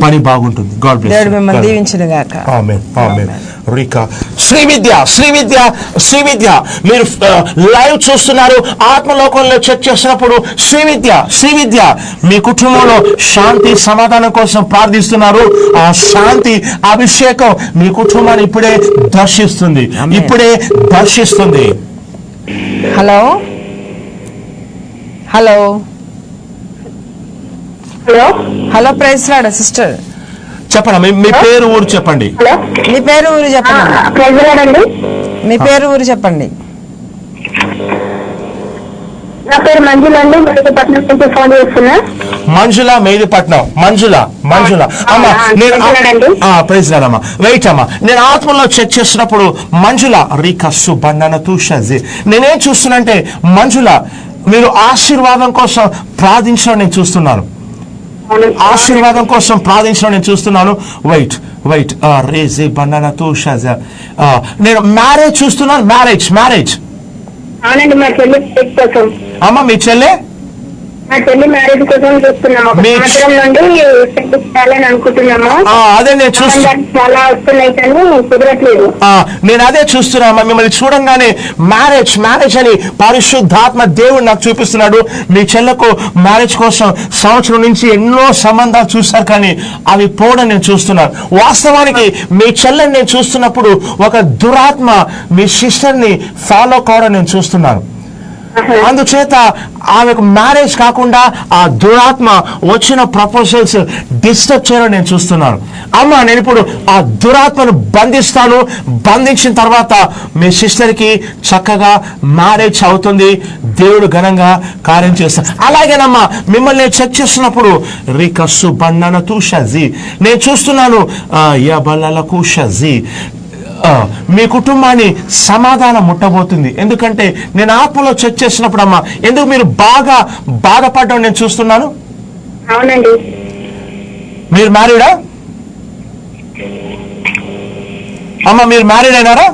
పని బాగుంటుంది. God bless. ఆమేన్. ఆమేన్. రికా శ్రీవిద్య మీరు లైవ్ చూస్తున్నారు. ఆత్మలోకంలో చెక్ చేస్తున్నప్పుడు శ్రీవిద్య మీ కుటుంబంలో శాంతి సమాధానం కోసం ప్రార్థిస్తున్నారు. ఆ శాంతి అభిషేకం మీ కుటుంబాన్ని ఇప్పుడే దర్శిస్తుంది. Hello hello hello hello praise Lord sister, చెప్పండి. మీ పేరు ఊరు చెప్పండి. మీ పేరు ఊరు చెప్పండి. మీ పేరు ఊరు చెప్పండి. నా పేరు మంజుల అండి, మెహదీపట్నం నుంచి ఫోన్ చేస్తున్నా. మెహదీపట్నం. మంజుల అమ్మా, ప్రైజ్ లార్డ్ అమ్మా. వెయిట్ అమ్మా, నేను ఆత్మలో చెక్ చేస్తున్నప్పుడు మంజుల రీకస్సు బండన తూషి నేనేం చూస్తున్నంటే మంజుల మీరు ఆశీర్వాదం కోసం ప్రార్థించడం నేను చూస్తున్నాను. వెయిట్ రేజే బండన తూషి నేను మ్యారేజ్ చూస్తున్నాను. మ్యారేజ్ అవునండి, మా చెల్లి కోసం. అమ్మ, మీ చెల్లె మా చెల్లి మ్యారేజ్ కోసం చూస్తున్నాము. అనుకుంటున్నాము. అదే నేను చాలా వస్తున్నాయి కానీ కుదరట్లేదు. నేను అదే చూస్తున్నా. మిమ్మల్ని చూడంగానే మ్యారేజ్ అని పరిశుద్ధాత్మ దేవుడు నాకు చూపిస్తున్నాడు. మీ చెల్లకు మ్యారేజ్ కోసం సంవత్సరం నుంచి ఎన్నో సంబంధాలు చూశారు కానీ అవి పోవడం నేను చూస్తున్నాను. వాస్తవానికి మీ చెల్లెని నేను చూస్తున్నప్పుడు ఒక దురాత్మ మీ సిస్టర్ని ఫాలో కావడం నేను చూస్తున్నాను. అందుచేత ఆమెకు మ్యారేజ్ కాకుండా ఆ దురాత్మ వచ్చిన ప్రపోజల్స్ డిస్టర్బ్ చేయడం నేను చూస్తున్నాను. అమ్మ, నేను ఇప్పుడు ఆ దురాత్మను బంధించిన తర్వాత మీ సిస్టర్కి చక్కగా మ్యారేజ్ అవుతుంది. దేవుడు ఘనంగా కార్యం చేస్తాడు. అలాగేనమ్మా, మిమ్మల్ని నేను చెక్ చేస్తున్నప్పుడు రికస్సు బండన తూషి నేను చూస్తున్నాను. మీ కుటుంబాన్ని సమాధానం ముట్టబోతుంది. ఎందుకంటే నేను ఆత్మలో చెక్ చేసినప్పుడు అమ్మా, ఎందుకు మీరు బాగా బాధపడడం నేను చూస్తున్నాను. అవునండి. మీరు మ్యారీడా అమ్మా? మీరు మ్యారీడ్ అయినారా?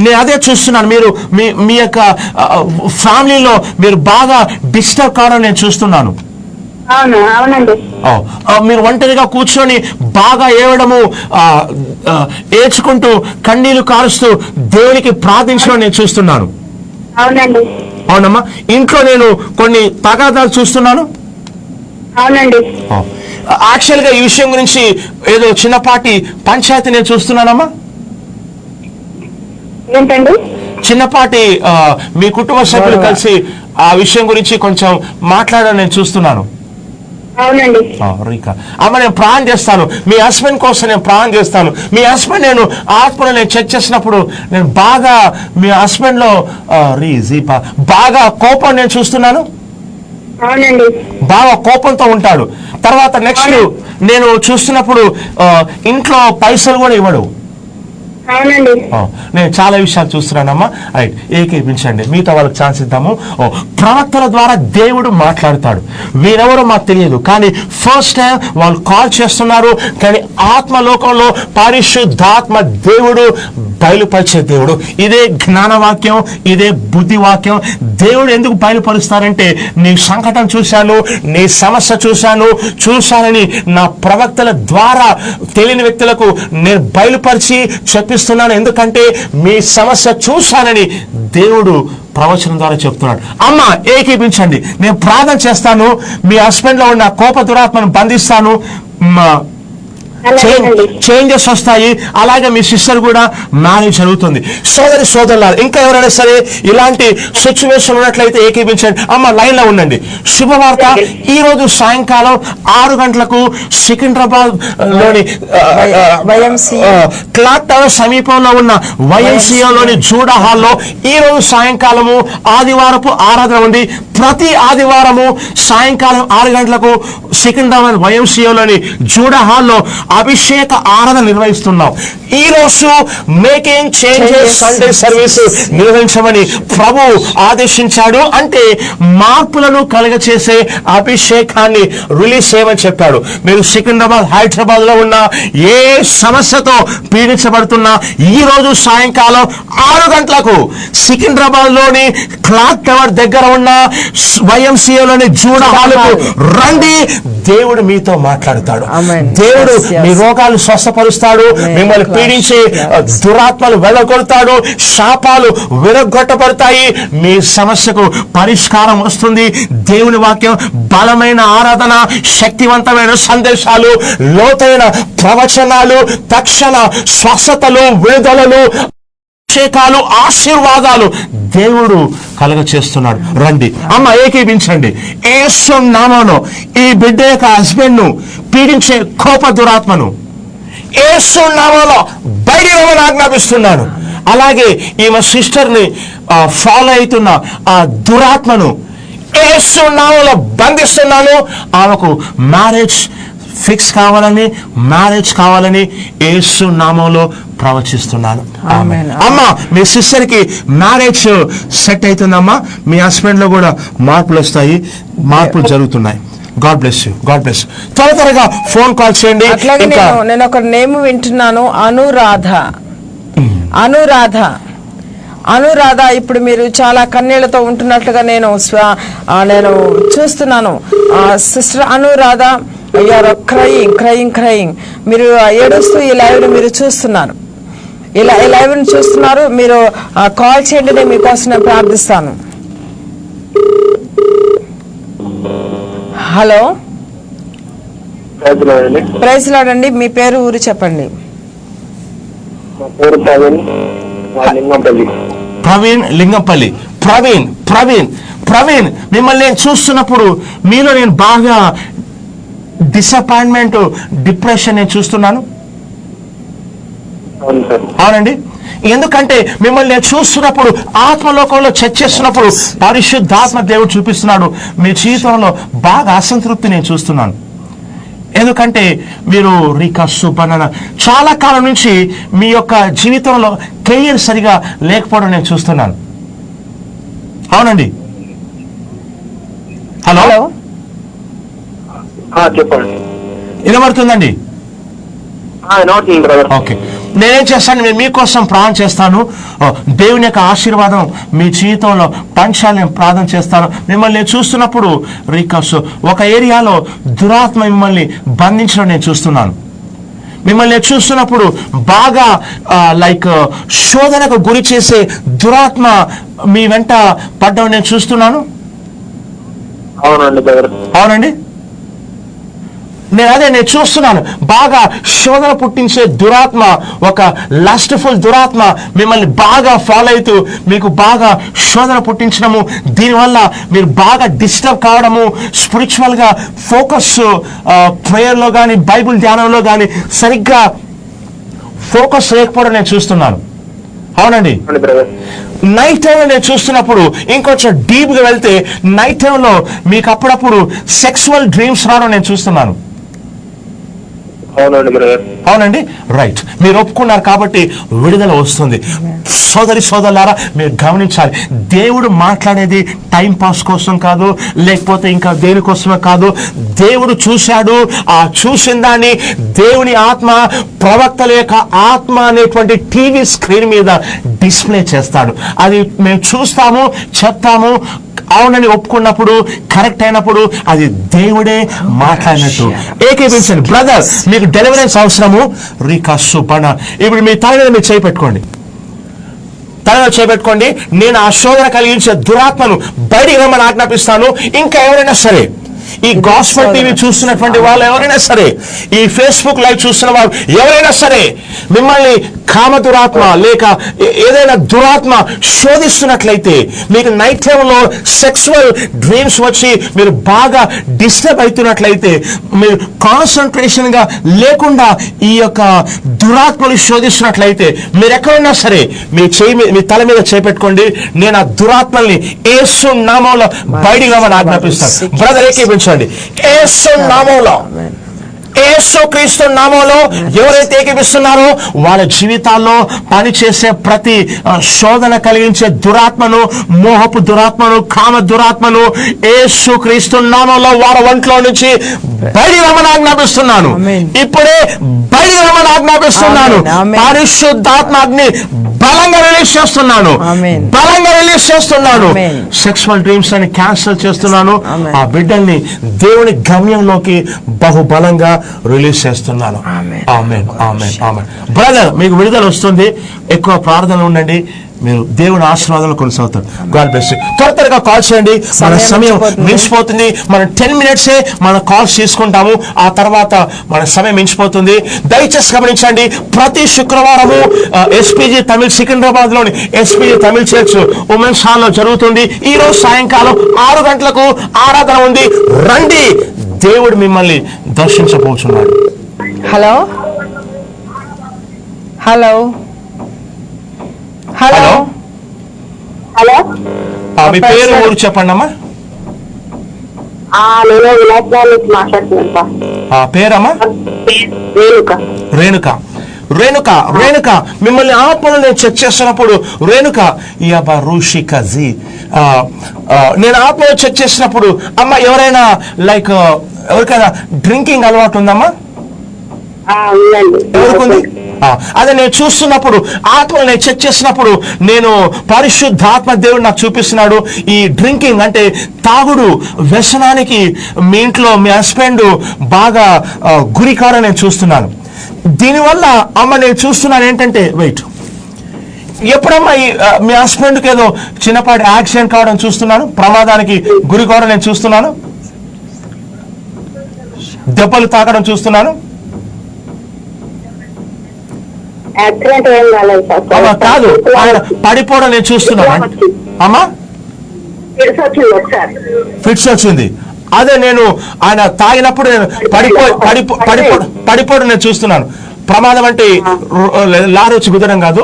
నేను అదే చూస్తున్నాను. మీరు మీ యొక్క ఫ్యామిలీలో మీరు బాగా డిస్టర్బ్ కావడం నేను చూస్తున్నాను. అవునండి. మీరు ఒంటరిగా కూర్చొని బాగా ఏడము, ఏడ్చుకుంటూ కన్నీళ్లు కారుస్తూ దేవునికి ప్రార్థించడం నేను చూస్తున్నాను. అవునమ్మా. ఇంట్లో నేను కొన్ని తగాదాలు చూస్తున్నాను. అవునండి. యాక్చువల్ గా ఈ విషయం గురించి ఏదో చిన్నపాటి పంచాయతీ నేను చూస్తున్నానమ్మా. ఏంటండి? చిన్నపాటి మీ కుటుంబ సభ్యులు కలిసి ఆ విషయం గురించి కొంచెం మాట్లాడడం నేను చూస్తున్నాను. అవునండి. రీకా అమ్మ, నేను ప్రాణం చేస్తాను మీ హస్బెండ్ కోసం, నేను ప్రాణం చేస్తాను. మీ హస్బెండ్ నేను ఆత్మలో నేను చెక్ చేసినప్పుడు నేను బాగా మీ హస్బెండ్ లో జీపా బాగా కోపం నేను చూస్తున్నాను. అవునండి. బాగా కోపంతో ఉంటాడు. తర్వాత నెక్స్ట్ నేను చూస్తున్నప్పుడు ఇంట్లో పైసలు కూడా ఇవ్వడు. అవునండి. నేను చాలా విషయాలు చూస్తున్నానమ్మా. రైట్, ఏకీపించండి, మిగతా వాళ్ళకి ఛాన్స్ ఇద్దాము. ప్రవక్తల ద్వారా దేవుడు మాట్లాడతాడు. వీరెవరో మాకు తెలియదు, కానీ ఫస్ట్ టైం వాళ్ళు కాల్ చేస్తున్నారు. కానీ ఆత్మలోకంలో పరిశుద్ధాత్మ దేవుడు బయలుపరిచే దేవుడు. ఇదే జ్ఞానవాక్యం, ఇదే బుద్ధి వాక్యం. దేవుడు ఎందుకు బయలుపరుస్తారంటే, నీ సంకటం చూశాను, నీ సమస్య చూశానని నా ప్రవక్తల ద్వారా తెలియని వ్యక్తులకు నేను బయలుపరిచి చెప్పిస్తున్నాను. ఎందుకంటే మీ సమస్య చూశానని దేవుడు ప్రవచనం ద్వారా చెప్తున్నాడు. అమ్మ, ఏకీపించండి, నేను ప్రార్థన చేస్తాను. మీ హస్బెండ్ లో ఉన్న కోప దురాత్మను బంధిస్తాను. చేంజెస్ వస్తాయి. అలాగే మీ సిస్టర్ కూడా మ్యారేజ్ జరుగుతుంది. సోదరులారు, ఇంకా ఎవరైనా సరే ఇలాంటి సిచ్యువేషన్ ఉన్నట్లయితే ఏకీపించండి. అమ్మ, లైన్ లో ఉండండి. శుభవార్త, ఈ రోజు సాయంకాలం 6 గంటలకు సికింద్రాబాద్ లోని క్లాక్ టవర్ సమీపంలో ఉన్న వైఎంసీఓలోని జూడా హాల్లో ఈ రోజు సాయంకాలము ఆదివారపు ఆరాధన ఉంది. ప్రతి ఆదివారము సాయంకాలం 6 గంటలకు సికింద్రాబాద్ వైఎంసీఓలోని జూడా హాల్లో అభిషేక ఆరాధన నిర్వహిస్తున్నాం. ఈ రోజు మేకింగ్ చేంజెస్ సండే సర్వీస్ నిర్వహించమని ప్రభు ఆదేశించాడు. అంటే మార్పులను కలుగచేసే అభిషేకాన్ని రిలీజ్ చేయమని చెప్పాడు. మీరు సికింద్రాబాద్, హైదరాబాద్ లో ఉన్న ఏ సమస్యతో పీడించబడుతున్నా ఈ రోజు సాయంకాలం 6 గంటలకు సికింద్రాబాద్ లోని క్లాక్ టవర్ దగ్గర ఉన్న వైఎంసీఏలోని జూడా హాలుకు రండి. దేవుడు మీతో మాట్లాడతాడు. దేవుడు మీ రోగాలు స్వస్థపరుస్తాడు. మిమ్మల్ని పీడించే దురాత్మలు వెళ్ళగొడతాడు. శాపాలు విరగొట్టబడతాయి. మీ సమస్యకు పరిష్కారం వస్తుంది. దేవుని వాక్యం, బలమైన ఆరాధన, శక్తివంతమైన సందేశాలు, లోతైన ప్రవచనాలు, తక్షణ స్వస్థతలు, విడుదలలు, అభిషేకాలు, ఆశీర్వాదాలు దేవుడు కలుగ చేస్తున్నాడు. రండి అమ్మ, ఏకీపించండి. యేసు నామములో ఈ బిడ్డ యొక్క హస్బెండ్ ను పీడించే కోప దురాత్మను యేసు నామములో బయటికి రమ్మని ఆజ్ఞాపిస్తున్నాను. అలాగే ఈమె సిస్టర్ ని ఫాలో అవుతున్న ఆ దురాత్మను యేసు నామములో బంధిస్తున్నాను. ఆమెకు మ్యారేజ్ ఫిక్స్ కావాలని, మ్యారేజ్ కావాలని యేసు నామంలో ప్రవచిస్తున్నాను. అమ్మ, మీ సిస్టర్ కి మ్యారేజ్ సెట్ అవుతుందమ్మా. మీ హస్బెండ్ లో కూడా మార్పులు వస్తాయి, మార్పులు జరుగుతున్నాయి. God bless you, God bless you. త్వరగా ఫోన్ కాల్ చేయండి. నేను ఒక నేమ్ వింటున్నాను, అనురాధ. ఇప్పుడు మీరు చాలా కన్నీళ్లతో ఉంటున్నట్లుగా నేను చూస్తున్నాను. Sister Anuradha, you are crying. మీరు ఏడుస్తూ ఈ లైవ్ ని మీరు చూస్తున్నారు. ఇలా ఈ లైవ్ ని చూస్తున్నారు. మీరు కాల్ చేయండి, నేను మీకోసం నేను ప్రార్థిస్తాను. హలో, ప్రైజ్ లార్డ్ అండి. మీ పేరు, ఊరు చెప్పండి. ప్రవీణ్ లింగంపల్లి. ప్రవీణ్, మిమ్మల్ని నేను చూస్తున్నప్పుడు మీలో నేను బాగా డిసప్పాయింట్మెంట్, డిప్రెషన్ నేను చూస్తున్నాను. అవునండి, ఎందుకంటే మిమ్మల్ని నేను చూస్తున్నప్పుడు, ఆత్మలోకంలో చెక్ చేస్తున్నప్పుడు పరిశుద్ధాత్మ దేవుడు చూపిస్తున్నాడు మీ జీవితంలో బాగా అసంతృప్తి నేను చూస్తున్నాను. ఎందుకంటే మీరు చాలా కాలం నుంచి మీ యొక్క జీవితంలో కెరియర్ సరిగా లేకపోవడం నేను చూస్తున్నాను. అవునండి. హలో, చెప్పండి. వినబడుతుందండి? ఓకే, నేనేం చేస్తాను, నేను మీకోసం ప్రార్థన చేస్తాను. దేవుని యొక్క ఆశీర్వాదం మీ జీవితంలో పంచాలని నేను ప్రార్థన చేస్తాను. మిమ్మల్ని నేను చూస్తున్నప్పుడు ఒక ఏరియాలో దురాత్మ మిమ్మల్ని బంధించడం నేను చూస్తున్నాను. మిమ్మల్ని నేను చూస్తున్నప్పుడు బాగా శోధనకు గురి చేసే దురాత్మ మీ వెంట పడ్డం నేను చూస్తున్నాను. అవునండి. నేను చూస్తున్నాను. బాగా శోధన పుట్టించే దురాత్మ, ఒక లస్ట్ఫుల్ దురాత్మ మిమ్మల్ని బాగా ఫాలో అవుతూ మీకు బాగా శోధన పుట్టించడము, దీనివల్ల మీరు బాగా డిస్టర్బ్ కావడము, స్పిరిచువల్గా ఫోకస్ ప్రేయర్లో కానీ బైబిల్ ధ్యానంలో కానీ సరిగ్గా ఫోకస్ లేకపోవడం నేను చూస్తున్నాను. అవునండి. నైట్ టైంలో నేను చూస్తున్నప్పుడు ఇంకొంచెం డీప్గా వెళ్తే నైట్ టైంలో మీకు అప్పుడప్పుడు సెక్సువల్ డ్రీమ్స్ రావడం నేను చూస్తున్నాను. అవునండి, రైట్. మీరు ఒప్పుకున్నారు కాబట్టి విడుదల వస్తుంది. సోదరి సోదరులారా, మీరు గమనించాలి, దేవుడు మాట్లాడేది టైం పాస్ కోసం కాదు, లేకపోతే ఇంకా దేనికోసమే కాదు. దేవుడు చూశాడు, ఆ చూసిన దాన్ని దేవుని ఆత్మ, ప్రవక్తల యొక్క ఆత్మ అనేటువంటి టీవీ స్క్రీన్ మీద డిస్ప్లే చేస్తాడు. అది మేము చూస్తాము, చెప్తాము. అవునని ఒప్పుకున్నప్పుడు, కరెక్ట్ అయినప్పుడు అది దేవుడే మాట్లాడినట్టు. ఏకీపించండి. బ్రదర్, మీకు డెలివరెన్స్ అవసరము. రీకాసు పణ. ఇప్పుడు మీ తల మీద మీరు చేపెట్టుకోండి, తలలో చేపెట్టుకోండి. నేను ఆ శోధన కలిగించే దురాత్మను బయటికి రమ్మని ఆజ్ఞాపిస్తాను. ఇంకా ఎవరైనా సరే, ఈ గాస్పెల్ టీవీ చూస్తున్నటువంటి వాళ్ళు ఎవరైనా సరే, ఈ ఫేస్బుక్ లైవ్ చూస్తున్న వాళ్ళు ఎవరైనా సరే, మిమ్మల్ని కామ దురాత్మ లేక ఏదైనా దురాత్మ శోధిస్తున్నట్లయితే, మీకు నైట్ టైంలో సెక్సువల్ డ్రీమ్స్ వచ్చి మీరు బాగా డిస్టర్బ్ అవుతున్నట్లయితే, మీరు కాన్సన్ట్రేషన్ గా లేకుండా ఈ యొక్క దురాత్మని శోధిస్తున్నట్లయితే, మీరు ఎక్కడున్నా సరే మీ తల మీద చేపెట్టుకోండి. నేను ఆ దురాత్మల్ని యేసు నామములో బయటికి రమ్మని ఆజ్ఞాపిస్తాను. బ్రదర్, ఏకీపించండి. యేసు నామములో, యేసు క్రీస్తు నామములో ఎవరైతే ఏకీపిస్తున్నారో వాళ్ళ జీవితాల్లో పనిచేసే ప్రతి శోధన కలిగించే దురాత్మను, మోహపు దురాత్మను, కామ దురాత్మను యేసు క్రీస్తు నామములో వాళ్ళ ఒంట్లో నుంచి బయటికి రమ్మని ఆజ్ఞాపిస్తున్నాను. ఇప్పుడే బయటికి రమ్మని ఆజ్ఞాపిస్తున్నాను. పరిశుద్ధాత్మని బలంగా రిలీజ్ చేస్తున్నాను, బలంగా రిలీజ్ చేస్తున్నాను. సెక్సువల్ డ్రీమ్స్ అని క్యాన్సిల్ చేస్తున్నాను. ఆ బిడ్డల్ని దేవుని గమ్యంలోకి బహుబలంగా రిలీజ్ చేస్తున్నాను. ఆమేన్, ఆమేన్, ఆమేన్. బ్రదర్, మీకు విడుదల వస్తుంది. ఎక్కువ ప్రార్థన ఉండండి, మీరు దేవుని ఆశీర్వాదాలు కొనసాగుతారు. God bless you. త్వరగా కాల్ చేయండి, మన సమయం మించిపోతుంది. మనం 10 minutes మన కాల్స్ తీసుకుంటాము, ఆ తర్వాత మన సమయం మించిపోతుంది. దయచేసి గమనించండి, ప్రతి శుక్రవారము ఎస్పీజీ తమిళ్ సికింద్రాబాద్ లోని SPG Tamil church women's hall లో జరుగుతుంది. ఈ రోజు సాయంకాలం 6 గంటలకు ఆరాధన ఉంది. రండి, దేవుడు మిమ్మల్ని దర్శించబోతున్నాడు. హలో హలో హలో హలో, మీ పేరు, ఊరు చెప్పండి అమ్మా. నేను విలాస్ నుంచి మాట్లాడుతున్నాను. పేరమ్మా? రేణుక. రేణుక, రేణుక, మిమ్మల్ని ఆత్మను నేను చెక్ చేస్తున్నప్పుడు, రేణుక ఋషికజీ, నేను ఆత్మను చెక్ చేసినప్పుడు, అమ్మ ఎవరైనా లైక్ ఎవరికైనా డ్రింకింగ్ అలవాటు ఉందమ్మా? ఎవరికుంది? అదే నేను చూస్తున్నప్పుడు, ఆత్మను నేను చెక్ చేసినప్పుడు, నేను పరిశుద్ధాత్మ దేవుడు నాకు చూపిస్తున్నాడు, ఈ డ్రింకింగ్ అంటే తాగుడు వ్యసనానికి మీ ఇంట్లో మీ హస్బెండ్ బాగా గురికారని నేను చూస్తున్నాను. దీనివల్ల అమ్మ నేను చూస్తున్నాను ఏంటంటే, వెయిట్, ఎప్పుడమ్మా మీ హస్బెండ్కి ఏదో చిన్నపాటి యాక్సిడెంట్ కావడం చూస్తున్నాను, ప్రమాదానికి గురి కావడం నేను చూస్తున్నాను, దెబ్బలు తాకడం చూస్తున్నాను. కాదు, ఆయన పడిపోవడం నేను చూస్తున్నాను. అమ్మా, ఫిట్స్ వచ్చింది. అదే నేను ఆయన తాగినప్పుడు నేను పడిపోవడం నేను చూస్తున్నాను. ప్రమాదం అంటే లారీ వచ్చి గుద్దడం కాదు,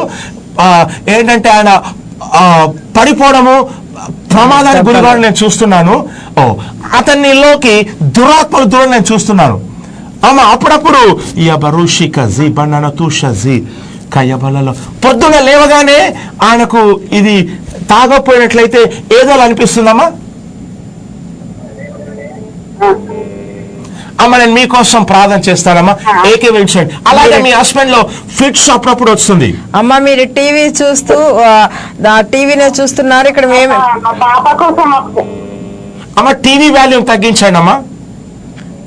ఏంటంటే ఆయన పడిపోవడము, ప్రమాదానికి గురికావడం నేను చూస్తున్నాను. అతనిలోకి దురాత్మలు దూరం నేను చూస్తున్నాను. అమ్మ, అప్పుడప్పుడు పొద్దున లేవగానే ఆయనకు ఇది తాగపోయినట్లయితే ఏదో అనిపిస్తుందమ్మా. అమ్మ, నేను మీకోసం ప్రార్థన చేస్తానమ్మా, ఏకీవించండి. అలాగే మీ హస్బెండ్ లో ఫిట్స్ అప్పుడప్పుడు వస్తుంది. అమ్మ, మీరు టీవీ చూస్తూ టీవీనే చూస్తున్నారు. ఇక్కడ మేము అమ్మ టీవీ వాల్యూమ్ తగ్గించండి అమ్మా.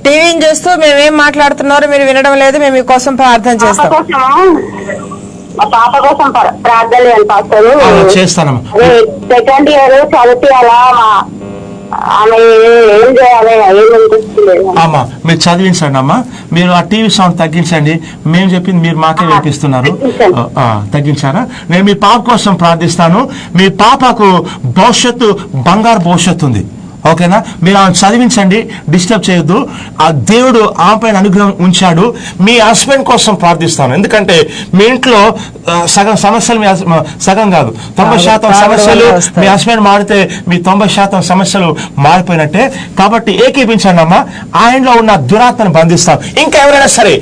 టీవీని చూస్తూ మేమేం మాట్లాడుతున్నారో మీరు వినడం లేదు. మేము మీకోసం ప్రార్థన చేస్తాం. మా పాప కోసం ప్రార్థన చేస్తాను. చేస్తానమ్మా. సెకండ్ ఇయర్ చదివియాలా, ఆమె ఏం చేయాలి ఏం అనిపిస్తలేదు. అమ్మా మీరు చదివించండి అమ్మా. మీరు ఆ టీవీ సౌండ్ తగ్గించండి. మేము చెప్పింది మీరు మాకే వినిపిస్తున్నారు. తగ్గించారా? నేను మీ పాప కోసం ప్రార్థిస్తాను. మీ పాపకు భవిష్యత్తు, బంగారు భవిష్యత్తు ఉంది. ఓకేనా? మీరు ఆమె చదివించండి, డిస్టర్బ్ చేయొద్దు. ఆ దేవుడు ఆమె పైన అనుగ్రహం ఉంచాడు. మీ హస్బెండ్ కోసం ప్రార్థిస్తాను. ఎందుకంటే మీ ఇంట్లో సగం సమస్యలు సగం కాదు 90% సమస్యలు మీ హస్బెండ్ మారితే మీ 90% సమస్యలు మారిపోయినట్టే. కాబట్టి ఏకీపించండి అమ్మా. ఆయనలో ఉన్న దురాత్మను బంధిస్తాం. ఇంకా ఎవరైనా సరే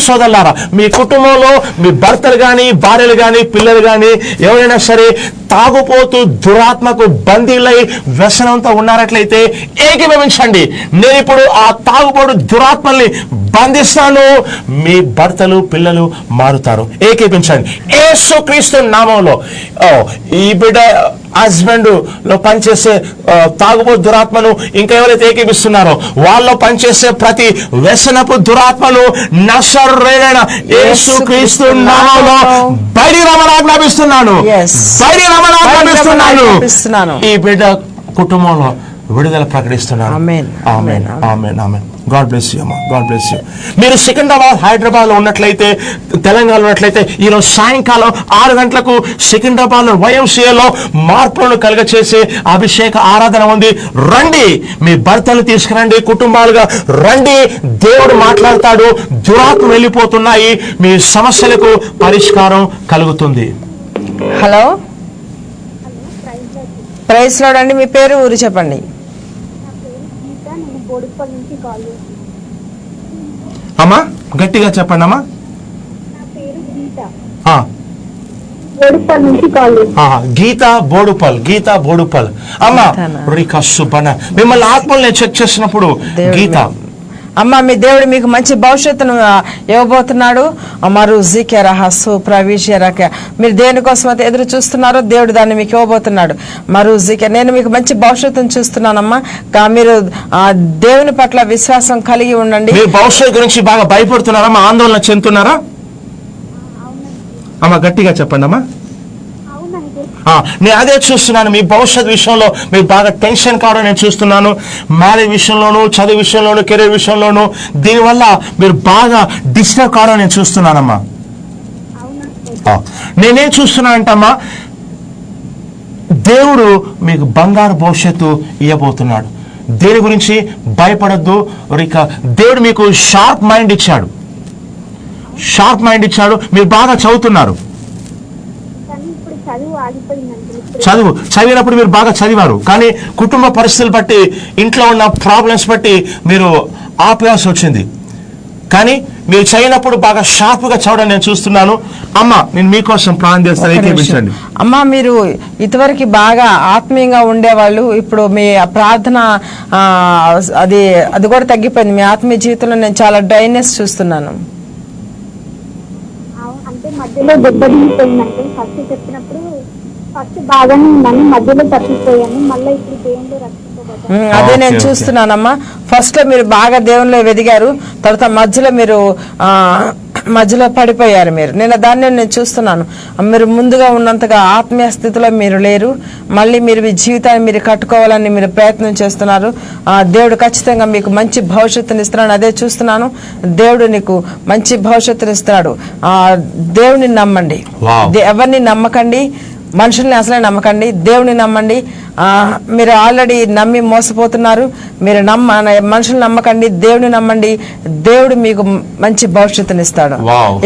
సోదరులారా, మీ కుటుంబంలో మీ భర్తలు కానీ, భార్యలు కానీ, పిల్లలు కానీ ఎవరైనా సరే తాగుపోతూ దురాత్మకు బందీలై వ్యసనంతో ఉన్నారట్లయితే ఏకీభవించండి. నేను ఇప్పుడు ఆ తాగుబోడు దురాత్మల్ని బంధిస్తాను. మీ భర్తలు, పిల్లలు మారుతారు. ఏకీపించండి యేసుక్రీస్తు నామంలో. ఈ బిడ్డ హస్బెండ్ లో పనిచేసే తాగుబోతు దురాత్మను ఇంకా ఎవరైతే ఏకీపిస్తున్నారో వాళ్ళలో పనిచేసే ప్రతి వ్యసనపు దురాత్మను నజరేయుడైన యేసుక్రీస్తు నామములో బయటి రమణాజ్ఞాపిస్తున్నాను. ఈ బిడ్డ కుటుంబంలో విడుదల ప్రకటిస్తున్నాను. ఆమేన్, amen, amen, amen. God bless you అమ్మా. God bless you. మీరు సికింద్రాబాద్, హైదరాబాద్ లో ఉన్నట్లయితే, తెలంగాణలో ఉన్నట్లయితే ఈరోజు సాయంకాలం 6 గంటలకు సికింద్రాబాద్ లో YMCAలో మార్పులను కలుగచేసే అభిషేక ఆరాధన ఉంది. రండి, మీ భర్తలు తీసుకురండి, కుటుంబాలుగా రండి. దేవుడు మాట్లాడతాడు. దురాత్మ వెళ్ళిపోతున్నాయి. మీ సమస్యలకు పరిష్కారం కలుగుతుంది. హలో, ప్రైజ్ లార్డ్ అండి. మీ పేరు, ఊరు చెప్పండి. అమ్మా గట్టిగా చెప్పండి అమ్మా. గీతా బోడుపల్. గీతా బోడుపల్ అమ్మా. మిమ్మల్ని ఆత్మలు నేను చెక్ చేసినప్పుడు గీత అమ్మ, మీ దేవుడు మీకు మంచి భవిష్యత్తును ఇవ్వబోతున్నాడు. మరు జీకెరహస్సు ప్రవీషరక. మీరు దేనికోసం అయితే ఎదురు చూస్తున్నారో దేవుడు దాన్ని మీకు ఇవ్వబోతున్నాడు. మరు జీకే, నేను మీకు మంచి భవిష్యత్తును చూస్తున్నానమ్మా. మీరు దేవుని పట్ల విశ్వాసం కలిగి ఉండండి. మీ భవిష్యత్తు గురించి బాగా భయపడుతున్నారమ్మా, ఆందోళన చెందుతున్నారా అమ్మా? గట్టిగా చెప్పండి అమ్మా. నేను అదే చూస్తున్నాను. మీ భవిష్యత్ విషయంలో మీరు బాగా టెన్షన్ కావడం నేను చూస్తున్నాను. మ్యారేజ్ విషయంలోను, చదువు విషయంలోను, కెరీర్ విషయంలోను దీనివల్ల మీరు బాగా డిస్టర్బ్ కావడం నేను చూస్తున్నానమ్మా. నేనేం చూస్తున్నానంటమ్మా, దేవుడు మీకు బంగారు భవిష్యత్తు ఇవ్వబోతున్నాడు. దేని గురించి భయపడద్దు. ఇక దేవుడు మీకు షార్ప్ మైండ్ ఇచ్చాడు. మీరు బాగా చదువుతున్నారు. చదివినప్పుడు మీరు బాగా చదివారు, కానీ కుటుంబ పరిస్థితులు బట్టి, ఇంట్లో ఉన్న ప్రాబ్లమ్స్ బట్టి మీరు ఆపేయాల్సి వచ్చింది. కానీ మీరు చదివినప్పుడు బాగా షార్ప్ గా చదవడం నేను చూస్తున్నాను. అమ్మ, నేను మీకోసం ప్రార్థన చేస్తాను. అమ్మ, మీరు ఇదివరకు బాగా ఆత్మీయంగా ఉండేవాళ్ళు, ఇప్పుడు మీ ప్రార్థన అది కూడా తగ్గిపోయింది. మీ ఆత్మీయ జీవితంలో నేను చాలా డ్రైనెస్ చూస్తున్నాను. అంటే మధ్యలో దెబ్బతిపోయిందంటే ఫస్ట్ బాగానే ఉన్నాను, మధ్యలో తప్పిపోయాను. మళ్ళీ ఇప్పుడు దేవుళ్ళు రక్షించబడ్డాను. అదే నేను చూస్తున్నానమ్మా. ఫస్ట్ లో మీరు బాగా దేవునిలో ఎదిగారు, తర్వాత మధ్యలో పడిపోయారు మీరు. నేను దాన్ని నేను చూస్తున్నాను. మీరు ముందుగా ఉన్నంతగా ఆత్మీయ స్థితిలో మీరు లేరు. మళ్ళీ మీరు మీ జీవితాన్ని మీరు కట్టుకోవాలని మీరు ప్రయత్నం చేస్తున్నారు. దేవుడు ఖచ్చితంగా మీకు మంచి భవిష్యత్తుని ఇస్తున్నాడు. అదే చూస్తున్నాను. దేవుడు నీకు మంచి భవిష్యత్తుని ఇస్తున్నాడు. దేవుని నమ్మండి. ఎవరిని నమ్మకండి, మనుషుల్ని అసలే నమ్మకండి, దేవుని నమ్మండి. మీరు ఆల్రెడీ నమ్మి మోసపోతున్నారు. మీరు మనుషులు నమ్మకండి, దేవుని నమ్మండి. దేవుడు మీకు మంచి భవిష్యత్తుని ఇస్తాడు.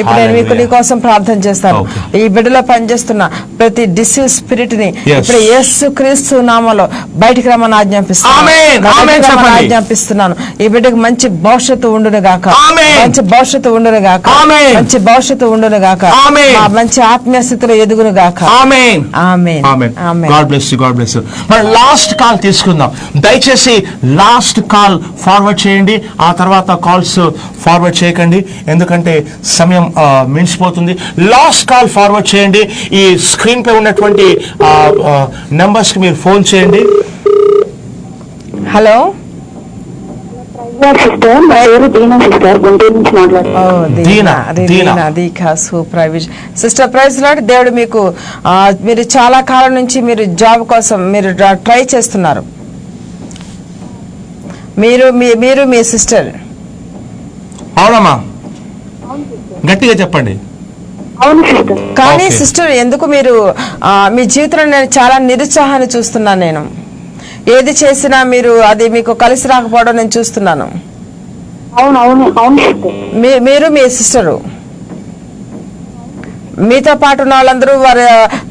ఇప్పుడు నేను మీకు నీ కోసం ప్రార్థన చేస్తాను. ఈ బిడ్డలో పనిచేస్తున్న ప్రతి డిసీజ్ స్పిరిట్ ని ఇప్పుడు యేసుక్రీస్తు నామములో బయటికి రమ్మని ఆజ్ఞాపిస్తున్నాను. ఈ బిడ్డకు మంచి భవిష్యత్తు ఉండును గాక, మంచి భవిష్యత్తు ఉండును గాక, మంచి భవిష్యత్తు ఉండును గాక, మంచి ఆత్మీయ స్థితిలో ఎదుగును గాక. Amen, amen, amen. God bless you, God bless you. మరి లాస్ట్ కాల్ తీసుకుందాం. దయచేసి లాస్ట్ కాల్ ఫార్వర్డ్ చేయండి. ఆ తర్వాత కాల్స్ ఫార్వర్డ్ చేయకండి, ఎందుకంటే సమయం మించిపోతుంది. లాస్ట్ కాల్ ఫార్వర్డ్ చేయండి. ఈ స్క్రీన్ పై ఉన్నటువంటి నెంబర్స్ కి మీరు ఫోన్ చేయండి. హలో సిస్టర్, నా పేరు దీనా సిస్టర్, గుంటూరు నుంచి సిస్టర్. Praise lord. దేవుడు మీకు మీరు చాలా కాలం నుంచి మీరు జాబ్ కోసం మీరు ట్రై చేస్తున్నారు. మీరు మీ సిస్టర్. అవునమ్మా, గట్టిగా చెప్పండి. అవును సిస్టర్. కానీ Okay. సిస్టర్, ఎందుకు మీరు మీ జీవితంలో నేను చాలా నిరుత్సాహాన్ని చూస్తున్నాను. నేను ఏది చేసినా అది మీకు కలిసి రాకపోవడం నేను చూస్తున్నాను. అవును అవును అవును సిస్టర్. మీరు మీ సిస్టరు, మీతో పాటు ఉన్న వాళ్ళందరూ వారి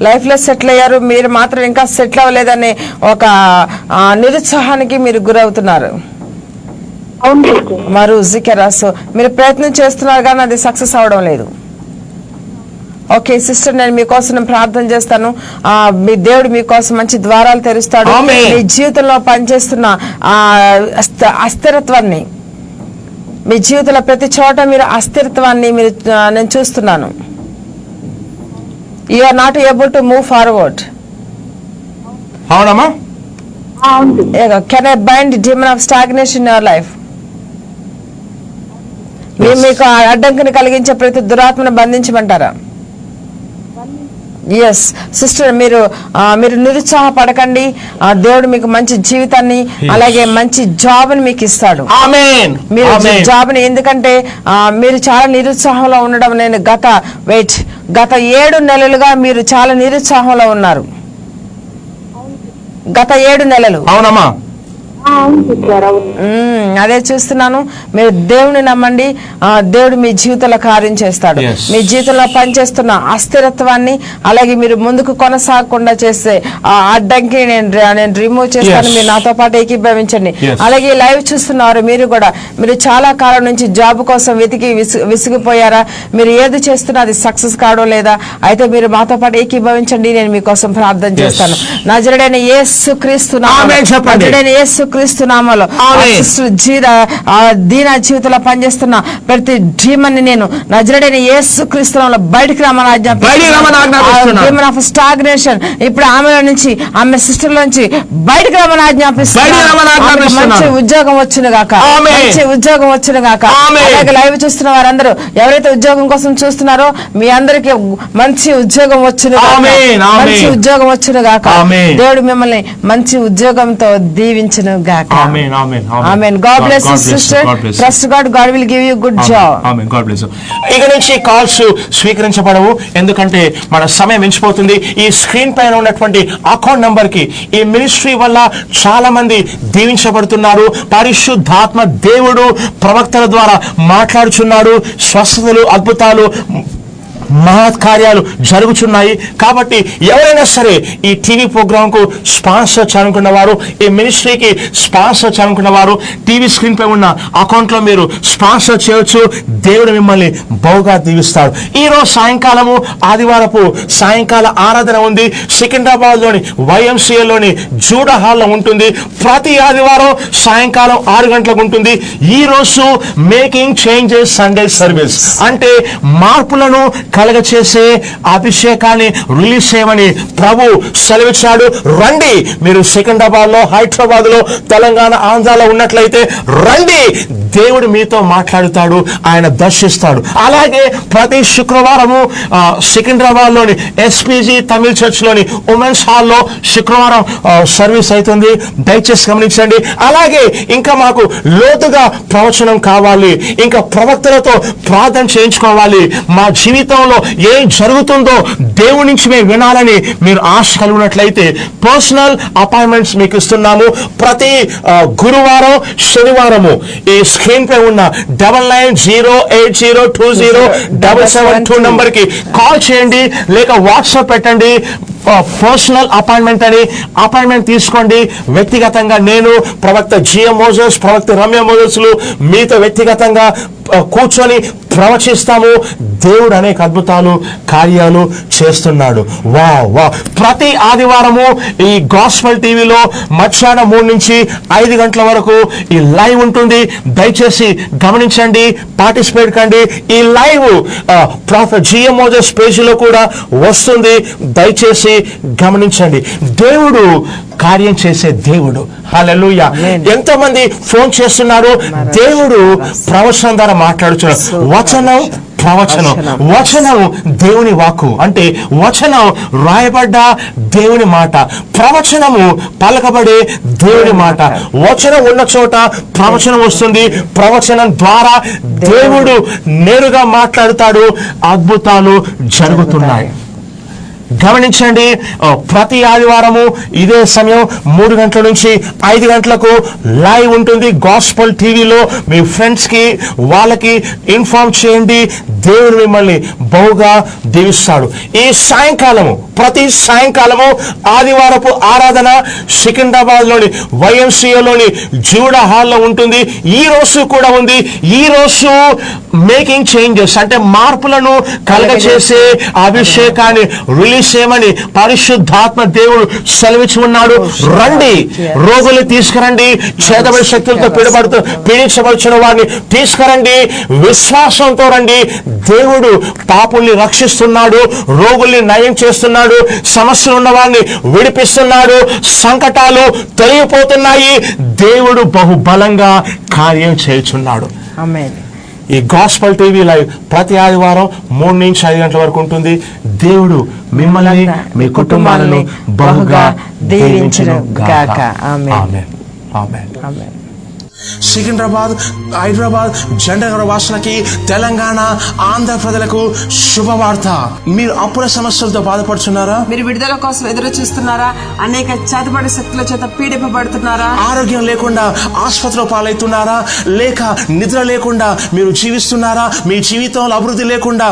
లైఫ్ లో సెటిల్ అయ్యారు, మీరు మాత్రం ఇంకా సెటిల్ అవ్వలేదని ఒక నిరుత్సాహానికి మీరు గురవుతున్నారు. అవును సిస్టర్. మరి జికెరాసు మీరు ప్రయత్నం చేస్తున్నారు కానీ అది సక్సెస్ అవడం లేదు. ఓకే సిస్టర్, నేను మీకోసం ప్రార్థన చేస్తాను. మీ దేవుడు మీకోసం మంచి ద్వారాలు తెరుస్తాడు. ఆమేన్. మీ జీవితంలో పనిచేస్తున్న అస్థిరత్వాన్ని, మీ జీవితంలో ప్రతి చోట మీరు అస్థిరత్వాన్ని నేను చూస్తున్నాను. You are not able to move forward. అవునమ్మా, అవును sister. Can I bind demon of stagnation in your life? మీకు అడ్డంకిని కలిగించే ప్రతి దురాత్మను బంధించమంటారా? ఎస్ సిస్టర్, మీరు నిరుత్సాహపడకండి. దేవుడు మీకు మంచి జీవితాన్ని అలాగే మంచి జాబ్ ని మీకు ఇస్తాడు. ఆమేన్. మీరు ఆమేన్. జాబ్ ని, ఎందుకంటే మీరు చాలా నిరుత్సాహంలో ఉండడం నేను గత 7 నెలలుగా మీరు చాలా నిరుత్సాహంలో ఉన్నారు. గత 7 నెలలు. అవునమ్మా, అవును సిస్టర్. అవును. అదే చూస్తున్నాను. మీరు దేవుని నమ్మండి, దేవుడు మీ జీవితంలో కార్యం చేస్తాడు. Yes. మీ జీవితంలో పనిచేస్తున్న అస్థిరత్వాన్ని అలాగే మీరు ముందుకు కొనసాగకుండా చేసే ఆ అడ్డంకి నేను రిమూవ్ చేస్తాను. Yes. మీరు నాతో పాటు ఏకీభవించండి. Yes. అలాగే లైవ్ చూస్తున్నారు మీరు కూడా, మీరు చాలా కాలం నుంచి జాబ్ కోసం వెతికి విసిగిపోయారా? మీరు ఏది చేస్తున్నా అది సక్సెస్ కావడం లేదా? అయితే మీరు మాతో పాటు ఏకీభవించండి, నేను మీకోసం ప్రార్థన చేస్తాను. నజరుడైన యేసుక్రీస్తు నామములో, చెప్పండి. నజరుడైన యేసుక్రీస్తు నామములో దీన జీవితంలో పనిచేస్తున్న ప్రతి డీమన్ ని నేను నజరుడైన యేసుక్రీస్తు నామములో బయటికి రమ్మని ఆజ్ఞాపిస్తున్నాను. డీమన్ ఆఫ్ స్టాగ్నేషన్ ఇప్పుడు ఆమెలో నుంచి, ఆమె సిస్టర్ నుంచి బయటికి రమ్మని ఆజ్ఞాపిస్తున్నాను. మంచి ఉద్యోగం వచ్చును గాక, మంచి ఉద్యోగం వచ్చును గాక. అలాగే లైవ్ చూస్తున్న వారందరూ ఎవరైతే ఉద్యోగం కోసం చూస్తున్నారో మీ అందరికి మంచి ఉద్యోగం వచ్చును గాక, మంచి ఉద్యోగం వచ్చును గాక. దేవుడు మిమ్మల్ని మంచి ఉద్యోగంతో దీవించును గాక. Amen. Amen. Amen. God bless you, sister. Trust God. God will give you good job. Amen. God bless you. ఇక నుంచి కాల్స్ స్వీకరించబడవు, ఎందుకంటే మన సమయం మించిపోతుంది. ఈ స్క్రీన్ పైన ఉన్నటువంటి అకౌంట్ నంబర్ కి ఈ మినిస్ట్రీ వల్ల చాలా మంది దీవించబడుతున్నారు. పరిశుద్ధాత్మ దేవుడు ప్రవక్తల ద్వారా మాట్లాడుచున్నాడు. స్వస్థతలు, అద్భుతాలు, మహత్ కార్యాలు జరుగుతున్నాయి. కాబట్టి ఎవరైనా సరే ఈ టీవీ ప్రోగ్రామ్ కు స్పాన్సర్ చేయాలనుకున్న వారు, ఈ మినిస్ట్రీకి స్పాన్సర్ చేయాలనుకున్న వారు టీవీ స్క్రీన్ పై ఉన్న అకౌంట్ లో మీరు స్పాన్సర్ చేయొచ్చు. దేవుడు మిమ్మల్ని బహుగా దీవిస్తాడు. ఈ రోజు సాయంకాలము, ఆదివారపు సాయంకాల ఆరాధన ఉంది. సికింద్రాబాద్ లోని YMCA లోని జూడా హాల్లో ఉంటుంది. ప్రతి ఆదివారం సాయంకాలం 6 గంటలకు ఉంటుంది. ఈ రోజు మేకింగ్ చేంజెస్ సండే సర్వీస్, అంటే మార్పులను కలగచేసే అభిషేకాన్ని రిలీజ్ చేయమని ప్రభు సెలవిచ్చాడు. రండి, మీరు సికింద్రాబాద్ లో, హైదరాబాద్ లో, తెలంగాణ, ఆంధ్రాలో ఉన్నట్లయితే రండి. దేవుడు మీతో మాట్లాడుతాడు, ఆయన దర్శిస్తాడు. అలాగే ప్రతి శుక్రవారము సికింద్రాబాద్ లోని SPG తమిళ్ చర్చ్ లోని ఉమెన్స్ హాల్లో శుక్రవారం సర్వీస్ అవుతుంది. దయచేసి గమనించండి. అలాగే ఇంకా మాకు లోతుగా ప్రవచనం కావాలి, ఇంకా ప్రవక్తలతో ప్రార్థన చేయించుకోవాలి, మా జీవితంలో ఏం జరుగుతుందో దేవుడి నుంచి మేము వినాలని మీరు ఆశ కలిగినట్లయితే పర్సనల్ అపాయింట్మెంట్స్ మీకు ఇస్తున్నాము. ప్రతి గురువారం, శనివారము ఈ స్క్రీన్ పై ఉన్న 9908020772 నంబర్ కి కాల్ చేయండి, లేక వాట్సాప్ పెట్టండి. పర్సనల్ అపాయింట్మెంట్ అని అపాయింట్మెంట్ తీసుకోండి. వ్యక్తిగతంగా నేను, ప్రవక్త GM మోజెస్, ప్రవక్త రమ్య మోజెస్లు మీతో వ్యక్తిగతంగా కూర్చొని ప్రవచిస్తాము. దేవుడు అనేక అద్భుతాలు, కార్యాలు చేస్తున్నాడు. వా ప్రతి ఆదివారము ఈ గాస్పెల్ టీవీలో మధ్యాహ్నం 3 నుంచి 5 గంటల వరకు ఈ లైవ్ ఉంటుంది. దయచేసి గమనించండి, పార్టిసిపేట్ కండి. ఈ లైవ్ ప్రవక్త GM మోజెస్ పేజీలో కూడా వస్తుంది. దయచేసి గమనించండి. దేవుడు కార్యం చేసే దేవుడు. హల్లెలూయా. ఎంతో మంది ఫోన్ చేస్తున్నారు. దేవుడు ప్రవచనం ద్వారా మాట్లాడుతున్నారు. వచనం ప్రవచనం. వచనం దేవుని వాక్కు, అంటే వచనం రాయబడ్డ దేవుని మాట, ప్రవచనము పలకబడే దేవుని మాట. వచనం ఉన్న చోట ప్రవచనం వస్తుంది. ప్రవచనం ద్వారా దేవుడు నేరుగా మాట్లాడుతాడు, అద్భుతాలు జరుగుతున్నాయి. గమనించండి, ప్రతి ఆదివారము ఇదే సమయం 3 గంటల నుంచి 5 గంటలకు లైవ్ ఉంటుంది గాస్పల్ టీవీలో. మీ ఫ్రెండ్స్కి వాళ్ళకి ఇన్ఫార్మ్ చేయండి. దేవుడు మిమ్మల్ని బహుగా దీవిస్తాడు. ఈ సాయంకాలము, ప్రతి సాయంకాలము ఆదివారపు ఆరాధన సికింద్రాబాద్లోని YMCAలోని జూడా హాల్లో ఉంటుంది. ఈ రోజు కూడా ఉంది. ఈ రోజు మేకింగ్ చేంజెస్, అంటే మార్పులను కలగచేసే అభిషేకాన్ని రిలీజ్ చేయమని పరిశుద్ధాత్మ దేవుడు సెలవిచ్చి ఉన్నాడు. రండి, రోగులు తీసుకురండి, చేతబడి శక్తులతో పీడించబడుచున్న వారిని తీసుకురండి, విశ్వాసంతో రండి. దేవుడు పాపుల్ని రక్షిస్తున్నాడు, రోగుల్ని నయం చేస్తున్నాడు, సమస్యలు ఉన్న వారిని విడిపిస్తున్నాడు, సంకటాలు తొలగిపోతున్నాయి. దేవుడు బహుబలంగా కార్యం చేయుచున్నాడు. ఆమేన్. ఈ గాస్పల్ టీవీ లైవ్ ప్రతి ఆదివారం 3 నుంచి 5 గంటల వరకు ఉంటుంది. దేవుడు మిమ్మల్ని, మీ కుటుంబాలను బహుగా దీవించును గాక. ఆమేన్. ఆమేన్. ఆమేన్. సికింద్రాబాద్, హైదరాబాద్, జండగర వాసులకి, తెలంగాణ, ఆంధ్ర ప్రజలకు శుభవార్త. మీరు అప్పుల సమస్యలతో బాధపడుతున్నారా? మీరు విడుదల కోసం ఎదురు చూస్తున్నారా? అనేక చేతబడి శక్తుల చేత పీడింపబడుతున్నారా? ఆరోగ్యం లేకుండా ఆసుపత్రిలో పాలవుతున్నారా? లేక నిద్ర లేకుండా మీరు జీవిస్తున్నారా? మీ జీవితంలో అభివృద్ధి లేకుండా